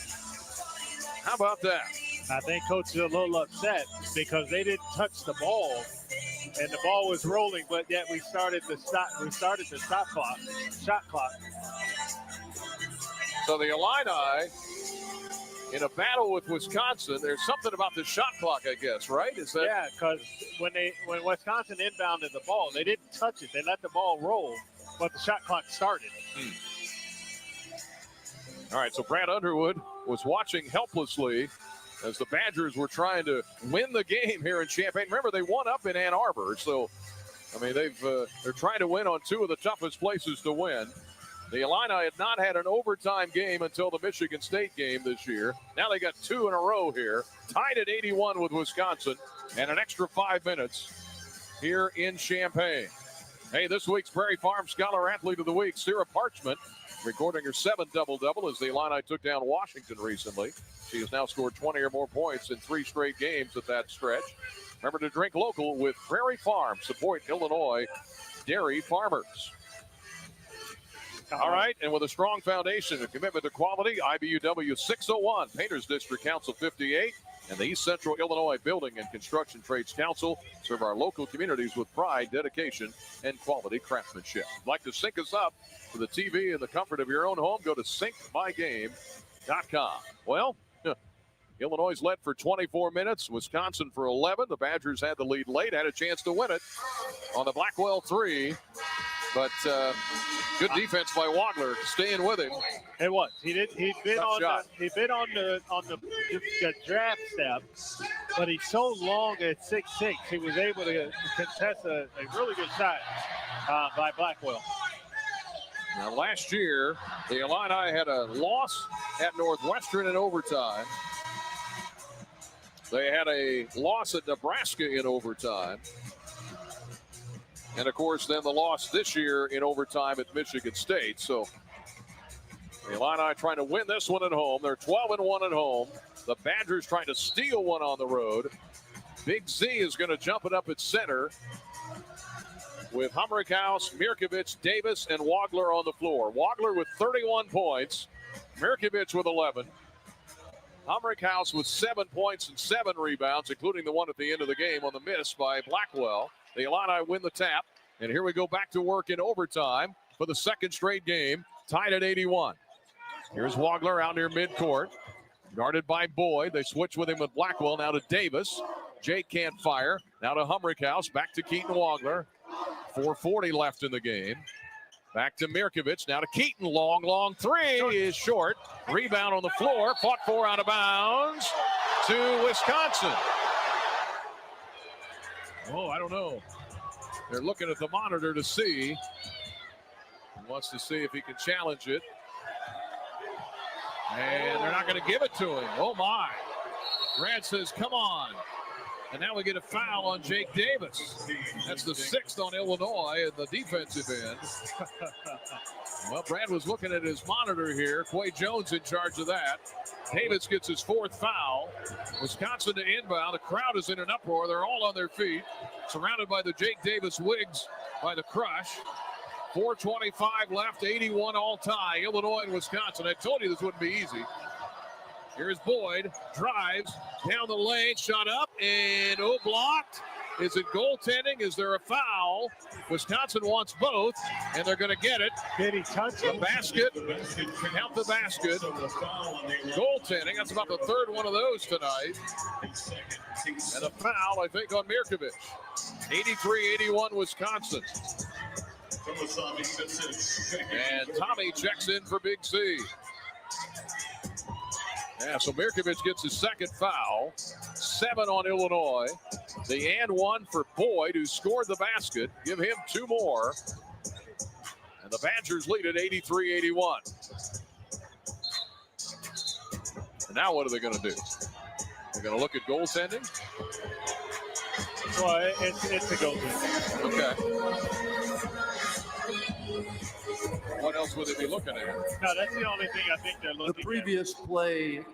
How about that? I think Coach is a little upset because they didn't touch the ball, and the ball was rolling, but yet we started the shot clock. So the Illini, in a battle with Wisconsin, there's something about the shot clock, I guess, right? Is that? Yeah, because when Wisconsin inbounded the ball, they didn't touch it. They let the ball roll, but the shot clock started. All right, so Brad Underwood was watching helplessly as the Badgers were trying to win the game here in Champaign. Remember, they won up in Ann Arbor, so I mean they're trying to win on 2 of the toughest places to win. The Illini had not had an overtime game until the Michigan State game this year. Now they got 2 in a row here, tied at 81 with Wisconsin, and an extra 5 minutes here in Champaign. Hey, this week's Prairie Farm Scholar Athlete of the Week, Sarah Parchment, recording her 7th double-double as the Illini took down Washington recently. She has now scored 20 or more points in 3 straight games at that stretch. Remember to drink local with Prairie Farm. Support Illinois dairy farmers. All right, and with a strong foundation and commitment to quality, IBUW 601, Painters District Council 58, and the East Central Illinois Building and Construction Trades Council serve our local communities with pride, dedication, and quality craftsmanship. If you'd like to sync us up to the TV in the comfort of your own home, go to syncmygame.com. Well, Illinois led for 24 minutes, Wisconsin for 11. The Badgers had the lead late, had a chance to win it on the Blackwell 3. But good defense by Wagler, staying with him. It was. He'd been on the draft step, but he's so long at 6'6", he was able to contest a really good shot by Blackwell. Now, last year, the Illini had a loss at Northwestern in overtime. They had a loss at Nebraska in overtime. And, of course, then the loss this year in overtime at Michigan State. So the Illini trying to win this one at home. They're 12-1 at home. The Badgers trying to steal one on the road. Big Z is going to jump it up at center with Humrickhouse, Mirkovic, Davis, and Wagler on the floor. Wagler with 31 points. Mirkovic with 11. Humrickhouse with 7 points and 7 rebounds, including the one at the end of the game on the miss by Blackwell. The Illini win the tap, and here we go back to work in overtime for the second straight game, tied at 81. Here's Wagler out near midcourt, guarded by Boyd. They switch with him with Blackwell, now to Davis. Jake can't fire. Now to Humrickhouse, back to Keaton Wagler. 4:40 left in the game. Back to Mirkovic, now to Keaton. Long three is short. Rebound on the floor, fought for out of bounds to Wisconsin. Oh, I don't know. They're looking at the monitor to see. He wants to see if he can challenge it. And they're not going to give it to him. Oh, my. Grant says, come on. And now we get a foul on Jake Davis. That's the 6th on Illinois in the defensive end. Well, Brad was looking at his monitor here. Quay Jones in charge of that. Davis gets his 4th foul. Wisconsin to inbound. The crowd is in an uproar. They're all on their feet, surrounded by the Jake Davis wigs by the Crush. 4:25 left, 81 all tie. Illinois and Wisconsin. I told you this wouldn't be easy. Here's Boyd, drives down the lane, shot up, and blocked. Is it goaltending? Is there a foul? Wisconsin wants both, and they're going to get it. Did he touch the basket? Count the basket. Goaltending. That's about the 3rd one of those tonight. And a foul, I think, on Mirkovic. 83-81 Wisconsin. And Tommy checks in for Big C. Yeah, so Mirkovic gets his 2nd foul. 7 on Illinois. The and 1 for Boyd, who scored the basket. Give him 2 more. And the Badgers lead at 83-81. And now what are they going to do? They're going to look at goaltending? Well, it's a goaltending. Okay. What else would they be looking at? No, that's the only thing I think they're looking at. The previous play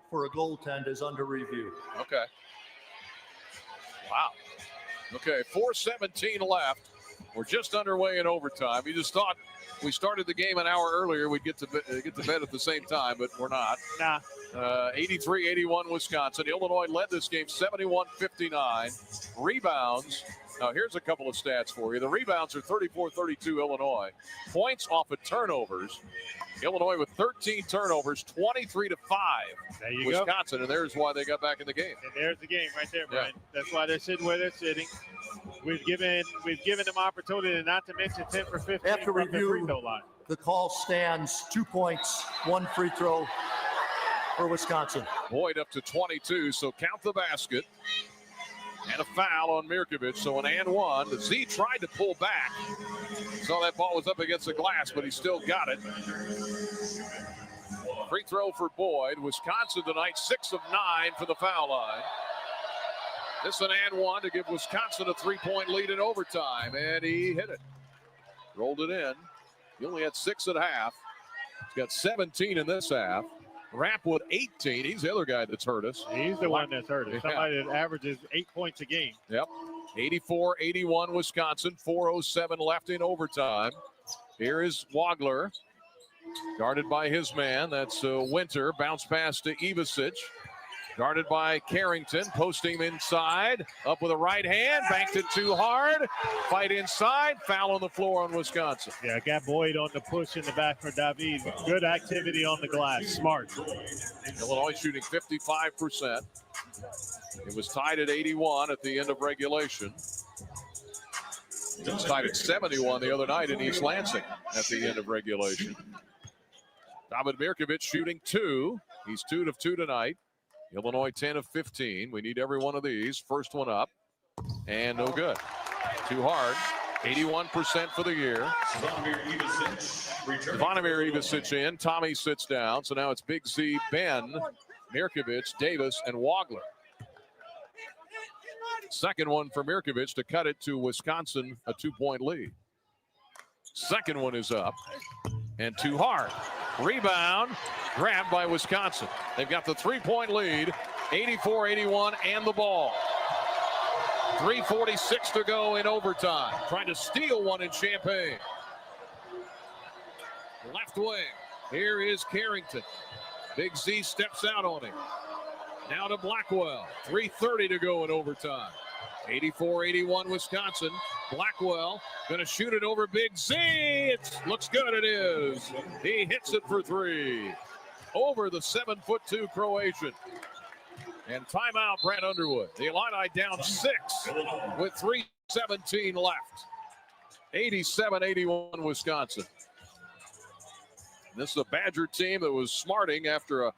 for a goaltend is under review. Okay. Wow. Okay, 4:17 left. We're just underway in overtime. You just thought we started the game an hour earlier, we'd get to bed at the same time, but we're not. Nah. 83-81 Wisconsin. Illinois led this game 71-59. Rebounds. Now, here's a couple of stats for you. The rebounds are 34-32 Illinois. Points off of turnovers. Illinois with 13 turnovers, 23-5. There you Wisconsin, and there's why they got back in the game. And there's the game right there, Brian. Yeah. That's why they're sitting where they're sitting. We've given them opportunity, not to mention 10 for 15 After from the free review, throw line. The call stands 2 points, 1 free throw for Wisconsin. Boyd up to 22, so count the basket. And a foul on Mirkovic, so an and 1. The Z tried to pull back. Saw that ball was up against the glass, but he still got it. Free throw for Boyd. Wisconsin tonight, 6 of 9 for the foul line. This an and 1 to give Wisconsin a 3-point lead in overtime, and he hit it. Rolled it in. He only had 6 at half. He's got 17 in this half. Rapp with 18. He's the other guy that's hurt us. He's the one that's hurt us. Somebody that averages 8 points a game. Yep. 84-81 Wisconsin. 4:07 left in overtime. Here is Wagler. Guarded by his man. That's Winter. Bounce pass to Ivasic. Guarded by Carrington, posting inside, up with a right hand, banked it too hard, fight inside, foul on the floor on Wisconsin. Yeah, got Boyd on the push in the back for David. Good activity on the glass, smart. Illinois shooting 55%. It was tied at 81 at the end of regulation. It was tied at 71 the other night in East Lansing at the end of regulation. David Mirkovic shooting 2. He's 2 of 2 tonight. Illinois 10 of 15. We need every one of these. First one up, and no good. Too hard. 81% for the year. Zvonimir Ivisic in. Tommy sits down. So now it's Big Z, Ben, Mirkovic, Davis, and Wagler. Second one for Mirkovic to cut it to Wisconsin, a 2-point lead. Second one is up, and too hard. Rebound, grabbed by Wisconsin. They've got the 3-point lead, 84-81, and the ball. 3:46 to go in overtime. Trying to steal one in Champaign. Left wing, here is Carrington. Big Z steps out on him. Now to Blackwell, 3:30 to go in overtime. 84-81 Wisconsin. Blackwell going to shoot it over Big Z. It looks good, it is. He hits it for 3. Over the 7'2" Croatian. And timeout, Brent Underwood. The Illini down 6 with 3:17 left. 87-81 Wisconsin. This is a Badger team that was smarting after a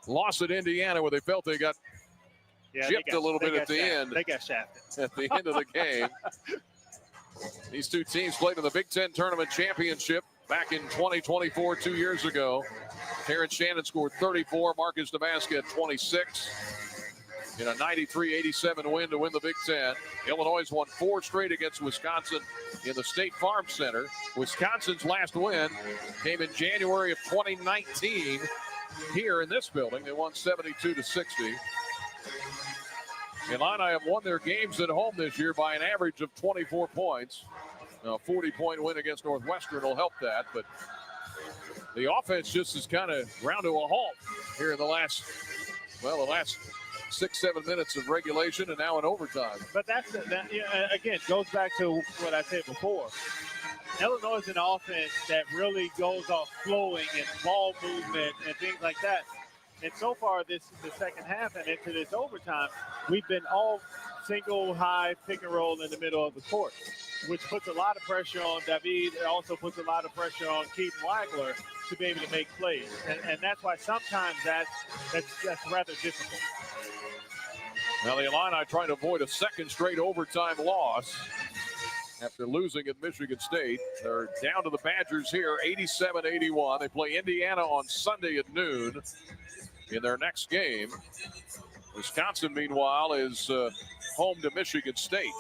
loss at Indiana where they felt they got gypped a little bit at the end. They got shafted. At the end of the game. These two teams played in the Big Ten Tournament Championship back in 2024, 2 years ago. Terrence Shannon scored 34, Marcus Damascus had 26 in a 93-87 win to win the Big Ten. Illinois won 4 straight against Wisconsin in the State Farm Center. Wisconsin's last win came in January of 2019 here in this building. They won 72-60. The Illini have won their games at home this year by an average of 24 points. A 40-point win against Northwestern will help that, but the offense just is kind of ground to a halt here in the last 6-7 minutes of regulation and now in overtime. But again, goes back to what I said before. Illinois is an offense that really goes off flowing and ball movement and things like that. And so far, this is the second half and into this overtime, we've been all single high pick and roll in the middle of the court, which puts a lot of pressure on David. It also puts a lot of pressure on Keaton Wagler to be able to make plays. And that's why sometimes that's rather difficult. Now the Illini trying to avoid a second straight overtime loss after losing at Michigan State. They're down to the Badgers here, 87-81. They play Indiana on Sunday at noon in their next game. Wisconsin, meanwhile, is home to Michigan State.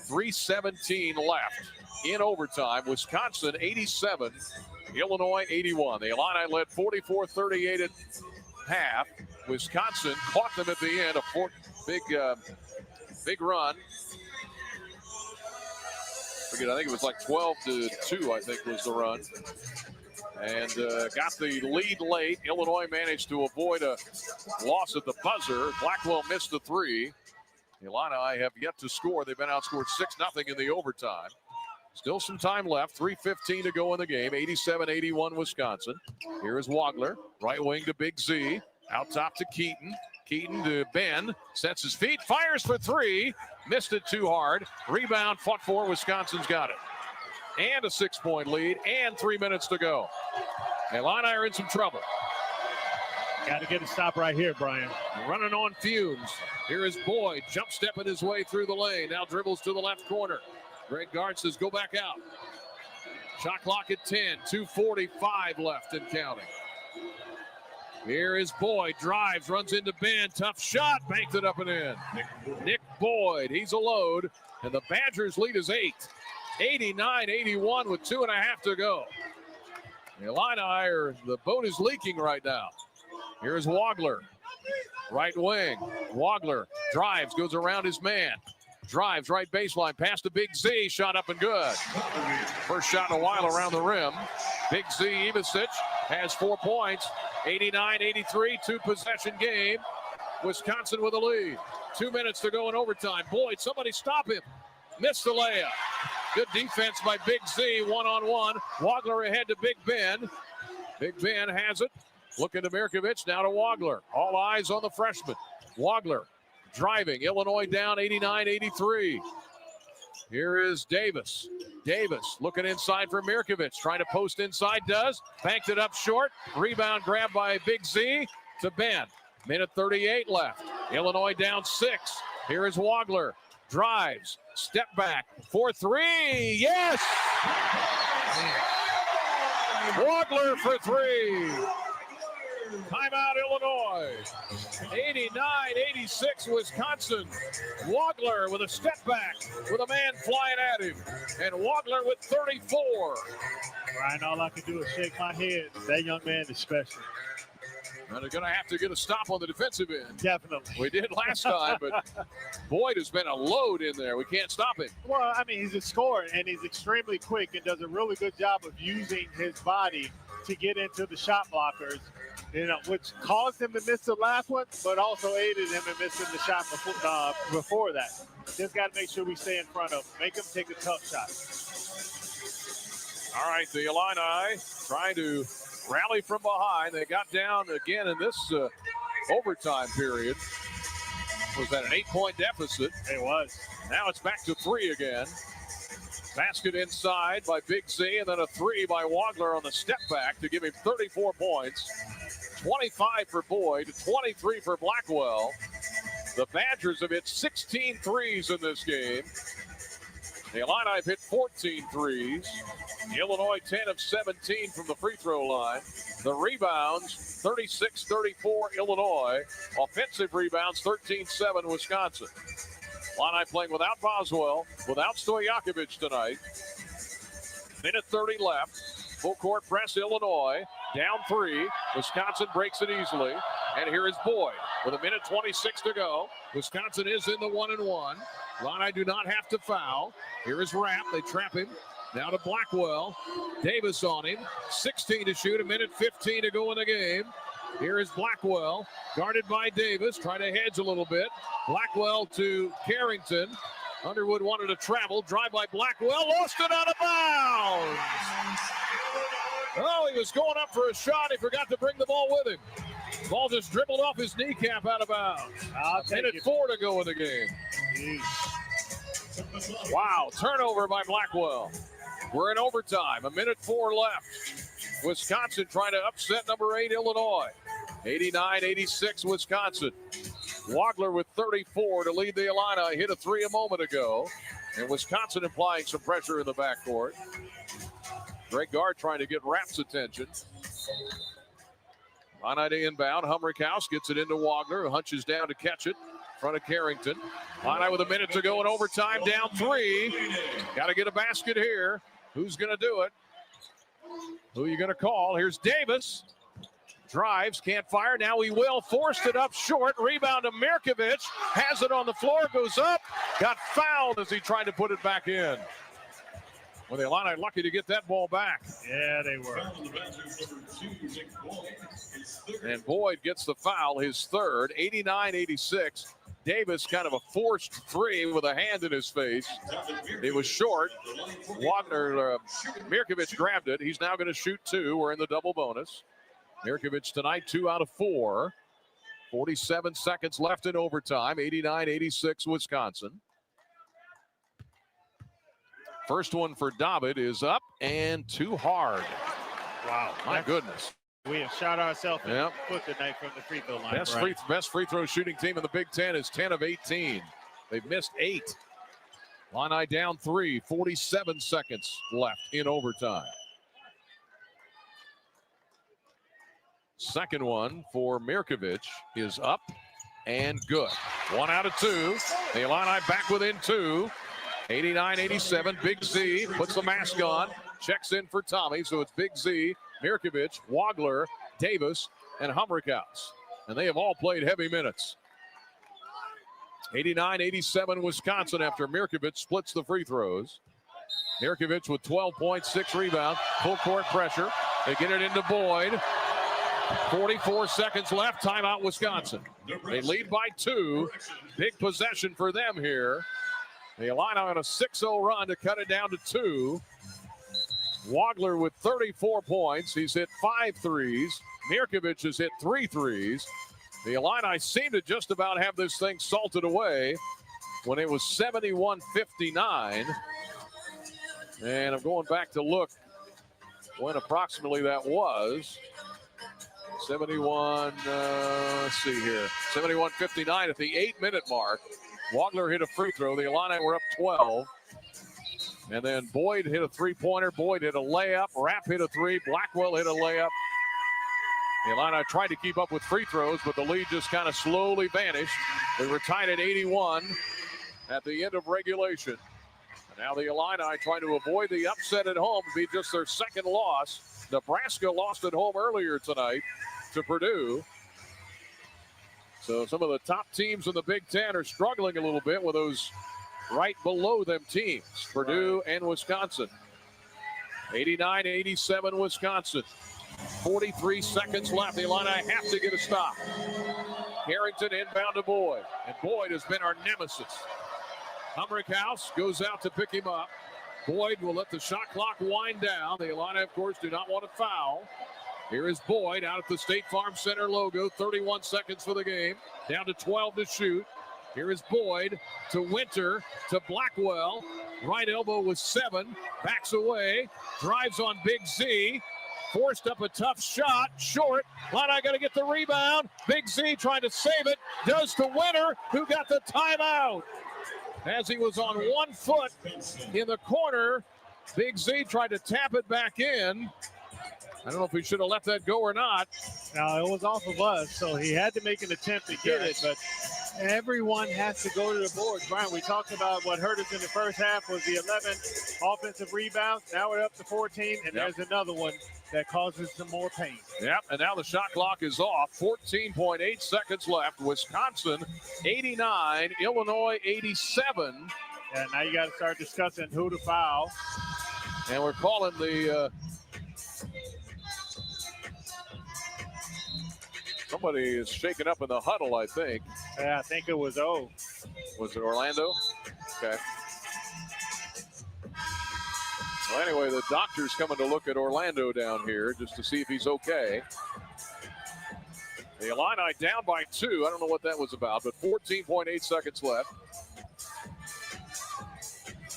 3:17 left in overtime. Wisconsin 87, Illinois 81. The Illini led 44-38 at half. Wisconsin caught them at the end. Big run. I think it was like 12-2, I think was the run. And got the lead late. Illinois managed to avoid a loss at the buzzer. Blackwell missed the 3. The Illini have yet to score. They've been outscored 6-0 in the overtime. Still some time left. 3:15 to go in the game. 87-81 Wisconsin. Here is Wagler. Right wing to Big Z. Out top to Keaton. Keaton to Ben. Sets his feet. Fires for 3. Missed it too hard. Rebound fought for. Wisconsin's got it. And a 6-point lead. And 3 minutes to go. The Illini are in some trouble. Got to get a stop right here, Brian. Running on fumes. Here is Boyd. Jump stepping his way through the lane. Now dribbles to the left corner. Greg Gard says go back out. Shot clock at 10. 2:45 left and counting. Here is Boyd. Drives, runs into Ben. Tough shot. Banked it up and in. Nick Boyd. He's a load. And the Badgers lead is 8. 89-81 with 2.5 to go. The Illini the boat is leaking right now. Here's Wagler. Right wing. Wagler drives, goes around his man. Drives right baseline, pass to Big Z, shot up and good. First shot in a while around the rim. Big Z Ivisic has 4 points. 89-83, 2-possession game. Wisconsin with a lead. 2 minutes to go in overtime. Boyd, somebody stop him. Missed the layup. Good defense by Big Z, one-on-one. Wagler ahead to Big Ben. Big Ben has it. Looking to Mirkovich, now to Wagler. All eyes on the freshman. Wagler driving. Illinois down 89-83. Here is Davis. Davis looking inside for Mirkovich. Trying to post inside, does. Banked it up short. Rebound grab by Big Z to Ben. Minute 38 left. Illinois down 6. Here is Wagler. Drives. Step back. 4-3. Yes! Wagler for 3. Timeout, Illinois. 89-86, Wisconsin. Wagler with a step back with a man flying at him. And Wagler with 34. Ryan, all I can do is shake my head. That young man is special. And they're going to have to get a stop on the defensive end. Definitely. We did last time, but Boyd has been a load in there. We can't stop him. Well, I mean, he's a scorer, and he's extremely quick and does a really good job of using his body to get into the shot blockers, which caused him to miss the last one, but also aided him in missing the shot before that. Just got to make sure we stay in front of him. Make him take a tough shot. All right, the Illini trying to rally from behind. They got down again in this overtime period. Was that an 8-point deficit? It was. Now it's back to 3 again. Basket inside by Big Z, and then a 3 by Wagler on the step back to give him 34 points. 25 for Boyd, 23 for Blackwell. The Badgers have hit 16 threes in this game. The Illini have hit 14 threes. Illinois 10 of 17 from the free throw line. The rebounds, 36-34 Illinois. Offensive rebounds, 13-7 Wisconsin. Illini playing without Boswell, without Stojakovic tonight. Minute 30 left. Full court press, Illinois. Down 3. Wisconsin breaks it easily. And here is Boyd with a minute 26 to go. Wisconsin is in the 1-and-1. Illini do not have to foul. Here is Rapp. They trap him. Now to Blackwell. Davis on him. 16 to shoot. A minute 15 to go in the game. Here is Blackwell. Guarded by Davis. Trying to hedge a little bit. Blackwell to Carrington. Underwood wanted to travel. Drive by Blackwell. Lost it out of bounds. Oh, he was going up for a shot. He forgot to bring the ball with him. Ball just dribbled off his kneecap out of bounds. Minute 4 to go in the game. Wow, turnover by Blackwell. We're in overtime. A minute 4 left. Wisconsin trying to upset number 8 Illinois. 89-86 Wisconsin. Wagler with 34 to lead the Illini. Hit a 3 a moment ago. And Wisconsin applying some pressure in the backcourt. Greg Gard trying to get Rapp's attention. Illini to inbound. Humrick House gets it into Wagler, who hunches down to catch it. In front of Carrington. Illini with a minute to go in overtime, down 3. Got to get a basket here. Who's going to do it? Who are you going to call? Here's Davis. Drives, can't fire. Now he will. Forced it up short. Rebound to Mirkovich. Has it on the floor, goes up. Got fouled as he tried to put it back in. Well, the Illini lucky to get that ball back. Yeah, they were. And Boyd gets the foul, his third. 89-86. Davis kind of a forced 3 with a hand in his face. It was short. Mirkovich grabbed it. He's now going to shoot 2. We're in the double bonus. Mirkovich tonight, 2 out of 4. 47 seconds left in overtime. 89-86 Wisconsin. First one for David is up and too hard. Wow. My goodness. We have shot ourselves in the foot tonight from the free throw line. Best free throw shooting team in the Big Ten is 10 of 18. They've missed 8. Illini down 3. 47 seconds left in overtime. Second one for Mirkovich is up and good. 1 out of 2. The Illini back within 2. 89-87. Big Z puts the mask on. Checks in for Tommy. So it's Big Z, Mirkovich, Wagler, Davis, and Humrickhouse. And they have all played heavy minutes. 89-87 Wisconsin after Mirkovich splits the free throws. Mirkovich with 12 points, 6 rebounds. Full court pressure. They get it into Boyd. 44 seconds left. Timeout, Wisconsin. They lead by 2. Big possession for them here. The Illini on a 6-0 run to cut it down to 2. Wagler with 34 points. He's hit 5 threes. Mirkovic has hit 3 threes. The Illini seem to just about have this thing salted away when it was 71-59. And I'm going back to look when approximately that was. 71, let's see here. 71-59 at the 8-minute mark. Wagler hit a free throw. The Illini were up 12. And then Boyd hit a three-pointer. Boyd hit a layup. Rapp hit a 3. Blackwell hit a layup. The Illini tried to keep up with free throws, but the lead just kind of slowly vanished. They were tied at 81 at the end of regulation. And now the Illini trying to avoid the upset at home to be just their second loss. Nebraska lost at home earlier tonight to Purdue. So some of the top teams in the Big Ten are struggling a little bit with those right below them teams, Purdue and Wisconsin. 89-87 Wisconsin. 43 seconds left. The Illini have to get a stop. Carrington inbound to Boyd, and Boyd has been our nemesis. Humrickhouse goes out to pick him up. Boyd will let the shot clock wind down. The Illini, of course, do not want to foul. Here is Boyd out at the State Farm Center logo. 31 seconds for the game. Down to 12 to shoot. Here is Boyd to Winter to Blackwell. Right elbow with 7. Backs away. Drives on Big Z. Forced up a tough shot. Short. Illini got to get the rebound. Big Z trying to save it. Does to Winter, who got the timeout. As he was on 1 foot in the corner, Big Z tried to tap it back in. I don't know if we should have let that go or not. No, it was off of us, so he had to make an attempt to get it, but everyone has to go to the board. Brian, we talked about what hurt us in the first half was the 11 offensive rebounds. Now we're up to 14, and there's another one that causes some more pain. Yep, and now the shot clock is off. 14.8 seconds left. Wisconsin 89, Illinois 87. And now you got to start discussing who to foul. And we're calling the... somebody is shaken up in the huddle, I think. Yeah, I think it was O. Was it Orlando? Okay. Well, anyway, the doctor's coming to look at Orlando down here just to see if he's okay. The Illini down by 2. I don't know what that was about, but 14.8 seconds left.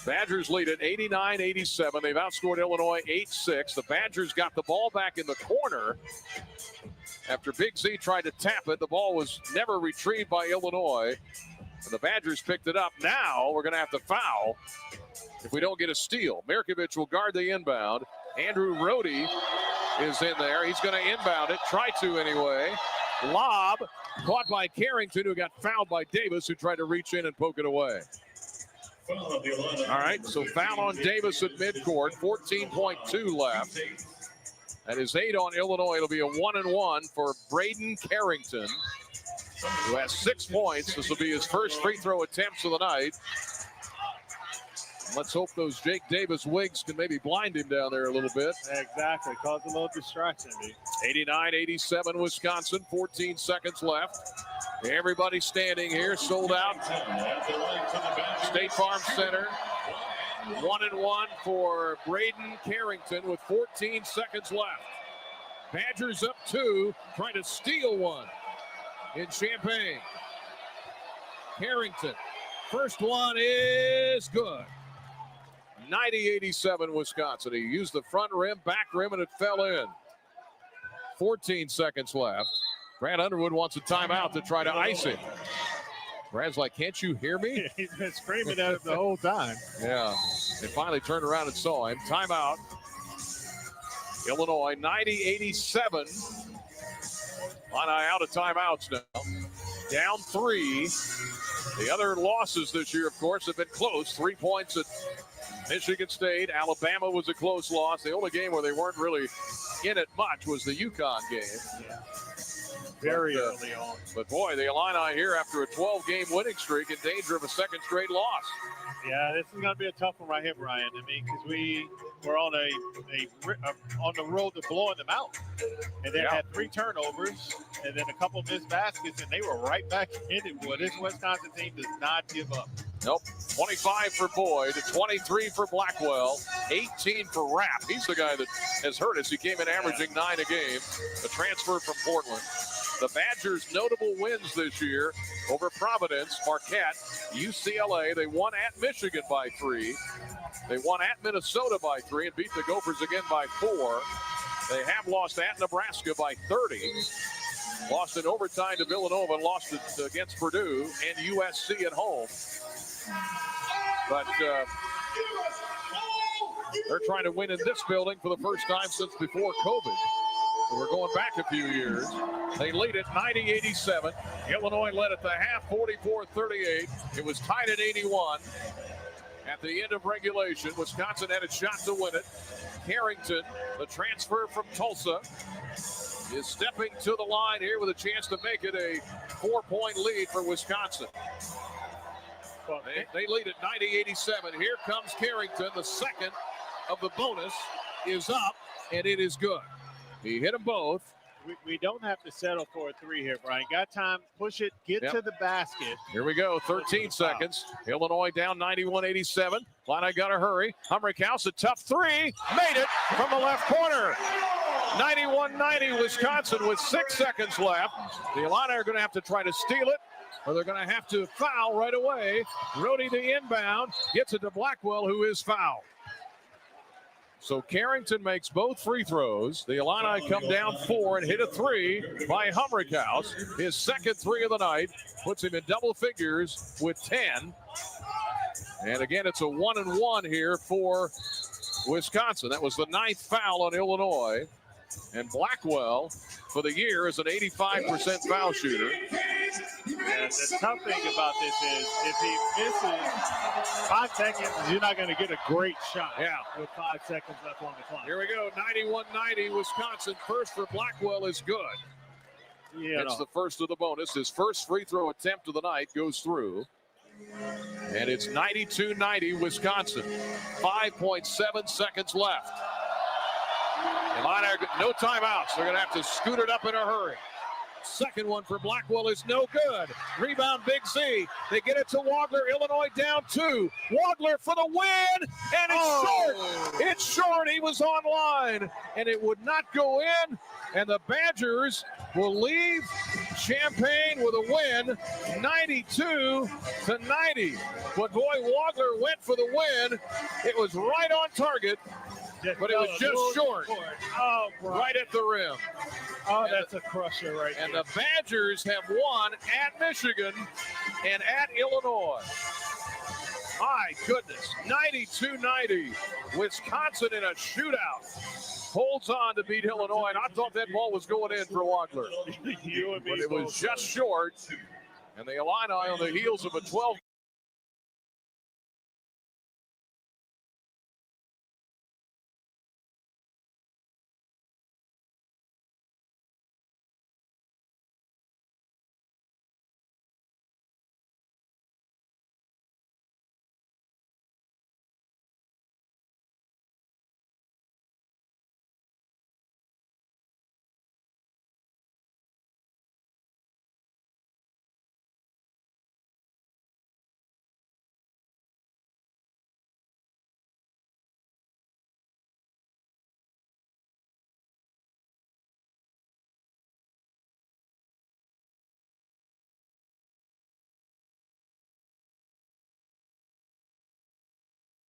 Badgers lead at 89-87. They've outscored Illinois 8-6. The Badgers got the ball back in the corner. After Big Z tried to tap it, the ball was never retrieved by Illinois. And the Badgers picked it up. Now we're going to have to foul if we don't get a steal. Mirkovic will guard the inbound. Andrew Rohde is in there. He's going to inbound it. Try to anyway. Lob caught by Carrington, who got fouled by Davis, who tried to reach in and poke it away. All right, so foul on Davis at midcourt. 14.2 left. That is 8 on Illinois. It'll be a 1-and-1 for Braden Carrington, who has 6 points. This will be his first free throw attempts of the night. Let's hope those Jake Davis wigs can maybe blind him down there a little bit. Exactly, cause a little distraction. 89-87 Wisconsin, 14 seconds left. Everybody standing here, sold out. State Farm Center. 1-and-1 for Braden Carrington with 14 seconds left. Badgers up 2, trying to steal one in Champaign. Carrington, first one is good. 90-87 Wisconsin. He used the front rim, back rim, and it fell in. 14 seconds left. Brad Underwood wants a timeout to try to ice it. Brad's like, can't you hear me? He's been screaming at it the whole time. Yeah. They finally turned around and saw him. Timeout. Illinois 90-87. Illini out of timeouts now. Down 3. The other losses this year, of course, have been close. 3 points at Michigan State. Alabama was a close loss. The only game where they weren't really in it much was the UConn game. very early on. But boy, the Illini here after a 12-game winning streak in danger of a second straight loss. Yeah, this is going to be a tough one right here, Brian. I mean, because we were on on the road to blowing them out, and then had 3 turnovers, and then a couple of missed baskets, and they were right back in it. Boy, this Wisconsin team does not give up. Nope. 25 for Boyd, 23 for Blackwell, 18 for Rapp. He's the guy that has hurt us. He came in averaging 9 a game, a transfer from Portland. The Badgers' notable wins this year over Providence, Marquette, UCLA. They won at Michigan by 3. They won at Minnesota by 3 and beat the Gophers again by 4. They have lost at Nebraska by 30. Lost in overtime to Villanova and lost it against Purdue and USC at home. But they're trying to win in this building for the first time since before COVID. So we're going back a few years. They lead at 90-87. Illinois led at the half 44-38. It was tied at 81. At the end of regulation, Wisconsin had a shot to win it. Harrington, the transfer from Tulsa, is stepping to the line here with a chance to make it a 4-point lead for Wisconsin. They lead at 90-87. Here comes Carrington. The second of the bonus is up, and it is good. He hit them both. We don't have to settle for a 3 here, Brian. Got time, push it, get to the basket. Here we go, 13 seconds. Illinois down 91-87. Illini got to hurry. Humrickhouse, a tough 3. Made it from the left corner. 91-90 Wisconsin with 6 seconds left. The Illini are going to have to try to steal it, or they're going to have to foul right away. Rody the inbound, gets it to Blackwell, who is fouled. So Carrington makes both free throws. The Illini come down 4 and hit a 3 by Humrickhouse. His second 3 of the night puts him in double figures with 10. And again, it's a 1-and-1 here for Wisconsin. That was the 9th foul on Illinois. And Blackwell, for the year, is an 85% foul shooter. And the tough thing about this is if he misses 5 seconds, you're not going to get a great shot with 5 seconds left on the clock. Here we go, 91-90 Wisconsin. First for Blackwell is good. It's the first of the bonus. His first free throw attempt of the night goes through. And it's 92-90 Wisconsin. 5.7 seconds left. Illini, no timeouts. They're going to have to scoot it up in a hurry. Second one for Blackwell is no good. Rebound, Big Z. They get it to Wagler. Illinois down 2. Wagler for the win, and it's short. It's short. He was online, and it would not go in. And the Badgers will leave Champaign with a win, 92-90. But boy, Wagler went for the win. It was right on target, but it was just short. Oh, right at the rim. Oh, that's a crusher right there. And the Badgers have won at Michigan and at Illinois. My goodness, 92-90. Wisconsin in a shootout. Holds on to beat Illinois, and I thought that ball was going in for Wagler. You and me But it was just short. And the Illini on the heels of a 12